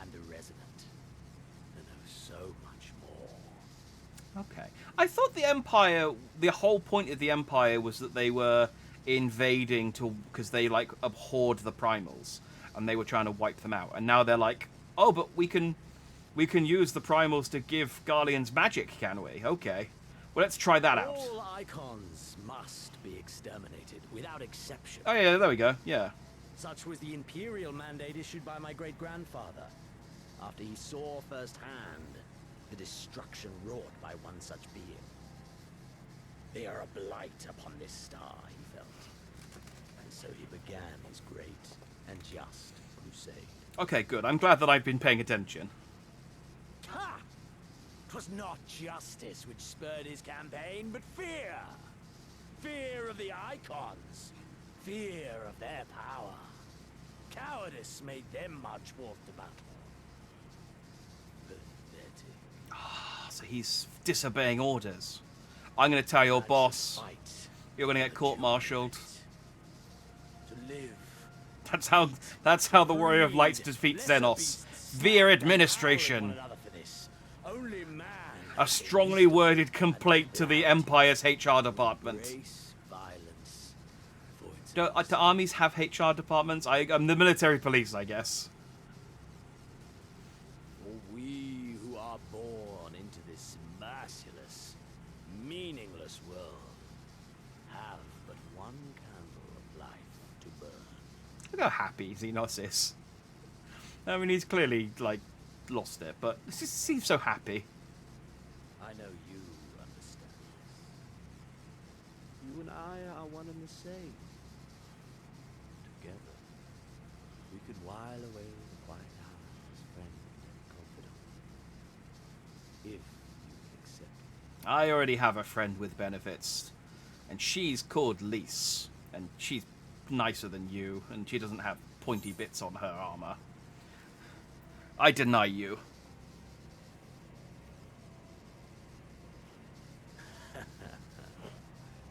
and the Resonant, to know so much more. Okay. I thought the Empire, the whole point of the Empire was that they were invading because they like abhorred the primals and they were trying to wipe them out. And now they're like, oh, but we can use the primals to give Garleans magic, can we? Okay. Well, let's try that out. All icons must be exterminated, without exception. Oh, yeah, there we go. Yeah. Such was the imperial mandate issued by my great-grandfather, after he saw firsthand the destruction wrought by one such being. They are a blight upon this star, he felt. And so he began his great and just crusade. Okay, good. I'm glad that I've been paying attention. Ha! 'Twas not justice which spurred his campaign, but fear. Fear of the icons. Fear of their power. Cowardice made them march forth to battle. Pathetic. Ah, so he's disobeying orders. I'm going to tell your boss. You're going to get court-martialed. To live. That's how the Warrior of Light defeats Xenos. Via administration. A strongly worded complaint to the Empire's HR department. Do armies have HR departments? I'm the military police, I guess. Look how happy Xenos is. I mean, he's clearly, like, lost it, but he just seems so happy. I know you understand. You and I are one and the same. Together, we could while away the quiet hours as friend and confidant. If you accept. I already have a friend with benefits, and she's called Lise, and she's nicer than you, and she doesn't have pointy bits on her armor. I deny you.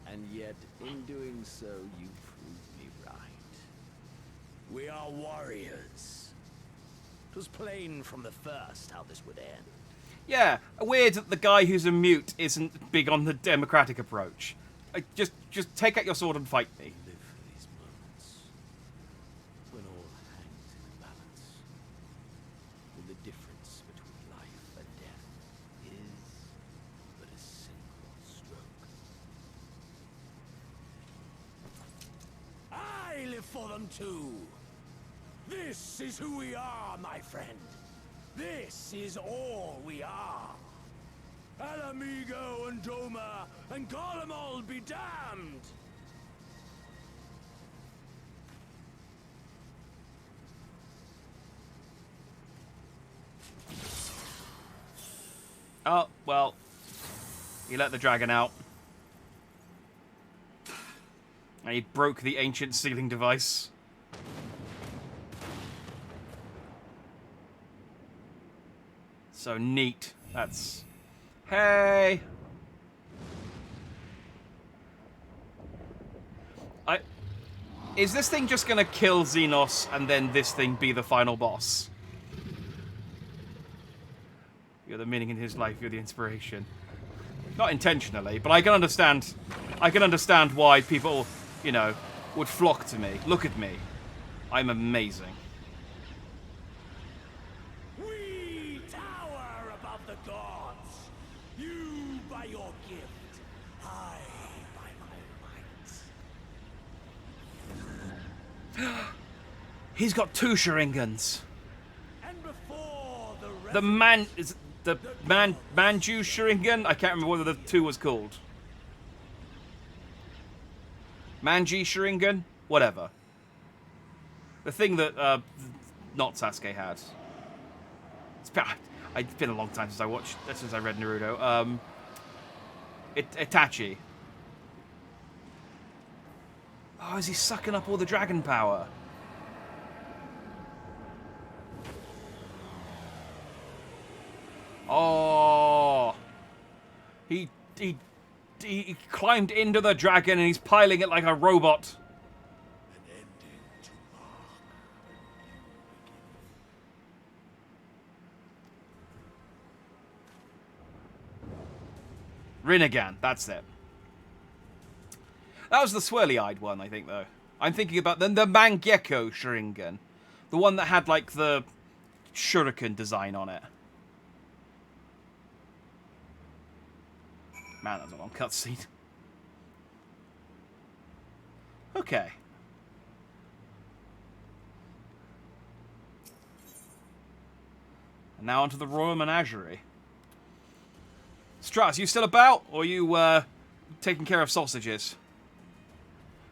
And yet, in doing so, you proved me right. We are warriors. It was plain from the first how this would end. Yeah, weird that the guy who's a mute isn't big on the democratic approach. Just take out your sword and fight me. We live for these moments when all hangs in a balance. When the difference between life and death is but a single stroke. I live for them too. This is who we are, my friend. This is all we are. Alamigo and Doma and Garlemald be damned! Oh, well. He let the dragon out. And he broke the ancient sealing device. So neat. That's... Hey! Is this thing just gonna kill Xenos and then this thing be the final boss? You're the meaning in his life, you're the inspiration. Not intentionally, but I can understand why people, you know, would flock to me. Look at me. I'm amazing. We tower above the gods. You by your gift, I by my might. He's got 2 Sharingans. And before The Manju Sharingan? I can't remember what the 2 was called. Manji Sharingan? Whatever. The thing that, not Sasuke had. It's been a long time since I read Naruto. Itachi. Oh, is he sucking up all the dragon power? Oh, he climbed into the dragon and he's piling it like a robot. An ending to mark. Rinnegan, that's it. That was the swirly-eyed one, I think, though. I'm thinking about the Mangekyo Sharingan. The one that had, like, the shuriken design on it. Man, that was a long cutscene. Okay. And now onto the Royal Menagerie. Strass, you still about? Or are you, taking care of sausages?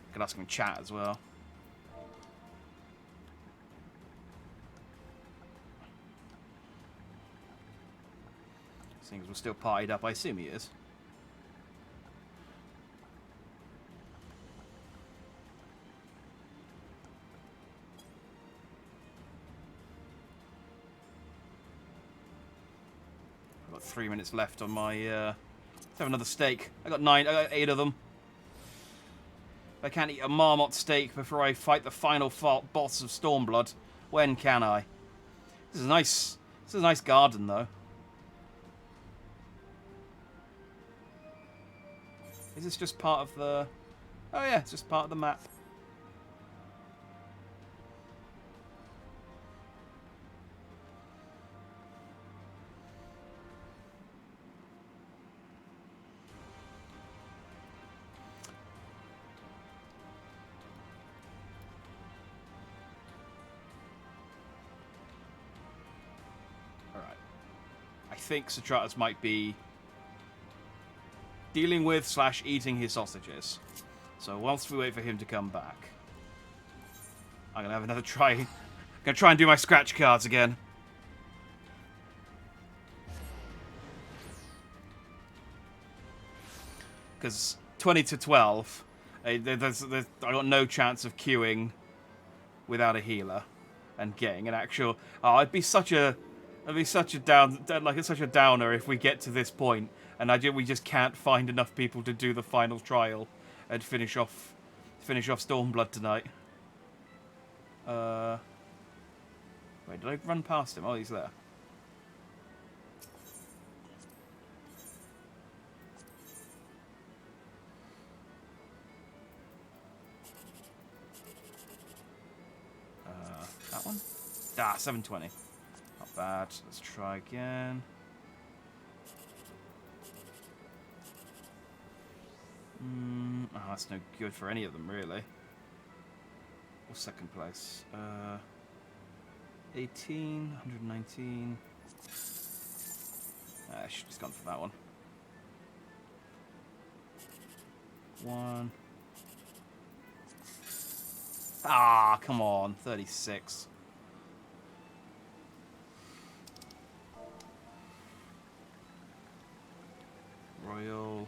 I could ask him in chat as well. Seeing as we're still partied up, I assume he is. I've got 3 minutes left on my, let's have another steak. I got 8 of them. I can't eat a marmot steak before I fight the final boss of Stormblood. When can I? This is a nice garden, though. Is this just part of the... Oh yeah, it's just part of the map. think Sotratus might be dealing with / eating his sausages. So whilst we wait for him to come back, I'm gonna have another try. I'm gonna try and do my scratch cards again. Because 20 to 12, I got no chance of queuing without a healer and getting an actual. Oh, it'd be such a downer if we get to this point and we just can't find enough people to do the final trial and finish off Stormblood tonight. Wait, did I run past him? Oh, he's there. That one? 720. Not bad. Let's try again. Oh, that's no good for any of them, really. Or second place. 18, 119. I should have just gone for that one. 1. Ah, come on. 36. Royal.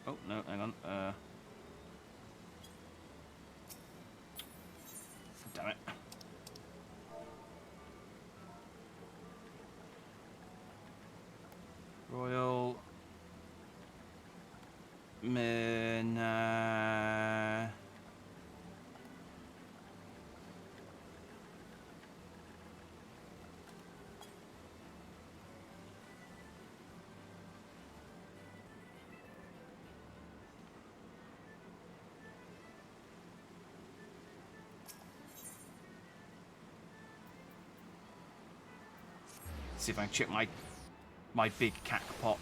Oh, no, hang on. Damn it. Royal. See if I can chip my big cackpot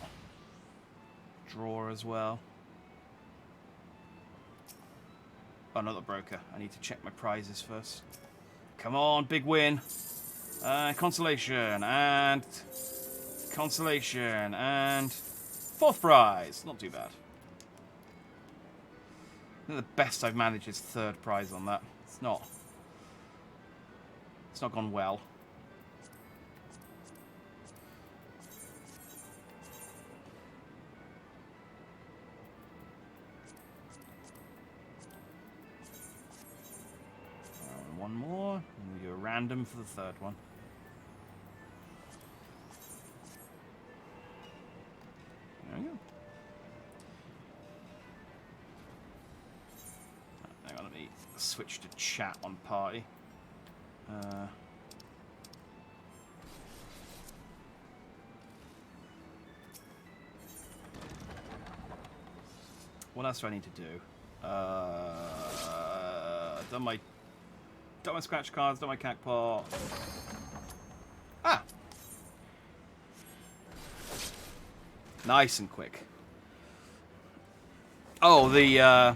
drawer as well. Oh, not the broker. I need to check my prizes first. Come on, big win. Consolation and 4th prize. Not too bad. I think the best I've managed is 3rd prize on that. It's not gone well. One more, and we do a random for the 3rd one. There we go. Hang on, let me switch to chat on party. What else do I need to do? Done my scratch cards, done my cackpot. Ah! Nice and quick. Oh, the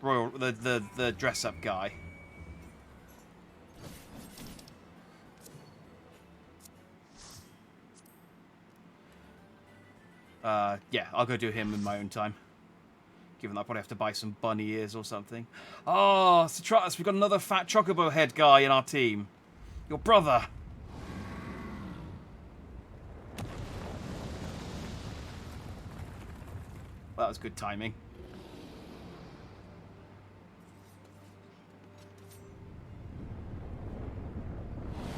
royal, the dress-up guy. Yeah, I'll go do him in my own time. Given that I probably have to buy some bunny ears or something. Oh, Sotratus, we've got another fat chocobo head guy in our team. Your brother. Well, that was good timing.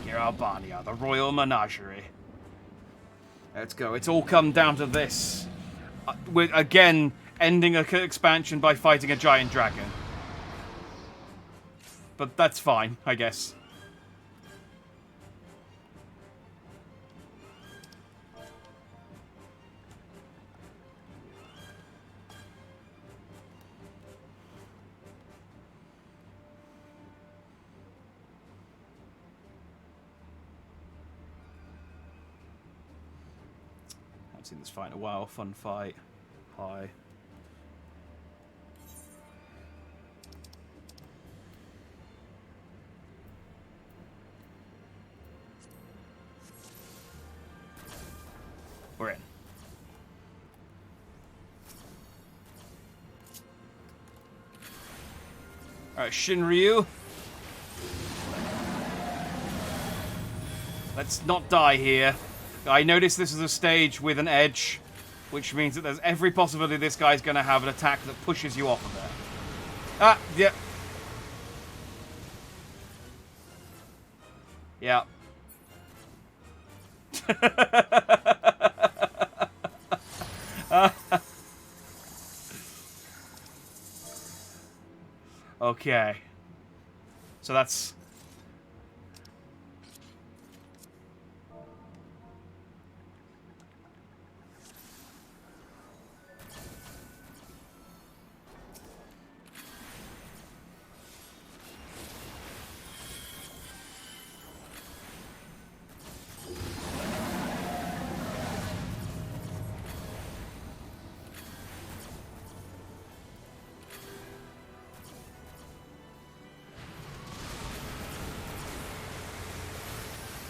Here are Barnia, the Royal Menagerie. Let's go. It's all come down to this. We're, again, ending an expansion by fighting a giant dragon. But that's fine, I guess. Haven't seen this fight in a while. Fun fight. Hi. We're in. Alright, Shinryu. Let's not die here. I noticed this is a stage with an edge, which means that there's every possibility this guy's going to have an attack that pushes you off of there. Ah, yeah. Yeah. Okay. So that's...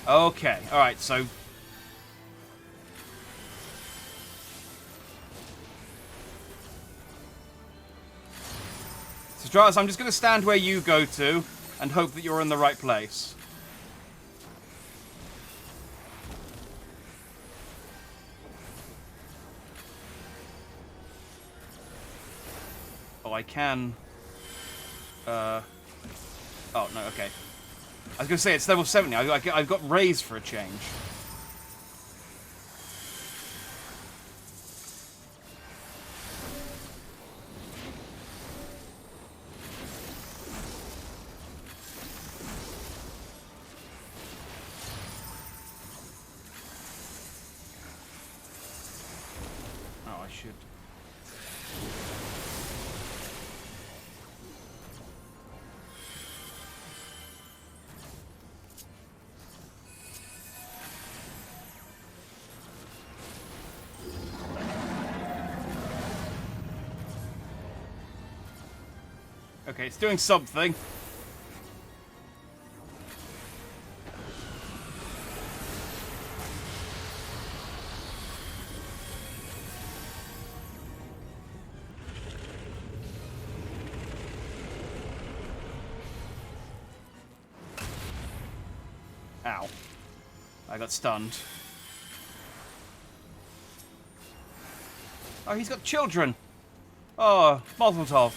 Okay, alright, so... So, Stratus, I'm just going to stand where you go to and hope that you're in the right place. Oh, I can... Oh, no, okay. I was going to say, it's level 70. I've got raise for a change. Oh, I should... Okay, it's doing something. Ow. I got stunned. Oh, he's got children. Oh, Mazel Tov.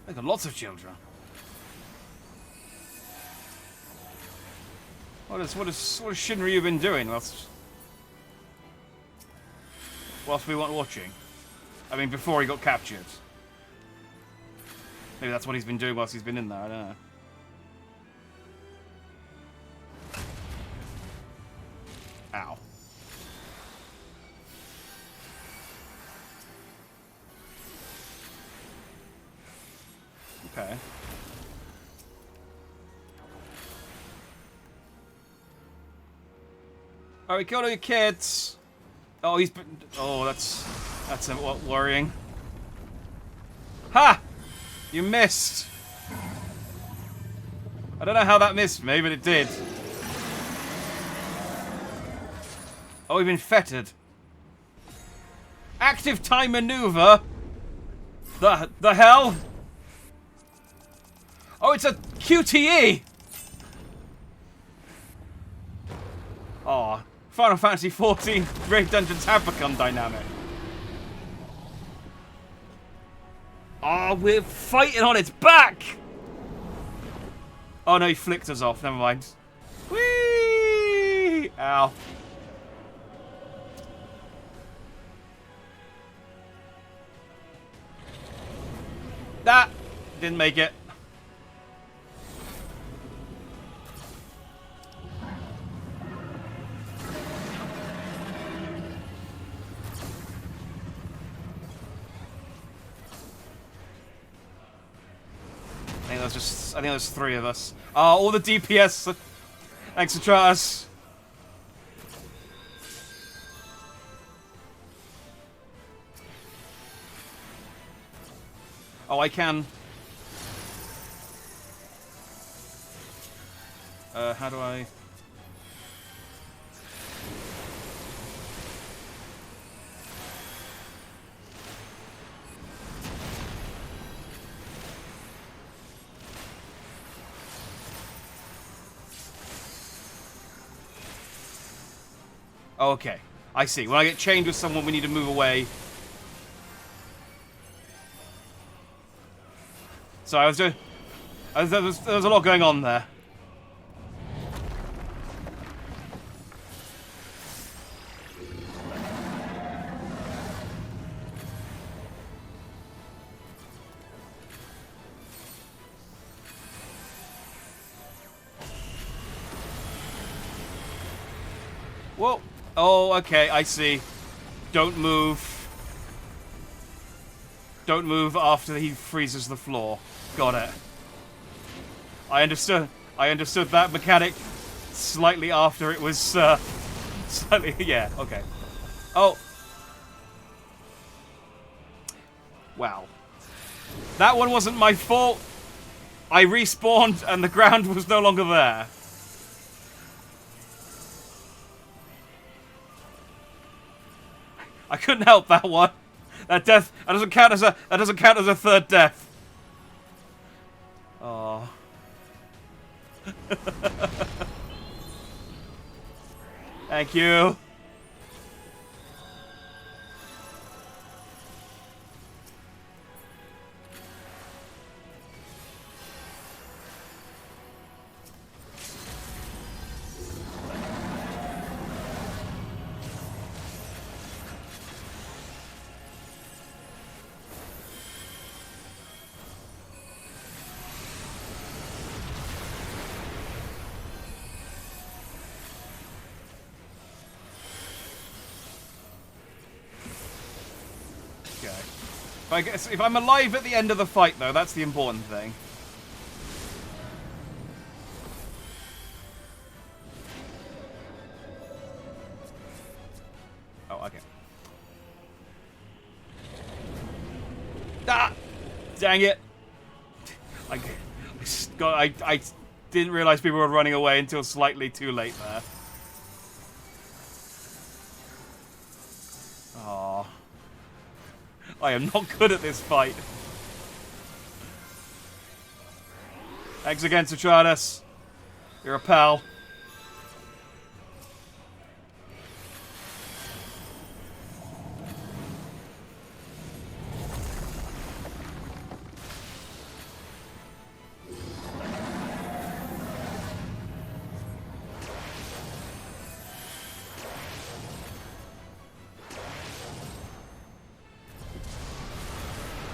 They've got lots of children. What has Shinryu been doing whilst we weren't watching? I mean, before he got captured. Maybe that's what he's been doing whilst he's been in there. I don't know. Ow. Okay. Oh, we killed all your kids. Oh, he's been... Oh, that's worrying. Ha! You missed. I don't know how that missed me, but it did. Oh, we've been fettered. Active time maneuver? The hell? Oh, it's a QTE! Oh, Final Fantasy XIV Grave Dungeons have become dynamic. Oh, we're fighting on its back! Oh no, he flicked us off, never mind. Whee! Ow. That didn't make it. I think there's three of us. Oh, all the DPS. Thanks for trying us. Oh, I can... how do I... Oh, okay. I see. When I get chained with someone, we need to move away. So I was doing... there was a lot going on there. Whoa. Oh, okay, I see. Don't move. Don't move after he freezes the floor. Got it. I understood that mechanic slightly after it was, slightly, yeah, okay. Oh. Wow. That one wasn't my fault. I respawned and the ground was no longer there. I couldn't help that one. That death that doesn't count as a third death. Oh. Thank you. If I'm alive at the end of the fight, though, that's the important thing. Oh, okay. Ah! Dang it! I didn't realize people were running away until slightly too late there. Aww. I am not good at this fight. Thanks again, Citratus. You're a pal.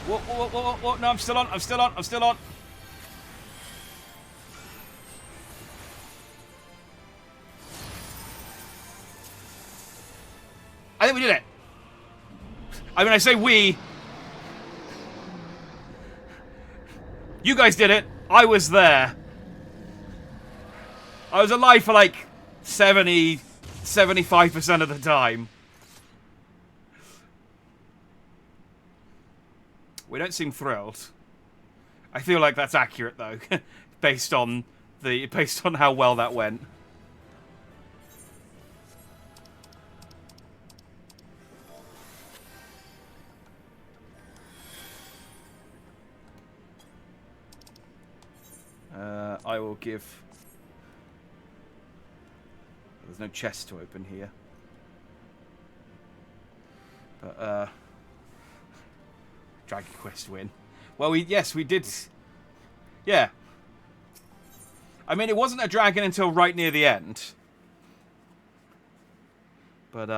Whoa, no, I'm still on. I think we did it. I mean, I say we. You guys did it. I was there. I was alive for like 75% of the time. We don't seem thrilled. I feel like that's accurate, though, based on how well that went. I will give. There's no chest to open here, but Dragon Quest win. Well, yes, we did. Yeah. I mean, it wasn't a dragon until right near the end. But,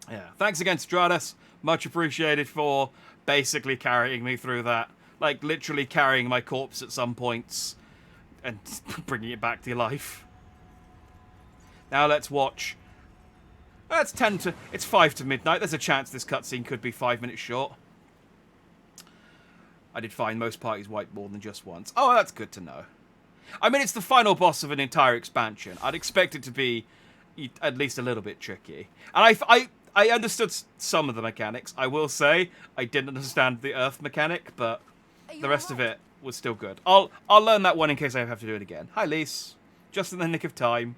yeah. Thanks again, Stratus. Much appreciated for basically carrying me through that. Like, literally carrying my corpse at some points and bringing it back to life. Now let's watch. It's 5 to midnight. There's a chance this cutscene could be 5 minutes short. I did find most parties wipe more than just once. Oh, that's good to know. I mean, it's the final boss of an entire expansion. I'd expect it to be at least a little bit tricky. And I understood some of the mechanics. I will say I didn't understand the Earth mechanic, but the rest of it was still good. I'll learn that one in case I have to do it again. Hi, Lise. Just in the nick of time.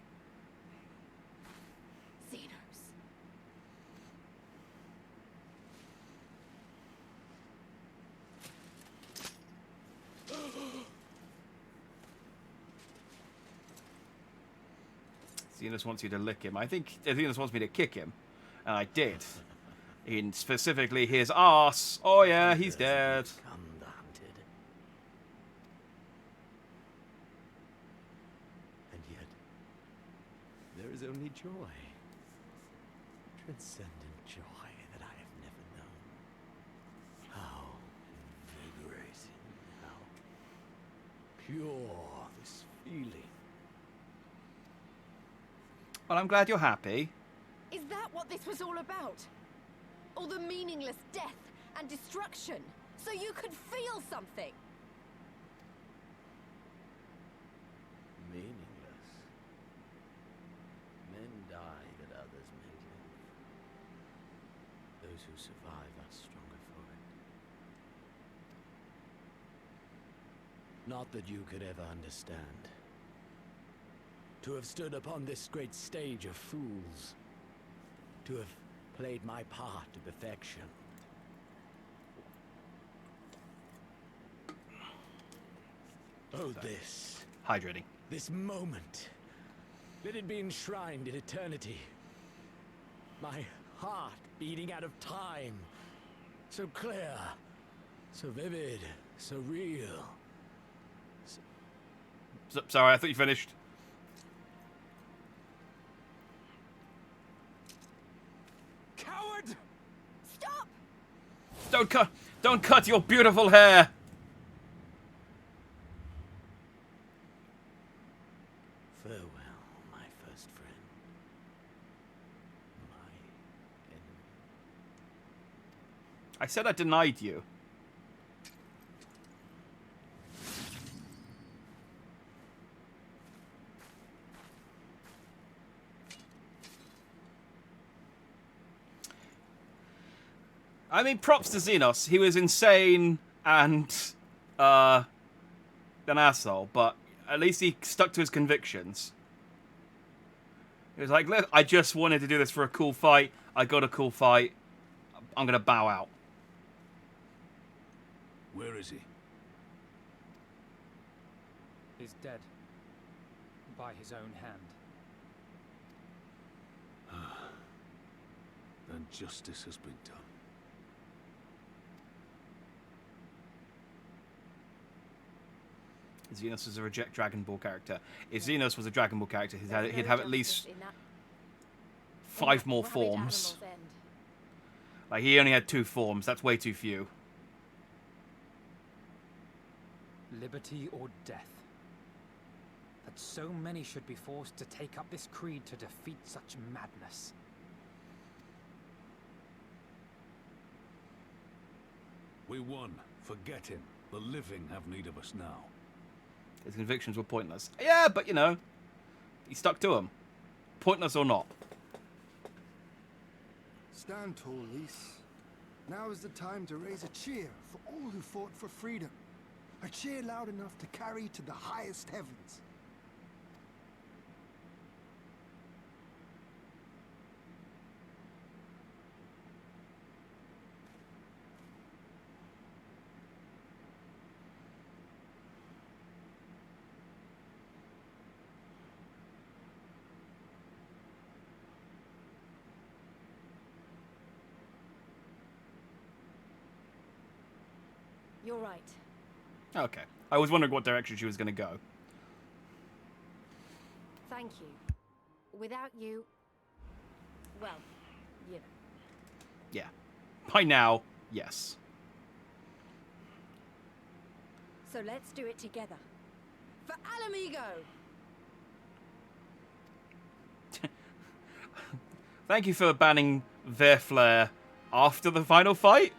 Xenos wants you to lick him. I think Xenos wants me to kick him. And I did. In specifically his arse. Oh yeah, he's dead. The hunted. And yet, there is only joy. Transcendent joy that I have never known. How invigorating, how pure this feeling. Well, I'm glad you're happy. Is that what this was all about? All the meaningless death and destruction, so you could feel something? Meaningless. Men die that others may live. Those who survive are stronger for it. Not that you could ever understand. To have stood upon this great stage of fools. To have played my part to perfection. Oh, this. Hydrating. This moment. Let it be enshrined in eternity. My heart beating out of time. So clear. So vivid. So real. Sorry, I thought you finished. Coward! Stop! Don't cut your beautiful hair. Farewell, my first friend. My enemy. I said I denied you. I mean, props to Xenos. He was insane and an asshole, but at least he stuck to his convictions. He was like, look, I just wanted to do this for a cool fight. I got a cool fight. I'm going to bow out. Where is he? He's dead. By his own hand. Then justice has been done. Xenos was a reject Dragon Ball character. If Xenos was a Dragon Ball character, he'd have at least 5 more forms. Like, he only had 2 forms. That's way too few. Liberty or death. That so many should be forced to take up this creed to defeat such madness. We won. Forget him. The living have need of us now. His convictions were pointless. Yeah, but, you know, he stuck to them. Pointless or not. Stand tall, Lise. Now is the time to raise a cheer for all who fought for freedom. A cheer loud enough to carry to the highest heavens. You're right. Okay. I was wondering what direction she was going to go. Thank you. Without you... well, you know. Yeah. By now, yes. So let's do it together. For Alamigo! Thank you for banning their flare after the final fight.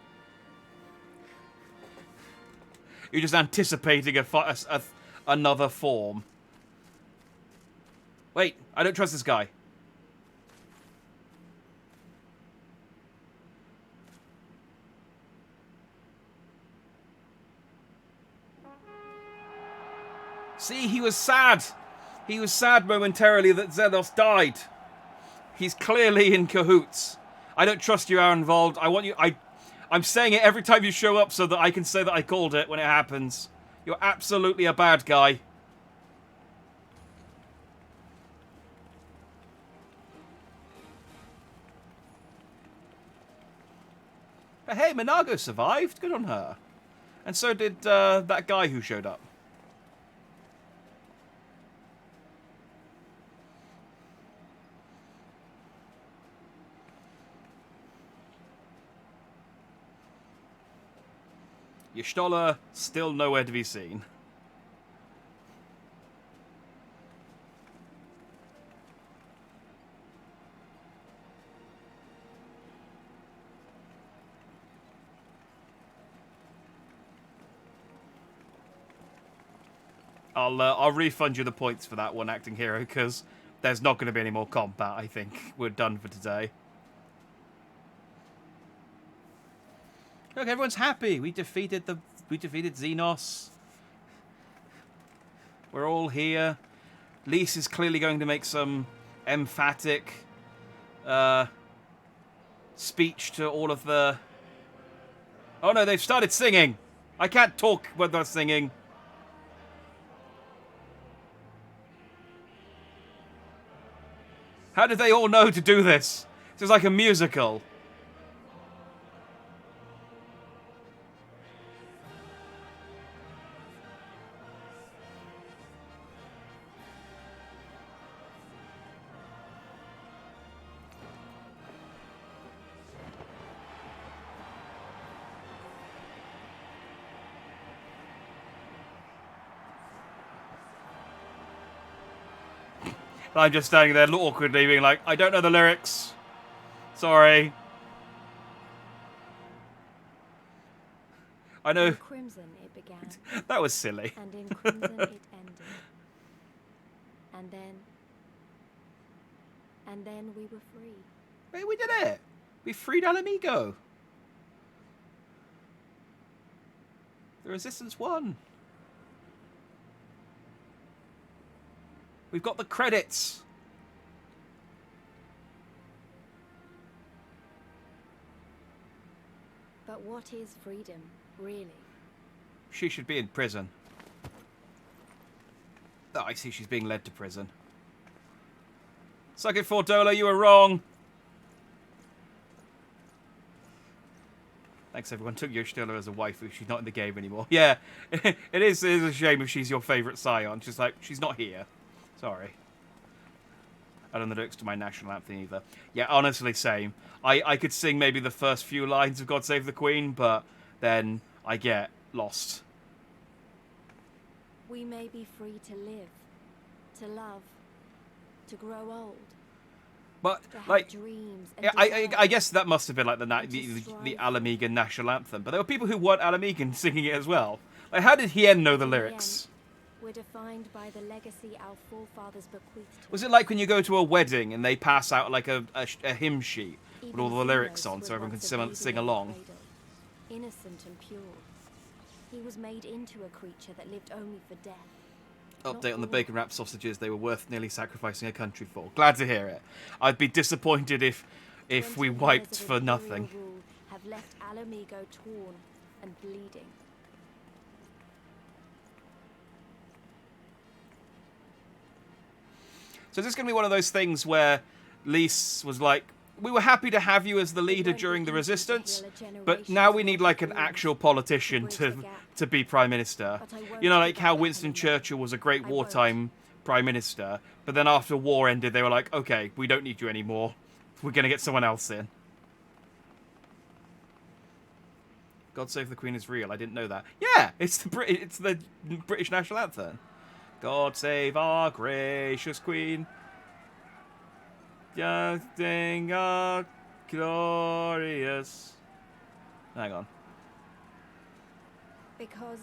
You're just anticipating another form. Wait, I don't trust this guy. See, he was sad. He was sad momentarily that Xenos died. He's clearly in cahoots. I don't trust you are involved. I want you... I'm saying it every time you show up so that I can say that I called it when it happens. You're absolutely a bad guy. But hey, Minago survived. Good on her. And so did that guy who showed up. Y'shtola still nowhere to be seen. I'll refund you the points for that one, acting hero, because there's not going to be any more combat. I think we're done for today. Look, everyone's happy. We defeated Xenos. We're all here. Lise is clearly going to make some emphatic speech to all of the... Oh no, they've started singing. I can't talk when they're singing. How did they all know to do this? This is like a musical. I'm just standing there awkwardly being like, I don't know the lyrics. Sorry. I know. In crimson it began. That was silly. And in crimson it ended. And then we were free. Hey, we did it. We freed Alamigo. The Resistance won. We've got the credits. But what is freedom, really? She should be in prison. Oh, I see she's being led to prison. Suck it, Fordola, you were wrong. Thanks, everyone. Took Y'shtola as a waifu. She's not in the game anymore. Yeah, it is a shame if she's your favourite Scion. She's like, she's not here. Sorry. I don't know the lyrics to my national anthem either. Yeah, honestly, same. I could sing maybe the first few lines of God Save the Queen, but then I get lost. We may be free to live, to love, to grow old. But to have like, dreams and yeah, I guess that must have been like the Alamegan national anthem. But there were people who weren't Alamegan singing it as well. Like, how did Hien know the lyrics? We're defined by the legacy our forefathers bequeathed. Was it like when you go to a wedding and they pass out like a hymn sheet with all the lyrics on so everyone can sing along? Innocent and pure. He was made into a creature that lived only for death. Update on the bacon wrapped sausages they were worth nearly sacrificing a country for. Glad to hear it. I'd be disappointed if we wiped for nothing. Have left Alamigo torn and bleeding. So this is going to be one of those things where Lise was like, we were happy to have you as the leader during the Resistance, but now we need like an actual politician to be Prime Minister. You know, like how Winston Churchill was a great wartime Prime Minister, but then after war ended, they were like, okay, we don't need you anymore. We're going to get someone else in. God Save the Queen is real. I didn't know that. Yeah, it's the British national anthem. God save our gracious Queen. Young thing are glorious. Hang on. Because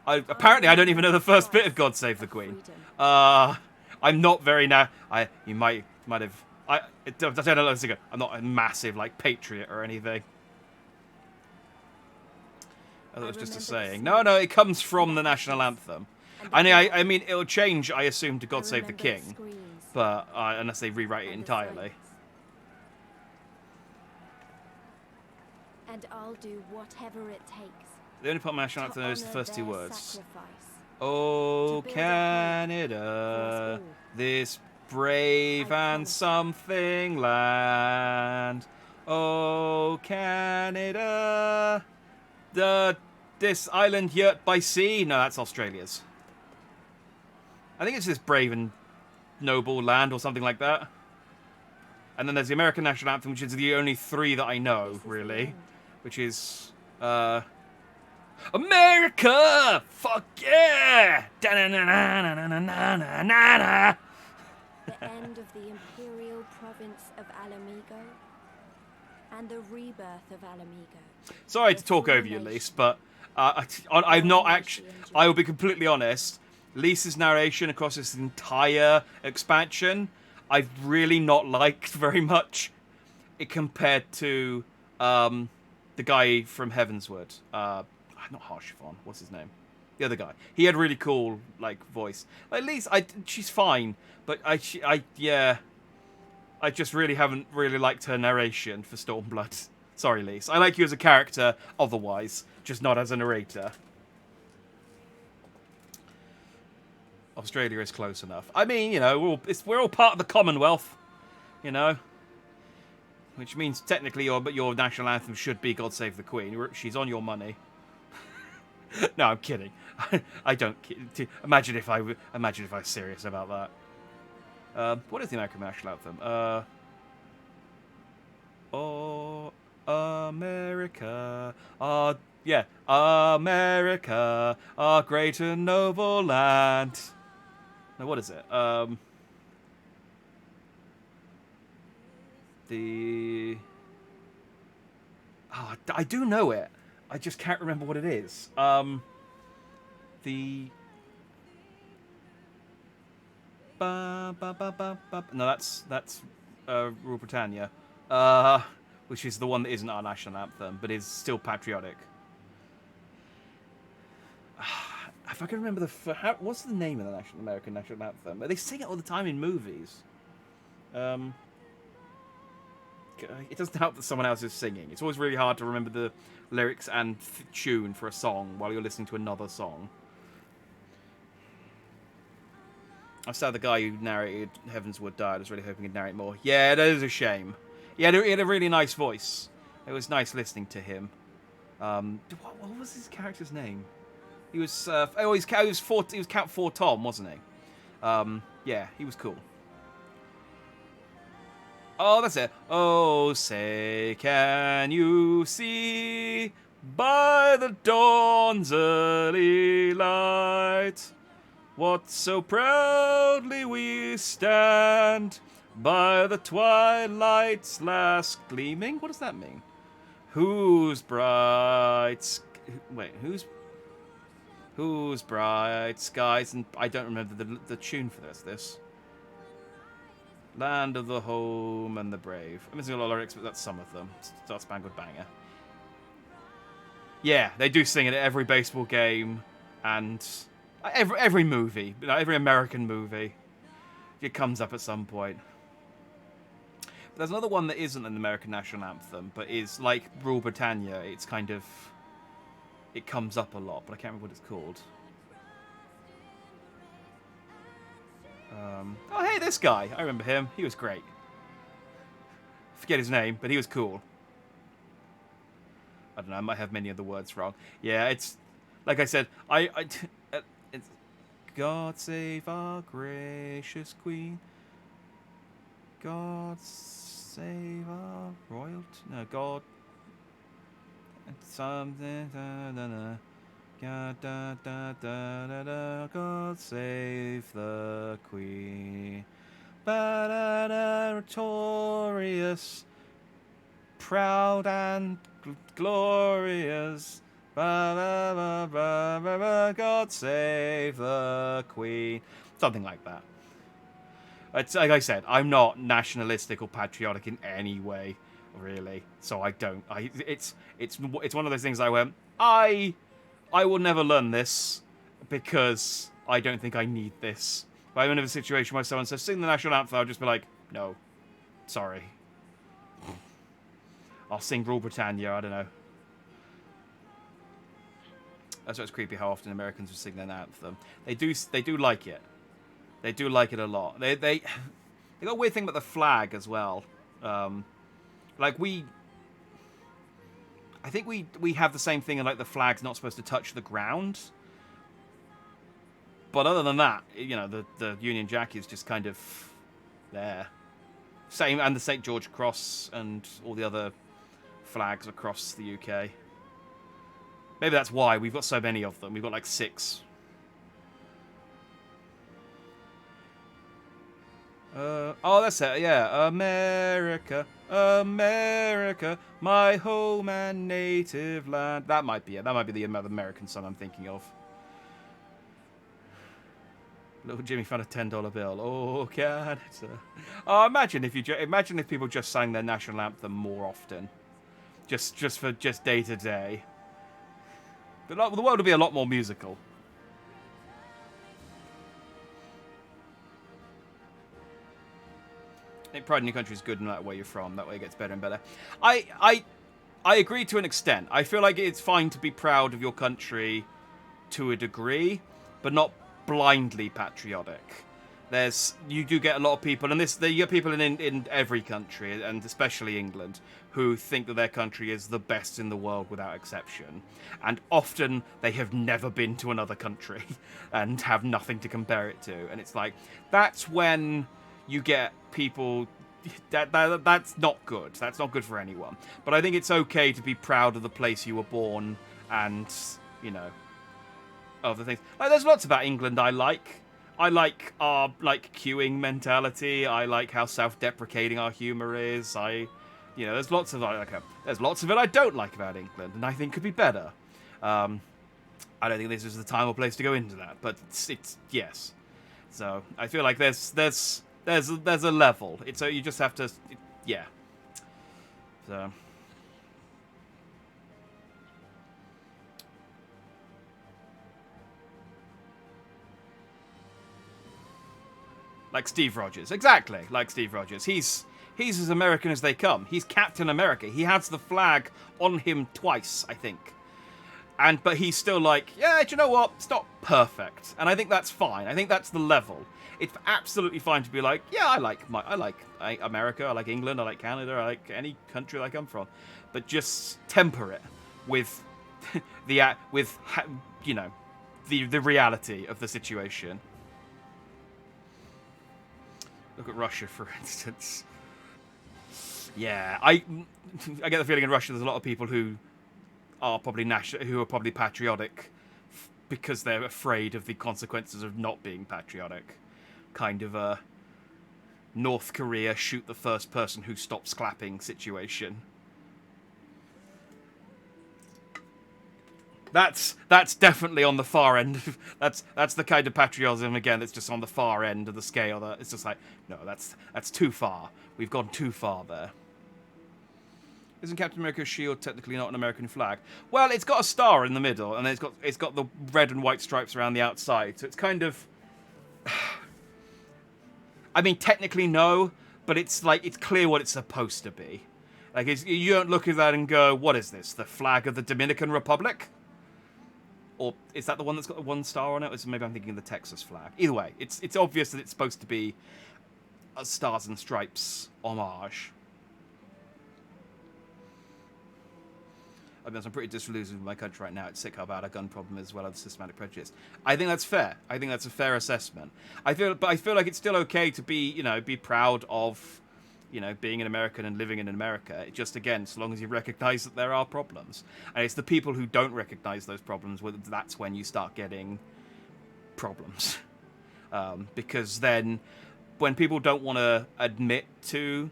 apparently I don't even know the first bit of God Save the Queen. I'm not very you might have. I don't know. I'm not a massive like patriot or anything. I thought it was just a saying. No, it comes from the national anthem. I mean, it'll change, I assume, to God Save the remember King, screams but unless they rewrite it and the entirely. sights. And I'll do whatever it takes. The only part of my national anthem to is the honor first two their words. sacrifice. Oh, To build a home Canada, for us all. this brave I and promise you. something land. Oh, Canada, this island yurt by sea. No, that's Australia's. I think it's this brave and noble land or something like that. And then there's the American national anthem, which is the only three that I know, This is the really. end. Which is, America! Fuck yeah! Da-na-na-na-na-na-na-na-na. The end of the imperial province of Alamigo and the rebirth of Alamigo. Sorry to talk over you, Lise, but I'm not actually. I will be completely honest. Lisa's narration across this entire expansion, I've really not liked very much. It compared to the guy from Heavensward. Not Harshifon. What's his name? The other guy. He had really cool voice. At least she's fine, but I just really haven't really liked her narration for Stormblood. Sorry, Lise. I like you as a character, otherwise, just not as a narrator. Australia is close enough. I mean, you know, we're all part of the Commonwealth, you know, which means technically your national anthem should be "God Save the Queen." She's on your money. No, I'm kidding. I don't. Imagine if I was serious about that. What is the American national anthem? Oh, America. America, our great and noble land. Now, what is it? I do know it. I just can't remember what it is. No, that's Rule Britannia, which is the one that isn't our national anthem, but is still patriotic. If I can remember what's the name of the American national anthem? They sing it all the time in movies. It doesn't help that someone else is singing. It's always really hard to remember the lyrics and tune for a song while you're listening to another song. I saw the guy who narrated Heavensward died. I was really hoping he'd narrate more. Yeah, that is a shame. He had a really nice voice. It was nice listening to him. What was his character's name? He was he was Count 4 Tom, wasn't he? Yeah, he was cool. Oh, that's it. Oh, say, can you see by the dawn's early light what so proudly we stand by the twilight's last gleaming? What does that mean? Whose bright skies, and I don't remember the tune for this. Land of the home and the brave. I'm missing a lot of lyrics, but that's some of them. Star Spangled Banger. Yeah, they do sing it at every baseball game and every movie, every American movie. It comes up at some point. But there's another one that isn't an American national anthem, but is like Rule Britannia. It's kind of... It comes up a lot, but I can't remember what it's called. Oh, hey, this guy. I remember him. He was great. Forget his name, but he was cool. I don't know. I might have many of the words wrong. Yeah, it's... Like I said, it's... God save our gracious queen. God save our royalty. No, God... Something... God save the queen. Victorious, proud and glorious. God save the queen. Something like that. It's, like I said, I'm not nationalistic or patriotic in any way, really. So I don't. It's one of those things I went, I will never learn this because I don't think I need this. If I'm in a situation where someone says, sing the national anthem, I'll just be like, no. Sorry. I'll sing Rule Britannia, I don't know. That's what's creepy how often Americans will sing their anthem. They do like it. They do like it a lot. They got a weird thing about the flag as well. Like I think we have the same thing in like the flag's not supposed to touch the ground. But other than that, you know, the Union Jack is just kind of there. Same, and the St. George Cross and all the other flags across the UK. Maybe that's why we've got so many of them. We've got like 6. Oh, that's it. Yeah, America, America, my home and native land. That might be it. That might be the American song I'm thinking of. Little Jimmy found a $10 bill. Oh, Canada. Oh, imagine if people just sang their national anthem more often, just day to day. The world would be a lot more musical. I think pride in your country is good no matter where you're from. That way it gets better and better. I agree to an extent. I feel like it's fine to be proud of your country to a degree, but not blindly patriotic. You do get a lot of people, and you get people in every country, and especially England, who think that their country is the best in the world without exception. And often they have never been to another country and have nothing to compare it to. And it's like, that's when you get people that's not good. That's not good for anyone. But I think it's okay to be proud of the place you were born and, you know, other things. Like, there's lots about England I like. I like our queuing mentality. I like how self-deprecating our humor is. There's lots of it I don't like about England, and I think could be better. I don't think this is the time or place to go into that, but it's yes. So I feel like there's a level. You just have to, yeah. So. Like Steve Rogers. Exactly, like Steve Rogers. He's as American as they come. He's Captain America. He has the flag on him twice, I think. But he's still like, yeah, do you know what? It's not perfect. And I think that's fine. I think that's the level. It's absolutely fine to be like, yeah, I like America, I like England, I like Canada, I like any country I come from. But just temper it with the reality of the situation. Look at Russia, for instance. Yeah, I get the feeling in Russia there's a lot of people who are probably patriotic because they're afraid of the consequences of not being patriotic. Kind of a North Korea shoot the first person who stops clapping situation. That's definitely on the far end. That's the kind of patriotism again that's just on the far end of the scale. That it's just like, no, that's too far. We've gone too far there. Isn't Captain America's shield technically not an American flag? Well, it's got a star in the middle, and it's got the red and white stripes around the outside. So it's kind of, I mean, technically no, but it's like it's clear what it's supposed to be. Like you don't look at that and go, what is this? The flag of the Dominican Republic? Or is that the one that's got the one star on it? Or maybe I'm thinking of the Texas flag. Either way, it's obvious that it's supposed to be a Stars and Stripes homage. I mean, I'm pretty disillusioned with my country right now. It's sick how bad our gun problem is, as well as systematic prejudice. I think that's fair. I think that's a fair assessment. I feel like it's still okay to be proud of, being an American and living in America. It just, again, so long as you recognise that there are problems. And it's the people who don't recognise those problems, that's when you start getting problems. Because then, when people don't want to admit to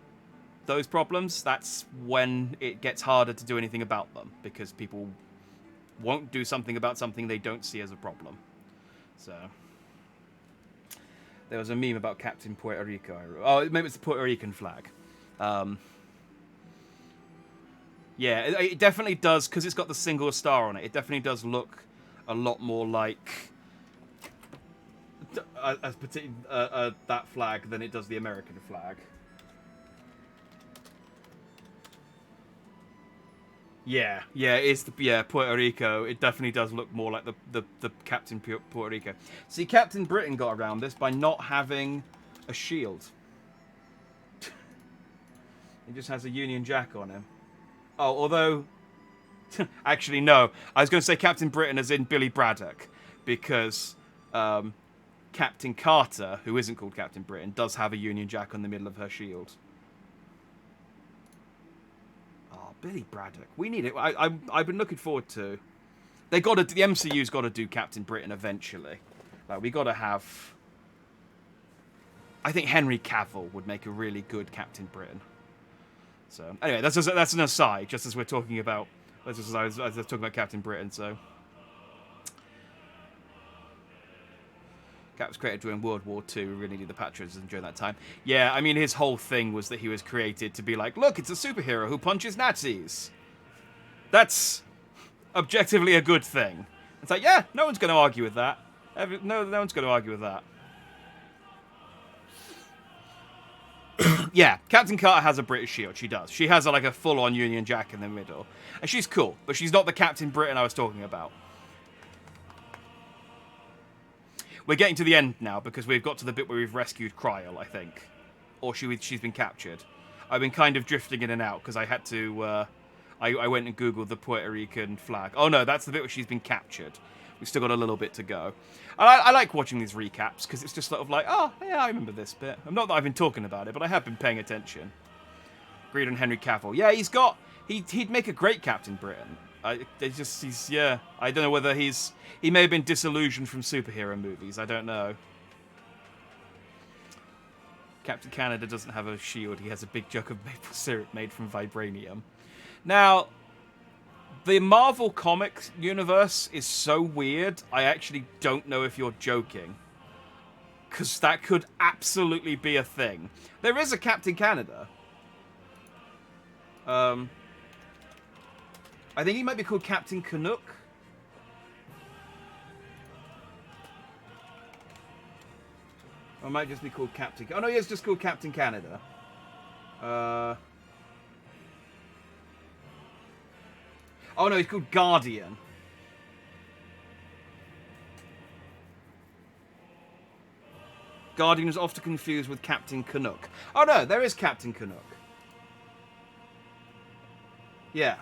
those problems, that's when it gets harder to do anything about them. Because people won't do something about something they don't see as a problem. So... There was a meme about Captain Puerto Rico. Oh, maybe it's the Puerto Rican flag. Yeah, it definitely does, because it's got the single star on it. It definitely does look a lot more like that flag than it does the American flag. Yeah, it's Puerto Rico. It definitely does look more like the Captain Puerto Rico. See, Captain Britain got around this by not having a shield. He just has a Union Jack on him. Oh, although actually no, I was going to say Captain Britain as in Billy Braddock, because Captain Carter, who isn't called Captain Britain, does have a Union Jack on the middle of her shield. Billy Braddock. We need it. I've been looking forward to. The MCU's got to do Captain Britain eventually. Like, we got to have. I think Henry Cavill would make a really good Captain Britain. So anyway, that's an aside. Just as we're talking about, as I was talking about Captain Britain. So Cap was created during World War II. We really needed the patriotism during that time. Yeah, I mean, his whole thing was that he was created to be like, look, it's a superhero who punches Nazis. That's objectively a good thing. It's like, yeah, no one's going to argue with that. No one's going to argue with that. Yeah, Captain Carter has a British shield. She does. She has like a full-on Union Jack in the middle. And she's cool, but she's not the Captain Britain I was talking about. We're getting to the end now, because we've got to the bit where we've rescued Kryl, I think. Or she's been captured. I've been kind of drifting in and out, because I had to... I went and Googled the Puerto Rican flag. Oh no, that's the bit where she's been captured. We've still got a little bit to go. And I like watching these recaps, because it's just sort of like, oh, yeah, I remember this bit. Not that I've been talking about it, but I have been paying attention. Agreed on Henry Cavill. Yeah, he'd make a great Captain Britain. I don't know whether he may have been disillusioned from superhero movies. I don't know. Captain Canada doesn't have a shield. He has a big jug of maple syrup made from vibranium. Now, the Marvel Comics universe is so weird, I actually don't know if you're joking. Because that could absolutely be a thing. There is a Captain Canada. I think he might be called Captain Canuck. Or it might just be called Captain... Oh, no, it's just called Captain Canada. Oh, no, he's called Guardian. Guardian is often confused with Captain Canuck. Oh, no, there is Captain Canuck. Yeah.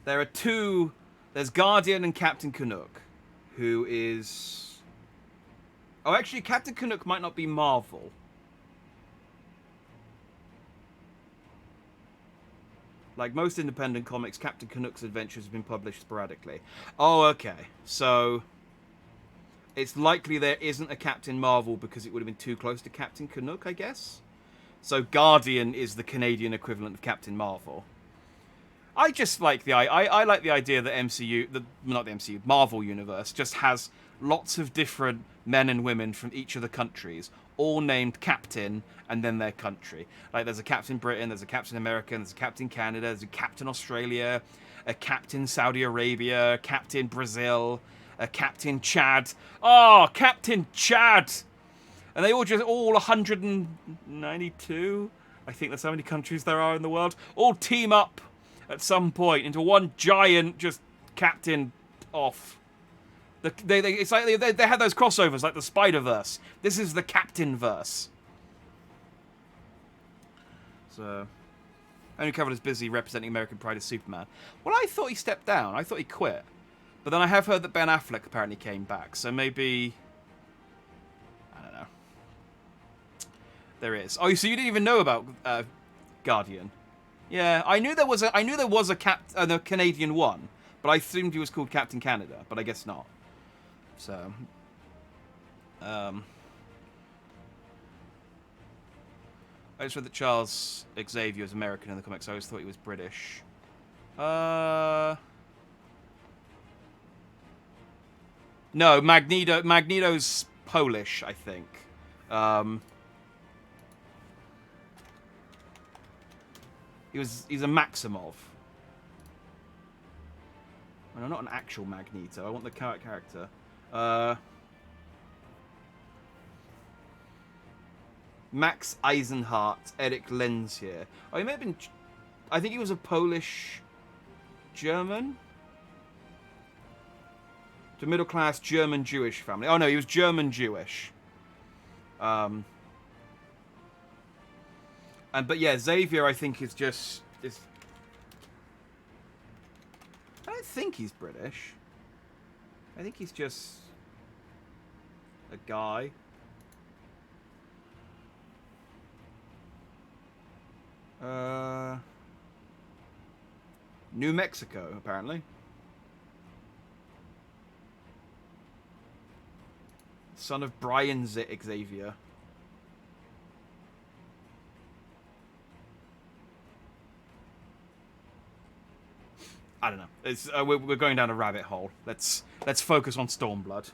There are two... There's Guardian and Captain Canuck, who is... Oh, actually, Captain Canuck might not be Marvel. Like most independent comics, Captain Canuck's adventures have been published sporadically. Oh, okay. So, it's likely there isn't a Captain Marvel because it would have been too close to Captain Canuck, I guess. So, Guardian is the Canadian equivalent of Captain Marvel. I just like I like the idea that Marvel Universe just has lots of different men and women from each of the countries, all named Captain, and then their country. Like, there's a Captain Britain, there's a Captain America, there's a Captain Canada, there's a Captain Australia, a Captain Saudi Arabia, Captain Brazil, a Captain Chad. Oh, Captain Chad! And they all 192, I think that's how many countries there are in the world, all team up at some point into one giant just Captain off. It's like they had those crossovers like the Spider-Verse. This is the Captain-verse. So, Henry Cavill is busy representing American Pride as Superman. Well, I thought he stepped down. I thought he quit. But then I have heard that Ben Affleck apparently came back. So maybe... I don't know. There is. Oh, so you didn't even know about Guardian? Yeah, I knew there was a Canadian one, but I assumed he was called Captain Canada, but I guess not. So, I just read that Charles Xavier is American in the comics. I always thought he was British. No, Magneto's Polish, I think. He's a Maximov. No, not an actual Magneto. I want the character. Max Eisenhardt, Eric Lenz here. Oh, he may have been... I think he was a Polish German? To middle-class German-Jewish family. Oh, no, he was German-Jewish. But yeah, Xavier, I think, is just... I don't think he's British. I think he's just... a guy. New Mexico, apparently. Son of Brian Xavier. I don't know. It's, we're going down a rabbit hole. Let's focus on Stormblood.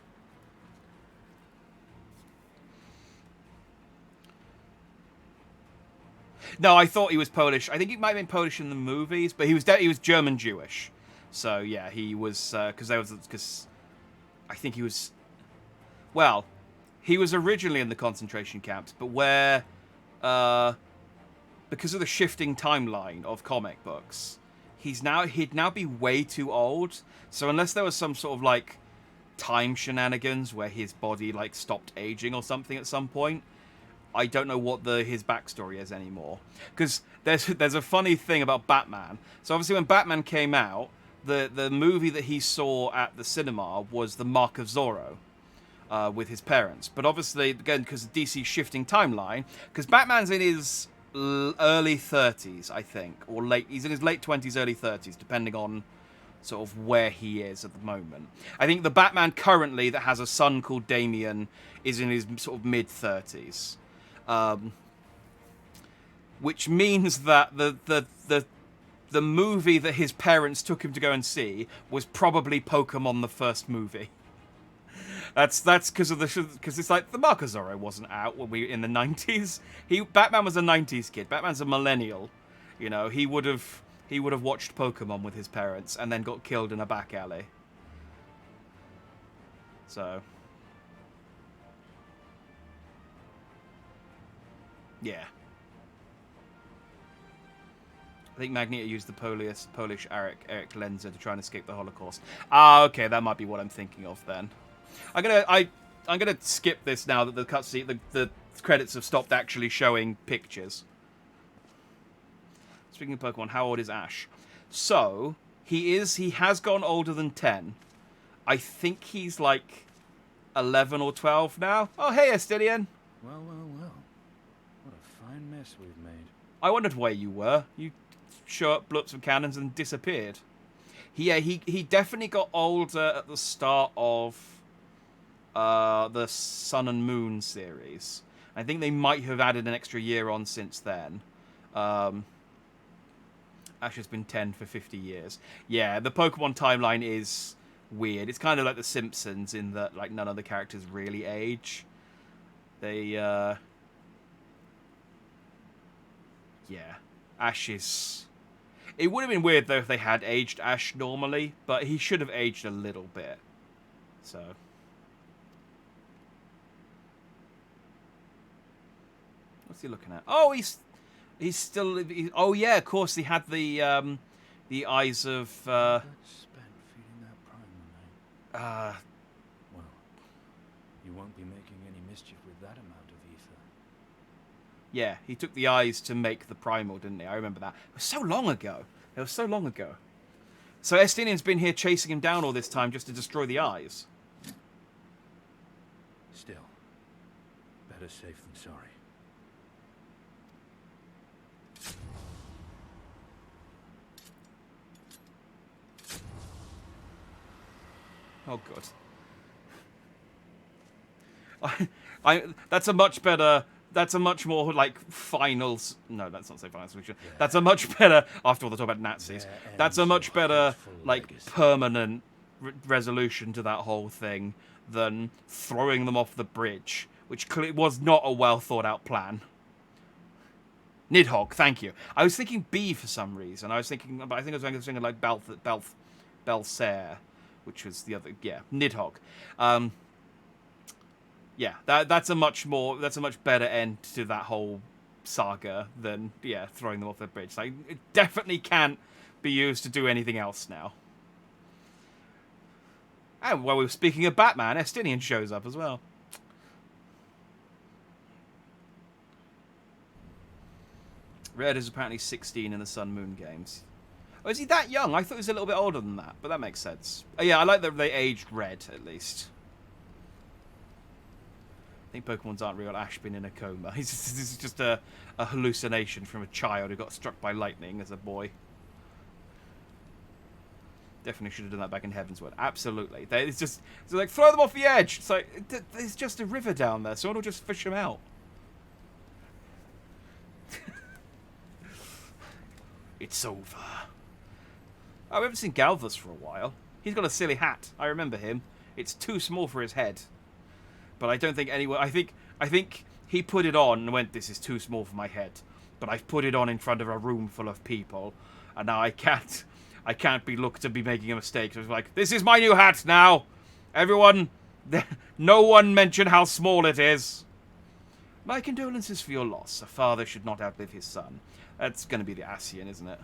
No, I thought he was Polish. I think he might have been Polish in the movies, but he was German Jewish. So yeah, he was because I think he was. Well, he was originally in the concentration camps, but where, because of the shifting timeline of comic books, he'd now be way too old. So unless there was some sort of like time shenanigans where his body like stopped aging or something at some point, I don't know what his backstory is anymore. Because there's a funny thing about Batman. So obviously when Batman came out, the movie that he saw at the cinema was The Mark of Zorro. With his parents. But obviously, again, because of DC's shifting timeline, because Batman's in his early 30s, I think, or he's in his late 20s, early 30s, depending on sort of where he is at the moment. I think the Batman currently that has a son called Damian is in his sort of mid-30s. Which means that the movie that his parents took him to go and see was probably Pokemon the first movie. That's because it's like the Mark of Zorro wasn't out when we in the 90s. Batman was a 90s kid. Batman's a millennial. You know, he would have watched Pokemon with his parents and then got killed in a back alley. So yeah. I think Magneto used the Polish Eric Lenzer to try and escape the Holocaust. Ah, okay, that might be what I'm thinking of then. I'm gonna skip this now that the cutscene, the credits have stopped actually showing pictures. Speaking of Pokemon, how old is Ash? So he has gone older than 10. I think he's like 11 or 12 now. Oh, hey, Estilian. Well. What a fine mess we've made. I wondered where you were. You show up, blew up some cannons, and disappeared. He definitely got older at the start of the Sun and Moon series. I think they might have added an extra year on since then. Ash has been 10 for 50 years. Yeah, the Pokemon timeline is weird. It's kind of like The Simpsons in that like none of the characters really age. They yeah. Ash is... It would have been weird though if they had aged Ash normally, but he should have aged a little bit. So what's he looking at? Oh, he's still. Oh yeah, of course he had the eyes of. Spent feeding that primal, eh? Well, you won't be making any mischief with that amount of ether. Yeah, he took the eyes to make the primal, didn't he? I remember that. It was so long ago. So Estinian's been here chasing him down all this time just to destroy the eyes. Still, better safe than sorry. Oh god. That's a much better. That's a much more like finals. No, that's not so final solution. Yeah. That's a much better. After all, they talk about Nazis. That's a much better like permanent resolution to that whole thing than throwing them off the bridge, which was not a well thought out plan. Nidhogg, thank you. I was thinking B for some reason. I think I was thinking like Belsair, which was the other, yeah, Nidhogg. Yeah, that's a much better end to that whole saga than, yeah, throwing them off the bridge. Like, it definitely can't be used to do anything else now. And while we were speaking of Batman, Estinian shows up as well. Red is apparently 16 in the Sun Moon games. Oh, is he that young? I thought he was a little bit older than that, but that makes sense. Oh, yeah, I like that they aged Red, at least. I think Pokemon's aren't real. Ash been in a coma. This is just a hallucination from a child who got struck by lightning as a boy. Definitely should have done that back in Heavensward. Absolutely. It's like, throw them off the edge. It's like, there's just a river down there. Someone will just fish them out. It's over. Oh, we haven't seen Galvus for a while. He's got a silly hat. I remember him. It's too small for his head. But I don't think anyone... I think he put it on and went, this is too small for my head. But I've put it on in front of a room full of people. And now I can't be looked to be making a mistake. So it's like, this is my new hat now. Everyone, no one mention how small it is. My condolences for your loss. A father should not outlive his son. That's going to be the Ascian, isn't it?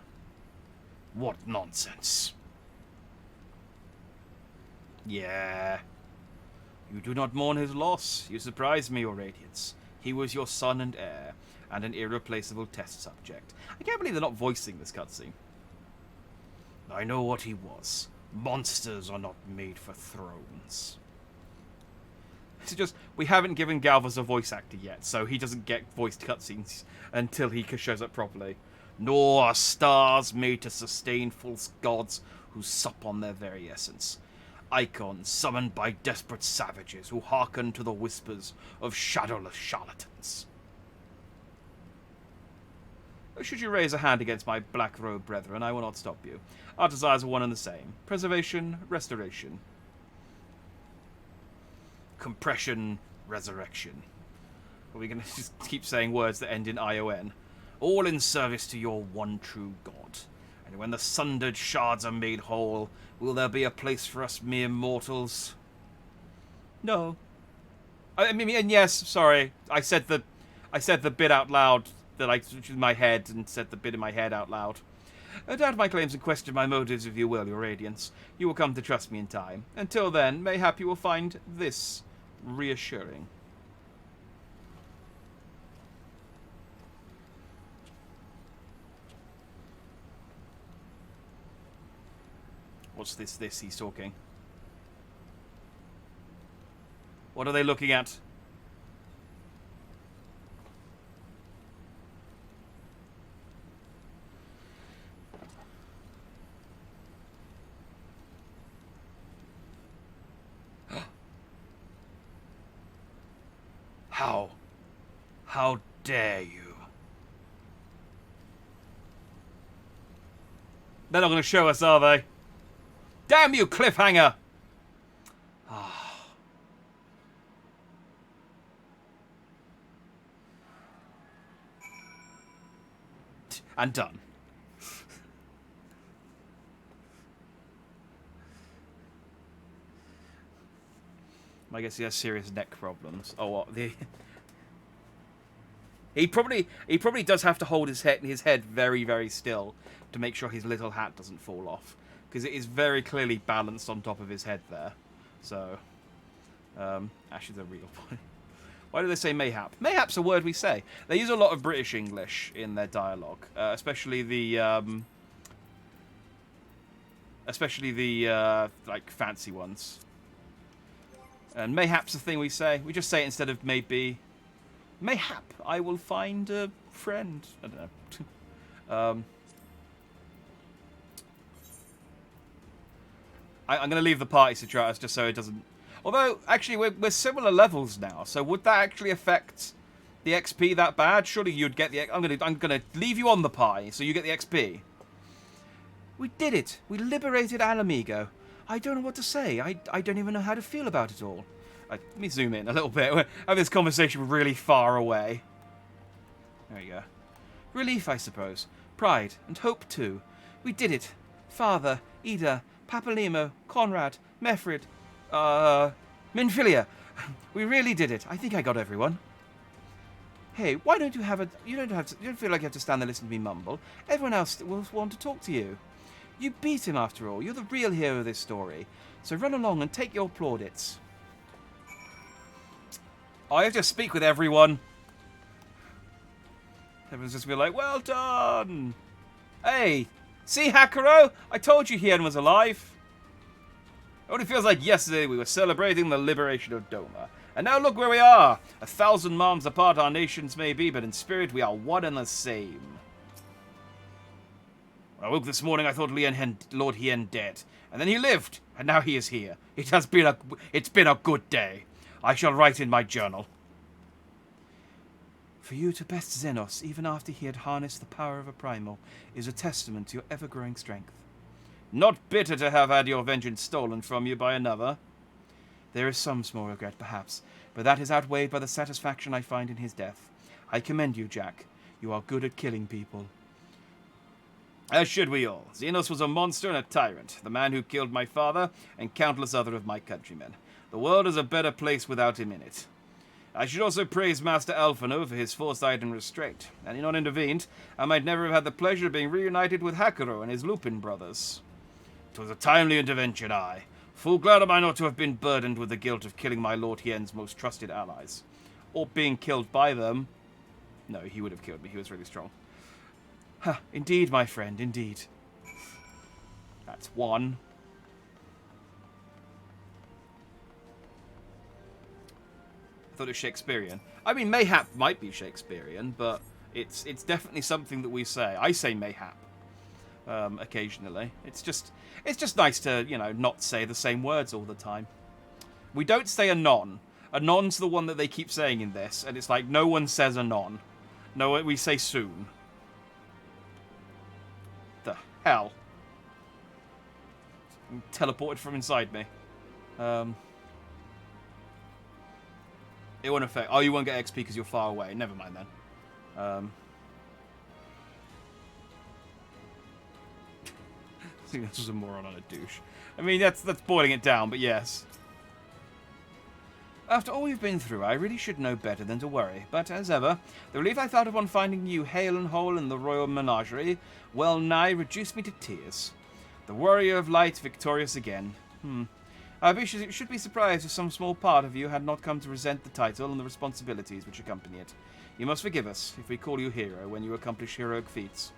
What nonsense. Yeah. You do not mourn his loss. You surprise me, Your Radiance. He was your son and heir, and an irreplaceable test subject. I can't believe they're not voicing this cutscene. I know what he was. Monsters are not made for thrones. It's just, we haven't given Galvus a voice actor yet, so he doesn't get voiced cutscenes until he shows up properly. Nor are stars made to sustain false gods who sup on their very essence. Icons summoned by desperate savages who hearken to the whispers of shadowless charlatans. Should you raise a hand against my black-robed brethren, I will not stop you. Our desires are one and the same. Preservation, restoration. Compression, resurrection. Are we going to just keep saying words that end in ION? All in service to your one true God. And when the sundered shards are made whole, will there be a place for us mere mortals? No. I mean, and yes, sorry. I said the bit out loud that I in my head and said the bit in my head out loud. Doubt my claims and question my motives if you will, Your Radiance. You will come to trust me in time. Until then, mayhap you will find this reassuring. What's this he's talking? What are they looking at? How dare you? They're not going to show us, are they? Damn you, cliffhanger! And done. I guess he has serious neck problems. Oh, what? He probably does have to hold his head very, very still to make sure his little hat doesn't fall off, because it is very clearly balanced on top of his head there. So, Ash is a real boy. Why do they say mayhap? Mayhap's a word we say. They use a lot of British English in their dialogue, especially the like fancy ones. And mayhap's the thing we say. We just say it instead of maybe. Mayhap I will find a friend. I don't know. I'm going to leave the party, Citratus, just so it doesn't... Although, actually, we're similar levels now, so would that actually affect the XP that bad? Surely you'd get the... I'm gonna leave you on the party, so you get the XP. We did it. We liberated Alamigo. I don't know what to say. I don't even know how to feel about it all. Let me zoom in a little bit. We're having this conversation really far away. There you go. Relief, I suppose. Pride and hope, too. We did it. Father, Ida, Papalimo, Conrad, Mefrid, Minfilia. We really did it. I think I got everyone. Hey, why don't you have a... You don't feel like you have to stand there listening to me mumble. Everyone else will want to talk to you. You beat him after all. You're the real hero of this story. So run along and take your plaudits. I have to speak with everyone. Everyone's just be like, well done. Hey, see Hakuro? I told you Hien was alive. It only feels like yesterday we were celebrating the liberation of Doma. And now look where we are. 1,000 miles apart our nations may be, but in spirit we are one and the same. When I woke this morning, I thought Lord Hien dead. And then he lived, and now he is here. It's been a good day. I shall write in my journal. For you to best Xenos, even after he had harnessed the power of a primal, is a testament to your ever-growing strength. Not bitter to have had your vengeance stolen from you by another. There is some small regret, perhaps, but that is outweighed by the satisfaction I find in his death. I commend you, Jack. You are good at killing people. As should we all. Xenos was a monster and a tyrant, the man who killed my father and countless other of my countrymen. The world is a better place without him in it. I should also praise Master Alphino for his foresight and restraint. Had he not intervened, I might never have had the pleasure of being reunited with Hakuro and his Lupin brothers. 'Twas a timely intervention, aye. Full glad am I not to have been burdened with the guilt of killing my Lord Hien's most trusted allies. Or being killed by them. No, he would have killed me. He was really strong. Ha, indeed, my friend, indeed. That's one. I thought it was Shakespearean. I mean, mayhap might be Shakespearean, but it's definitely something that we say. I say mayhap. Occasionally. It's just nice to, not say the same words all the time. We don't say anon. Anon's the one that they keep saying in this, and it's like no one says anon. No, we say soon. The hell? Teleported from inside me. It won't affect... Oh, you won't get XP because you're far away. Never mind then. I think this was a moron on a douche. I mean, that's boiling it down, but yes. After all we've been through, I really should know better than to worry. But as ever, the relief I felt upon finding you hale and whole in the royal menagerie well nigh reduced me to tears. The warrior of light victorious again. I should be surprised if some small part of you had not come to resent the title and the responsibilities which accompany it. You must forgive us if we call you hero when you accomplish heroic feats.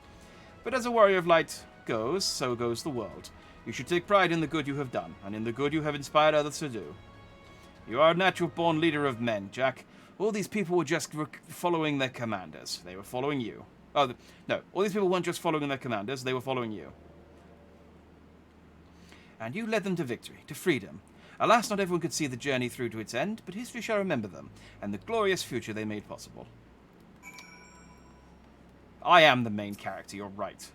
But as a warrior of light goes, so goes the world. You should take pride in the good you have done, and in the good you have inspired others to do. You are a natural-born leader of men, Jack. All these people were just following their commanders. They were following you. Oh, no. All these people weren't just following their commanders. They were following you. And you led them to victory, to freedom. Alas, not everyone could see the journey through to its end, but history shall remember them, and the glorious future they made possible. I am the main character, you're right.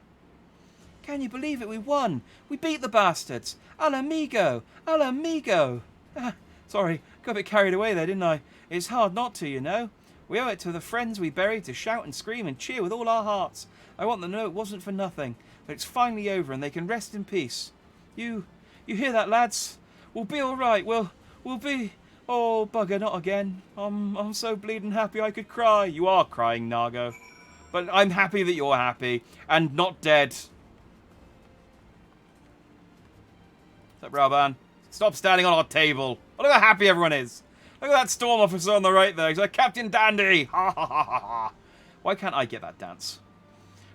Can you believe it? We won! We beat the bastards! Al amigo! Al amigo! Sorry, got a bit carried away there, didn't I? It's hard not to, you know. We owe it to the friends we buried to shout and scream and cheer with all our hearts. I want them to know it wasn't for nothing, but it's finally over and they can rest in peace. You hear that, lads? We'll be all right. We'll be... Oh, bugger, not again. I'm so bleeding happy I could cry. You are crying, Nago. But I'm happy that you're happy and not dead. What's up, Raban? Stop standing on our table. Oh, look how happy everyone is. Look at that storm officer on the right there. He's like Captain Dandy. Ha ha ha ha ha. Why can't I get that dance?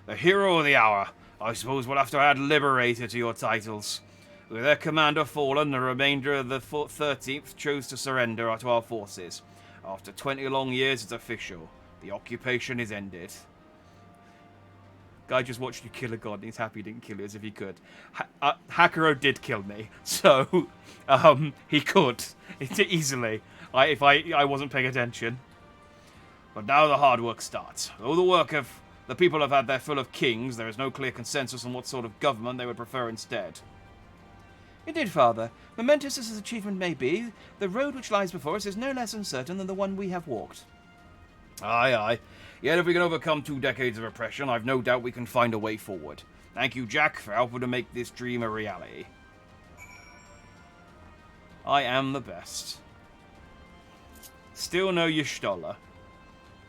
The hero of the hour. I suppose we'll have to add Liberator to your titles. With their commander fallen, the remainder of the 13th chose to surrender to our forces. After 20 long years, it's official. The occupation is ended. Guy just watched you kill a god and he's happy he didn't kill you as if he could. Hakuro did kill me, so he could easily if I wasn't paying attention. But now the hard work starts. Though the work of the people have had their fill of kings, there is no clear consensus on what sort of government they would prefer instead. Indeed, Father. Momentous as this achievement may be, the road which lies before us is no less uncertain than the one we have walked. Aye, aye. Yet if we can overcome 2 decades of oppression, I've no doubt we can find a way forward. Thank you, Jack, for helping to make this dream a reality. I am the best. Still no Y'shtola.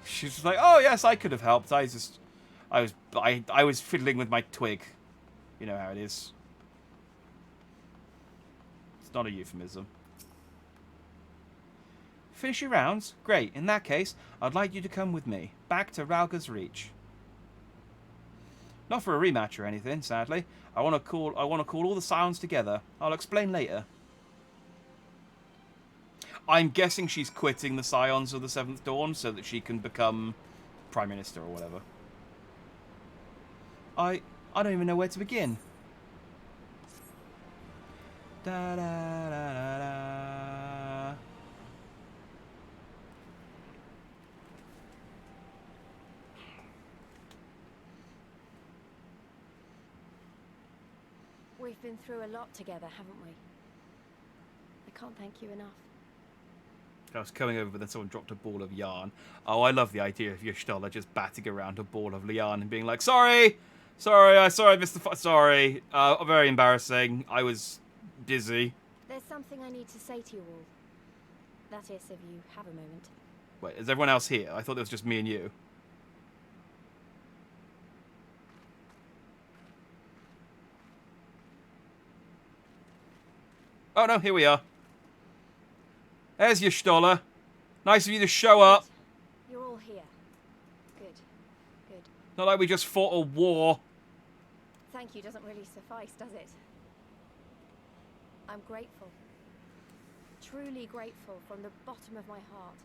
She's just like, oh yes, I could have helped. I was fiddling with my twig. You know how it is. It's not a euphemism. Finish your rounds? Great. In that case, I'd like you to come with me. Back to Ralga's Reach. Not for a rematch or anything, sadly. I want to call all the Scions together. I'll explain later. I'm guessing she's quitting the Scions of the Seventh Dawn so that she can become Prime Minister or whatever. I don't even know where to begin. Da da da da da. We've been through a lot together, haven't we? I can't thank you enough. I was coming over, but then someone dropped a ball of yarn. Oh, I love the idea of Y'shtola just batting around a ball of yarn and being like, sorry, I missed the sorry. Very embarrassing. I was dizzy. There's something I need to say to you all. That is, if you have a moment. Wait, is everyone else here? I thought it was just me and you. Oh no, here we are. There's Y'shtola. Nice of you to show up. You're all here. Good. Good. Not like we just fought a war. Thank you doesn't really suffice, does it? I'm grateful. Truly grateful from the bottom of my heart.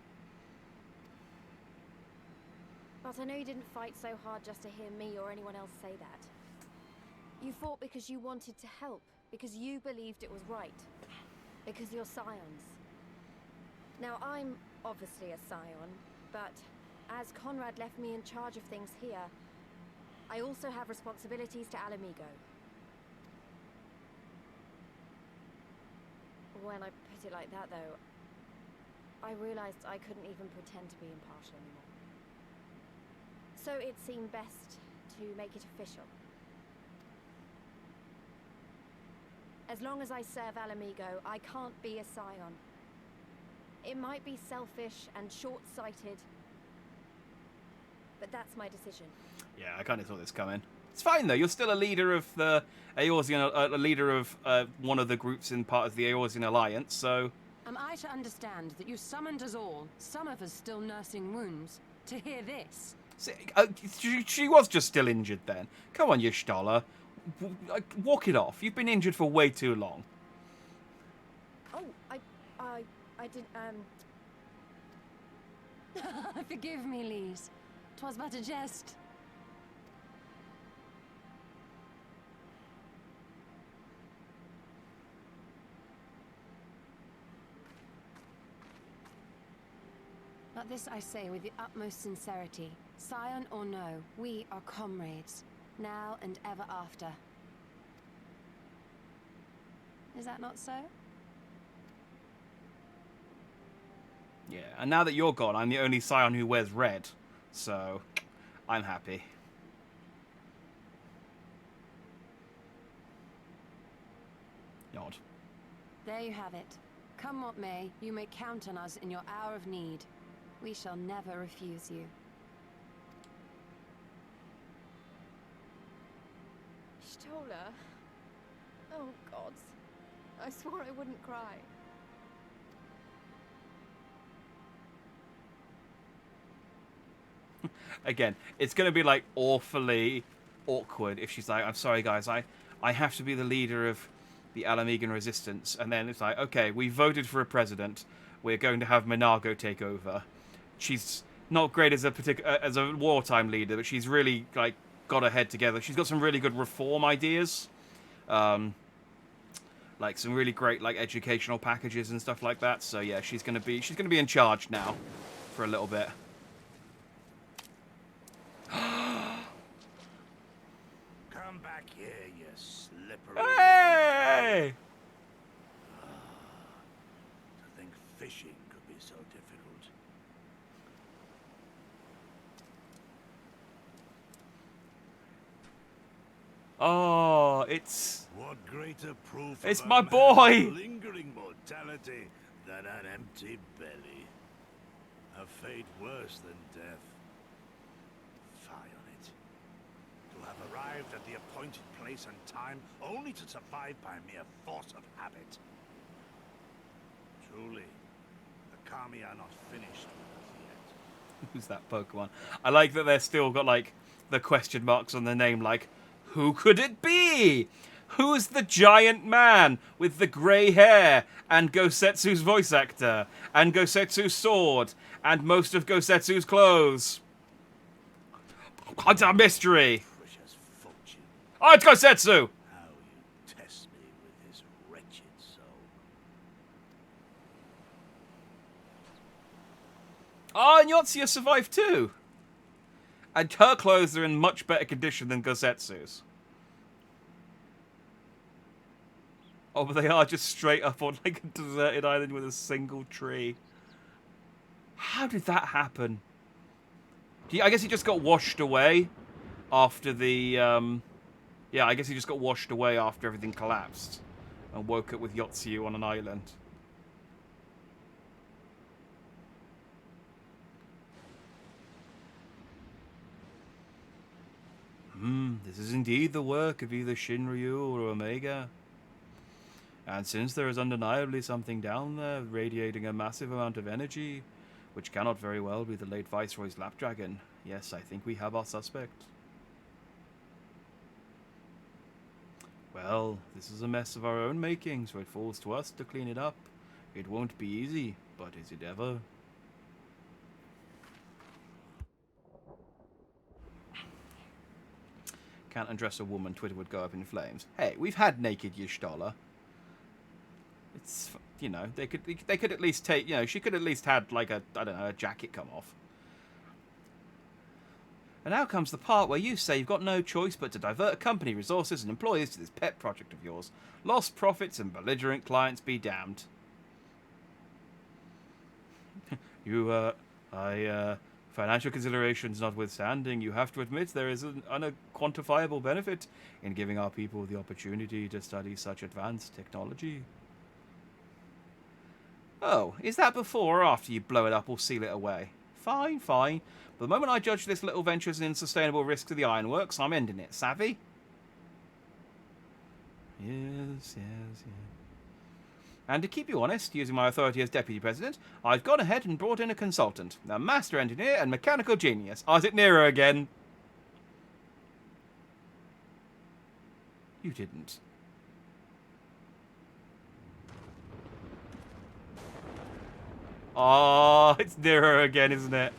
But I know you didn't fight so hard just to hear me or anyone else say that. You fought because you wanted to help, because you believed it was right, because you're Scions. Now, I'm obviously a Scion, but as Conrad left me in charge of things here, I also have responsibilities to Alamigo. When I put it like that, though, I realized I couldn't even pretend to be impartial anymore. So it seemed best to make it official. As long as I serve Alamigo, I can't be a Scion. It might be selfish and short-sighted, but that's my decision. Yeah, I kind of saw this coming. It's fine though. You're still a leader of the Eorzean, a leader of one of the groups in part of the Eorzean Alliance. So. Am I to understand that you summoned us all, some of us still nursing wounds, to hear this? See, she was just still injured then. Come on, Y'shtola. Walk it off. You've been injured for way too long. Oh, I didn't, Forgive me, Lise. 'Twas but a jest. But this I say with the utmost sincerity. Scion or no, we are comrades, now and ever after. Is that not so? Yeah, and now that you're gone, I'm the only Scion who wears red, so I'm happy. Nod. There you have it. Come what may, you may count on us in your hour of need. We shall never refuse you. Y'shtola. Oh, gods. I swore I wouldn't cry. Again, it's going to be like awfully awkward if she's like, I'm sorry guys, I have to be the leader of the Alamigan resistance. And then it's like, okay, we voted for a president. We're going to have Minago take over. She's not great as a wartime leader, but she's really like got her head together. She's got some really good reform ideas. Like some really great like educational packages and stuff like that. So yeah, she's going to be in charge now for a little bit. Come back here, you slippery... Hey! To think fishing could be so difficult. Oh, it's... What greater proof It's of a my man's boy! lingering, Mud? immortality than an empty belly. A fate worse than death. Fie on it. To have arrived at the appointed place and time, only to survive by mere force of habit. Truly, the Kami are not finished with us yet. Who's that Pokemon? I like that they're still got, like, the question marks on their name, like, who could it be? Who's the giant man with the grey hair and Gosetsu's voice actor and Gosetsu's sword and most of Gosetsu's clothes? It's a mystery. Precious fortune. Oh, it's Gosetsu! How you test me with this wretched soul. Oh, and Yotsuya survived too. And her clothes are in much better condition than Gosetsu's. Oh, but they are just straight up on like a deserted island with a single tree. How did that happen? I guess he just got washed away after the... Yeah, I guess he just got washed away after everything collapsed. And woke up with Yotsuya on an island. This is indeed the work of either Shinryu or Omega. And since there is undeniably something down there radiating a massive amount of energy, which cannot very well be the late Viceroy's Lapdragon, yes, I think we have our suspect. Well, this is a mess of our own making, so it falls to us to clean it up. It won't be easy, but is it ever? Can't undress a woman, Twitter would go up in flames. Hey, we've had naked Y'shtola. It's, you know, they could at least take, you know, she could at least had like a, I don't know, a jacket come off. And now comes the part where you say you've got no choice but to divert company resources and employees to this pet project of yours. Lost profits and belligerent clients be damned. Financial considerations notwithstanding, you have to admit there is an unquantifiable benefit in giving our people the opportunity to study such advanced technology. Oh, is that before or after you blow it up or seal it away? Fine, fine. But the moment I judge this little venture as an unsustainable risk to the ironworks, I'm ending it. Savvy? Yes. And to keep you honest, using my authority as Deputy President, I've gone ahead and brought in a consultant, a master engineer and mechanical genius. Oh, is it Nero again? You didn't. Oh, it's Nero again, isn't it?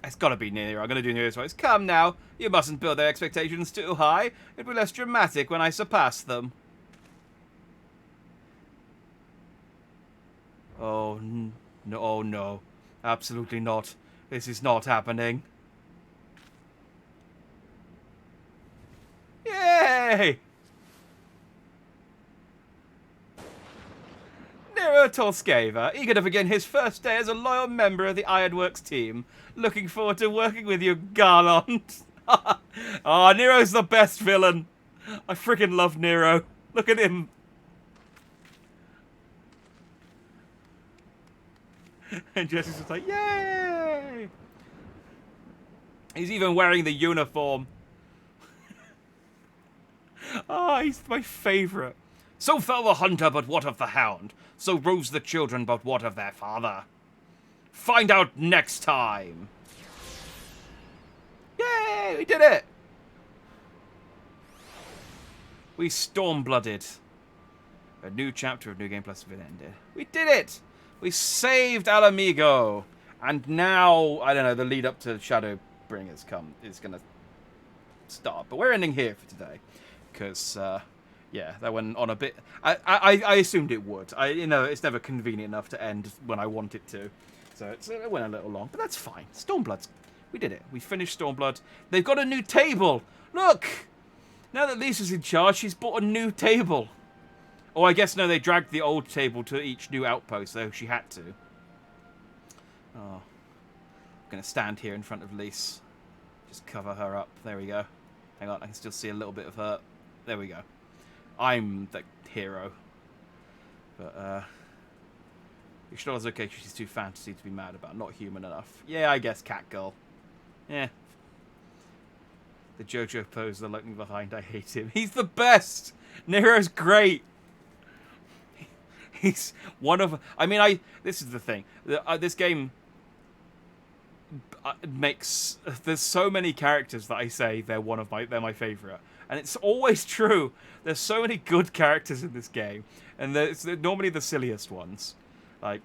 It's gotta be Nero. I'm gonna do Nero's voice. Come now, you mustn't build their expectations too high. It'd be less dramatic when I surpass them. Oh, no, oh, no. Absolutely not. This is not happening. Yay! Nero Tolskeva, eager to begin his first day as a loyal member of the Ironworks team. Looking forward to working with you, Garland. Oh, Nero's the best villain. I freaking love Nero. Look at him. And Jesse's just like, yay! He's even wearing the uniform. Ah, he's my favourite. So fell the hunter, but what of the hound? So rose the children, but what of their father? Find out next time. Yay, we did it. We Stormblooded. A new chapter of New Game Plus has been ended. We did it. We saved Alamigo. And now, I don't know, the lead up to Shadowbringers is going to start. But we're ending here for today. Because, yeah, that went on a bit... I assumed it would. You know, it's never convenient enough to end when I want it to. So it went a little long. But that's fine. Stormblood. We did it. We finished Stormblood. They've got a new table. Look! Now that Lisa's in charge, she's bought a new table. Oh, I guess no, they dragged the old table to each new outpost, so she had to. Oh. I'm going to stand here in front of Lise. Just cover her up. There we go. Hang on, I can still see a little bit of her. There we go. I'm the hero. But, Ishtar's okay, she's too fantasy to be mad about. Not human enough. Yeah, I guess Catgirl. Yeah. The JoJo pose, the lightning behind, I hate him. He's the best! Nero's great! He's one of... I mean, this is the thing. This game makes... There's so many characters that I say they're my favourite. And it's always true. There's so many good characters in this game. And it's normally the silliest ones. Like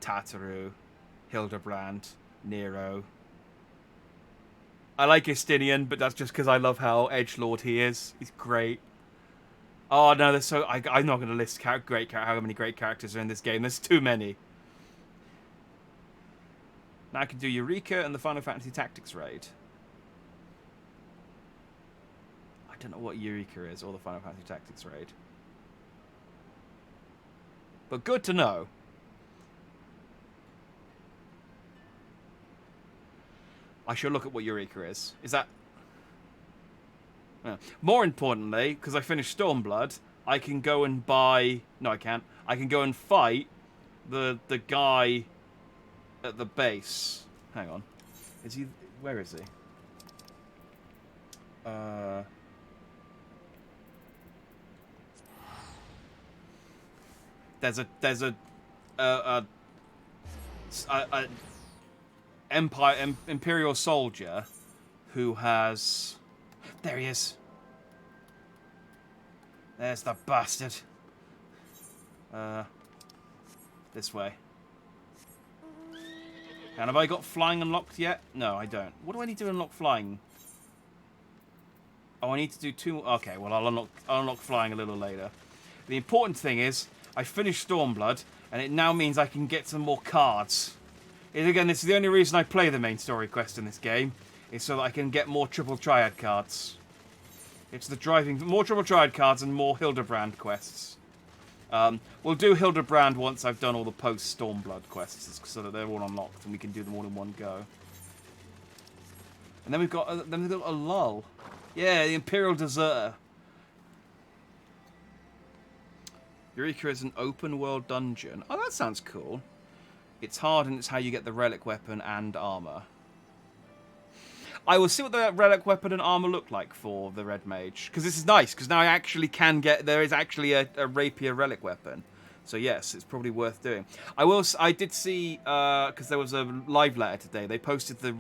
Tataru, Hildebrand, Nero. I like Justinian, but that's just because I love how edgelord he is. He's great. Oh no, there's so I'm not going to list how many great characters are in this game. There's too many. Now I can do Eureka and the Final Fantasy Tactics raid. I don't know what Eureka is or the Final Fantasy Tactics raid. But good to know. I should look at what Eureka is. Is that... More importantly, because I finished Stormblood, I can go and buy... No, I can't. I can go and fight the guy at the base. Hang on. Is he... Where is he? There's a Imperial soldier who has... There he is. There's the bastard. This way. And have I got flying unlocked yet? No, I don't. What do I need to unlock flying? Oh, I need to do 2... Okay, well, I'll unlock flying a little later. The important thing is, I finished Stormblood, and it now means I can get some more cards. And again, this is the only reason I play the main story quest in this game, is so that I can get more Triple Triad cards. It's the driving... More Triple Triad cards and more Hildebrand quests. We'll do Hildebrand once I've done all the post-Stormblood quests, so that they're all unlocked and we can do them all in one go. And then we've got a lull. Yeah, the Imperial Deserter. Eureka is an open-world dungeon. Oh, that sounds cool. It's hard, and it's how you get the relic weapon and armor. I will see what the relic weapon and armor look like for the Red Mage. Because this is nice, because now I actually can get... There is actually a rapier relic weapon. So yes, it's probably worth doing. I did see, because there was a live letter today, they posted the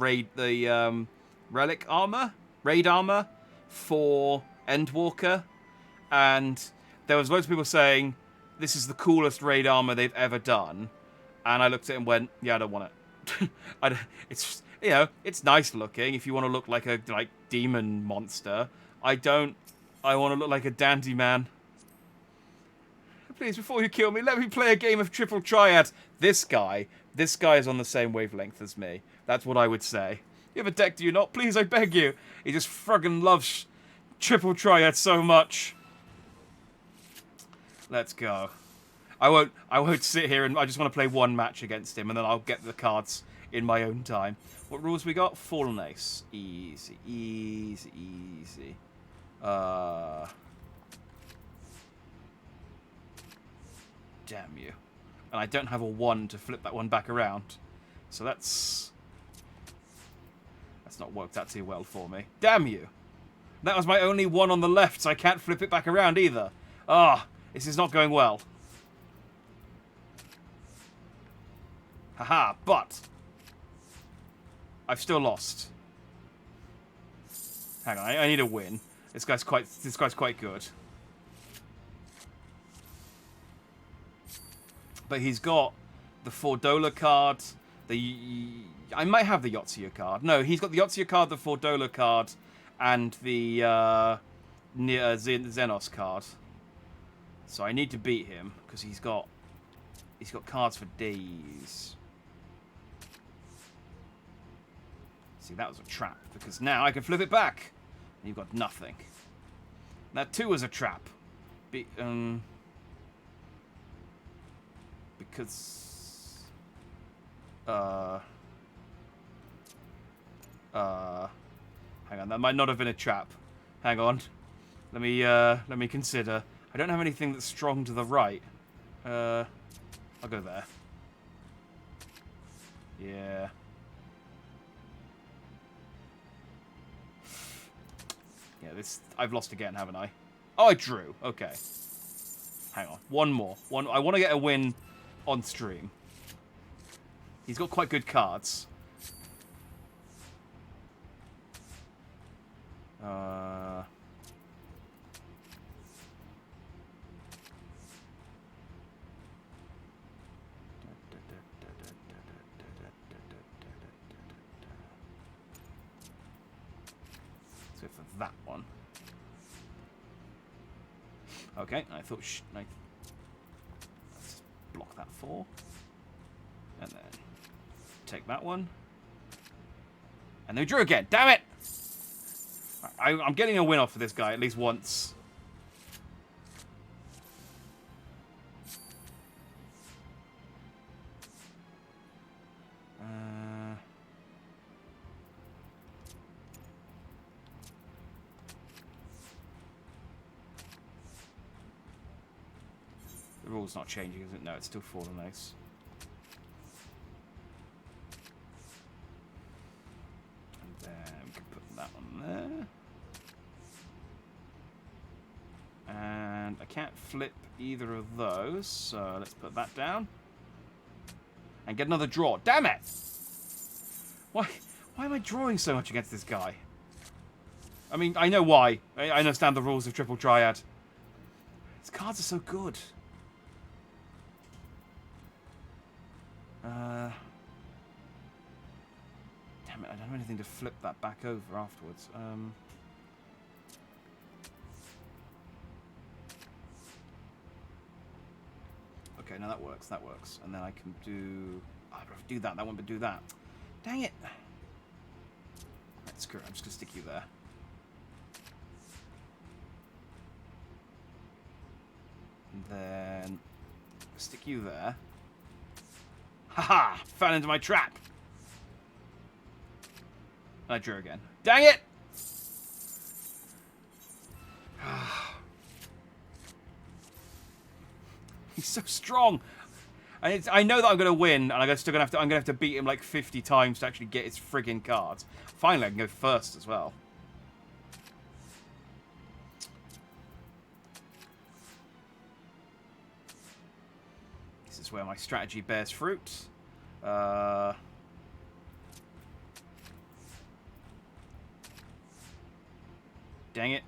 relic armor? Raid armor for Endwalker. And there was loads of people saying, this is the coolest raid armor they've ever done. And I looked at it and went, yeah, I don't want it. It's, you know, it's nice looking if you want to look like a demon monster. I want to look like a dandy man. Please, before you kill me, let me play a game of Triple Triad. This guy is on the same wavelength as me. That's what I would say. You have a deck, do you not? Please, I beg you. He just friggin' loves Triple Triad so much. Let's go. I won't sit here and I just want to play one match against him and then I'll get the cards in my own time. What rules we got? Fallen Ace. Easy, easy, easy. Damn you. And I don't have a 1 to flip that one back around. So that's not worked out too well for me. Damn you. That was my only 1 on the left, so I can't flip it back around either. Ah, this is not going well. Haha, but I've still lost. Hang on, I need a win. This guy's quite good. But he's got the Fordola card. I might have the Yotsuya card. No, he's got the Yotsuya card, the Fordola card, and the Xenos card. So I need to beat him because he's got cards for days. See, that was a trap because now I can flip it back. You've got nothing. That 2 is a trap. Because... hang on, that might not have been a trap. Hang on. Let me consider. I don't have anything that's strong to the right. I'll go there. Yeah. Yeah, this... I've lost again, haven't I? Oh, I drew. Okay. Hang on. One more. I want to get a win on stream. He's got quite good cards. Let's go for that one. Okay, I thought... let's block that 4. And then take that one. And they drew again. Damn it! I'm getting a win off for this guy at least once. The rule's not changing, is it? No, it's still 4 to nice. And then we can put that one there. And I can't flip either of those, so let's put that down. And get another draw. Damn it! Why am I drawing so much against this guy? I mean, I know why. I understand the rules of Triple Triad. His cards are so good. Damn it, I don't have anything to flip that back over afterwards. Okay, now that works, And then I can do... Oh, I'd rather do that, that one, but do that. Dang it! Right, screw it, I'm just going to stick you there. And then... stick you there. Haha! Fell into my trap! And I drew again. Dang it! He's so strong. And I know that I'm gonna win, and I'm gonna have to beat him like 50 times to actually get his friggin' cards. Finally, I can go first as well. This is where my strategy bears fruit. Dang it.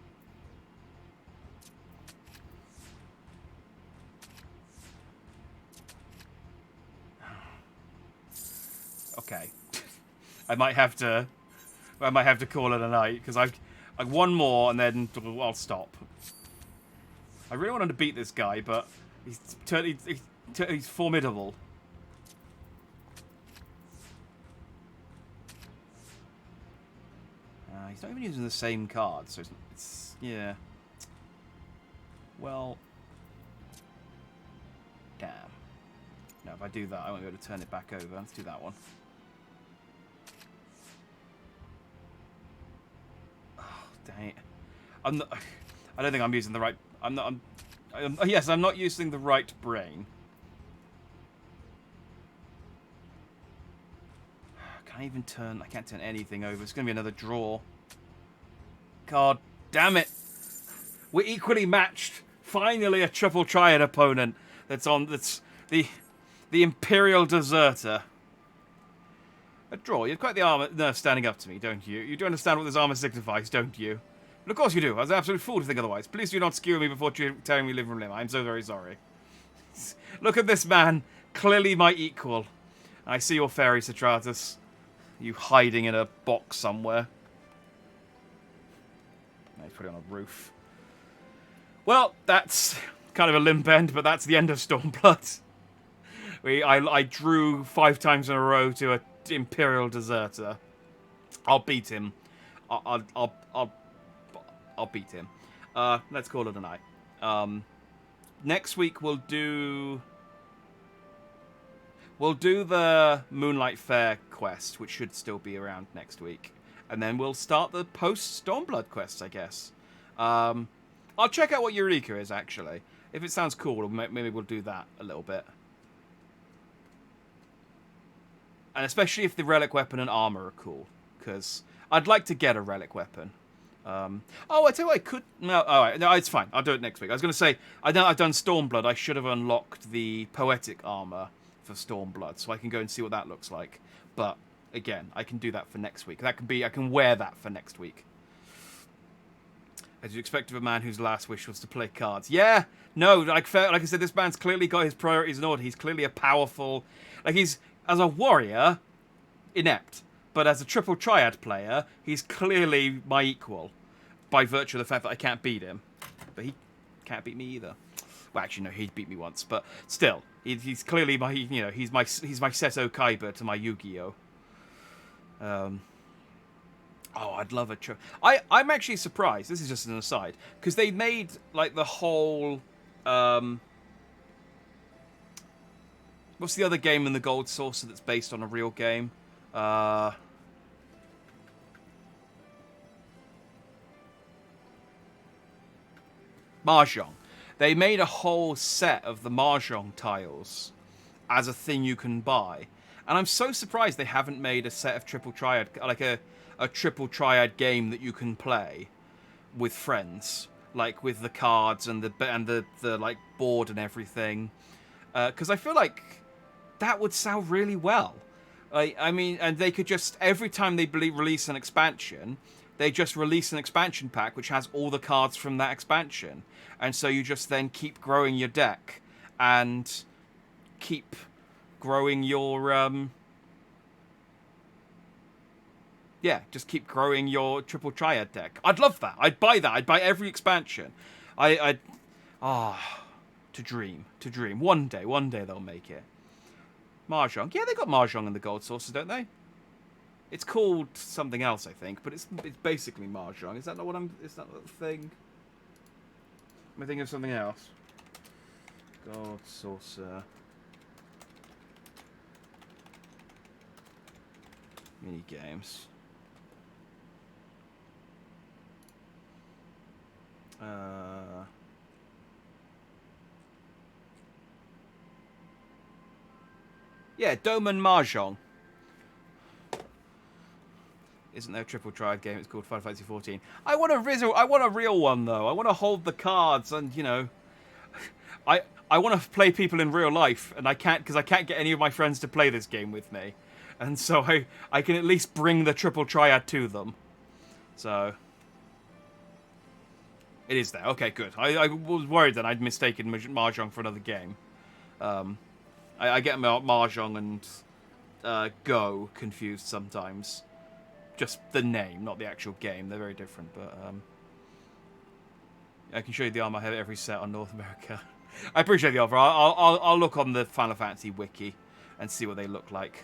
Okay. I might have to call it a night because I've one more and then I'll stop. I really wanted to beat this guy, but he's formidable. He's not even using the same card, so it's yeah. Well, damn. No, if I do that, I won't be able to turn it back over. Let's do that one. Oh, dang it! I'm not. I don't think I'm using the right. I'm not. Yes, I'm not using the right brain. Can I even turn? I can't turn anything over. It's gonna be another draw. God damn it! We're equally matched. Finally, a triple triad opponent. That's the Imperial Deserter. A draw. You're quite the armor nurse standing up to me, don't you? You do understand what this armor signifies, don't you? But of course you do. I was an absolute fool to think otherwise. Please do not skewer me before tearing me limb from limb. I'm so very sorry. Look at this man. Clearly my equal. I see your fairy, Citratus. You hiding in a box somewhere. He's put it on a roof. Well, that's kind of a limp end, but that's the end of Stormblood. I drew 5 times in a row to an Imperial Deserter. I'll beat him. I'll I'll beat him. Let's call it a night. Next week we'll do the Moonlight Fair quest, which should still be around next week, and then we'll start the post Stormblood quests, I guess. I'll check out what Eureka is actually. If it sounds cool, maybe we'll do that a little bit. And especially if the relic weapon and armor are cool, because I'd like to get a relic weapon. I tell you what, I could... No, alright, no, it's fine. I'll do it next week. I was going to say, I've done Stormblood. I should have unlocked the poetic armor for Stormblood, so I can go and see what that looks like. But, again, I can do that for next week. I can wear that for next week. As you expect of a man whose last wish was to play cards. Yeah, no, like I said, this man's clearly got his priorities in order. He's clearly a powerful... Like, he's, as a warrior, inept. But as a triple triad player, he's clearly my equal. By virtue of the fact that I can't beat him. But he can't beat me either. Well, actually, no, he beat me once. But still, he's clearly my, he's my Seto Kaiba to my Yu-Gi-Oh! I'd love a... I'm actually surprised, this is just an aside, because they made, like, the whole... what's the other game in the Gold Saucer that's based on a real game? Mahjong. They made a whole set of the Mahjong tiles as a thing you can buy. And I'm so surprised they haven't made a set of triple triad, like a triple triad game that you can play with friends, like with the cards and the like board and everything. Because I feel like that would sell really well. I mean, and they could just, every time they release an expansion, they just release an expansion pack which has all the cards from that expansion. And so you just then keep growing your deck and keep growing your, just keep growing your triple triad deck. I'd love that. I'd buy that. I'd buy every expansion. To dream. One day they'll make it. Mahjong. Yeah, they got Mahjong in the Gold Saucers, don't they? It's called something else, I think, but it's basically Mahjong. Is that not what is that the thing? Am I thinking of something else? Gold Saucer. Mini games. Yeah, Doman Mahjong. Isn't there a triple triad game? It's called Final Fantasy XIV. I want a real one though. I want to hold the cards, and I want to play people in real life, and I can't because I can't get any of my friends to play this game with me, and so I can at least bring the triple triad to them. So it is there. Okay, good. I was worried that I'd mistaken Mahjong for another game. I get Mahjong and Go confused sometimes. Just the name, not the actual game. They're very different, but I can show you the armor I have every set on North America. I appreciate the offer. I'll look on the Final Fantasy wiki and see what they look like.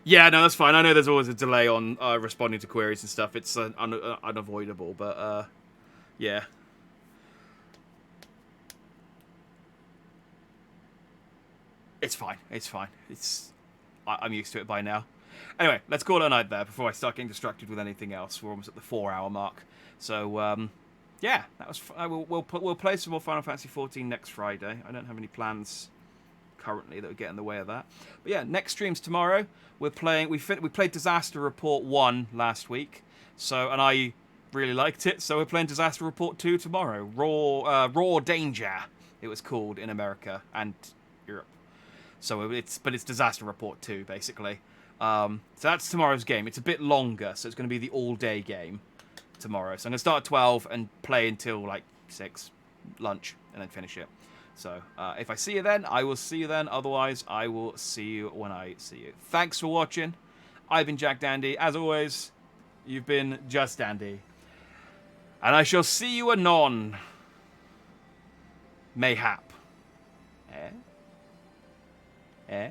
Yeah, no, that's fine. I know there's always a delay on responding to queries and stuff. It's unavoidable, but yeah. It's fine. It's fine. I'm used to it by now. Anyway, let's call it a night there before I start getting distracted with anything else. We're almost at the 4-hour mark. So, yeah, that was. We'll play some more Final Fantasy XIV next Friday. I don't have any plans currently that would get in the way of that. But yeah, next stream's tomorrow. We're playing. We played Disaster Report 1 last week. So, and I really liked it. So we're playing Disaster Report 2 tomorrow. Raw Danger, it was called in America and Europe. So it's Disaster Report 2, basically. So that's tomorrow's game. It's a bit longer, so it's going to be the all-day game tomorrow. So I'm going to start at 12 and play until, like, 6, lunch, and then finish it. So if I see you then, I will see you then. Otherwise, I will see you when I see you. Thanks for watching. I've been Jack Dandy. As always, you've been Just Dandy. And I shall see you anon. Mayhap. Eh?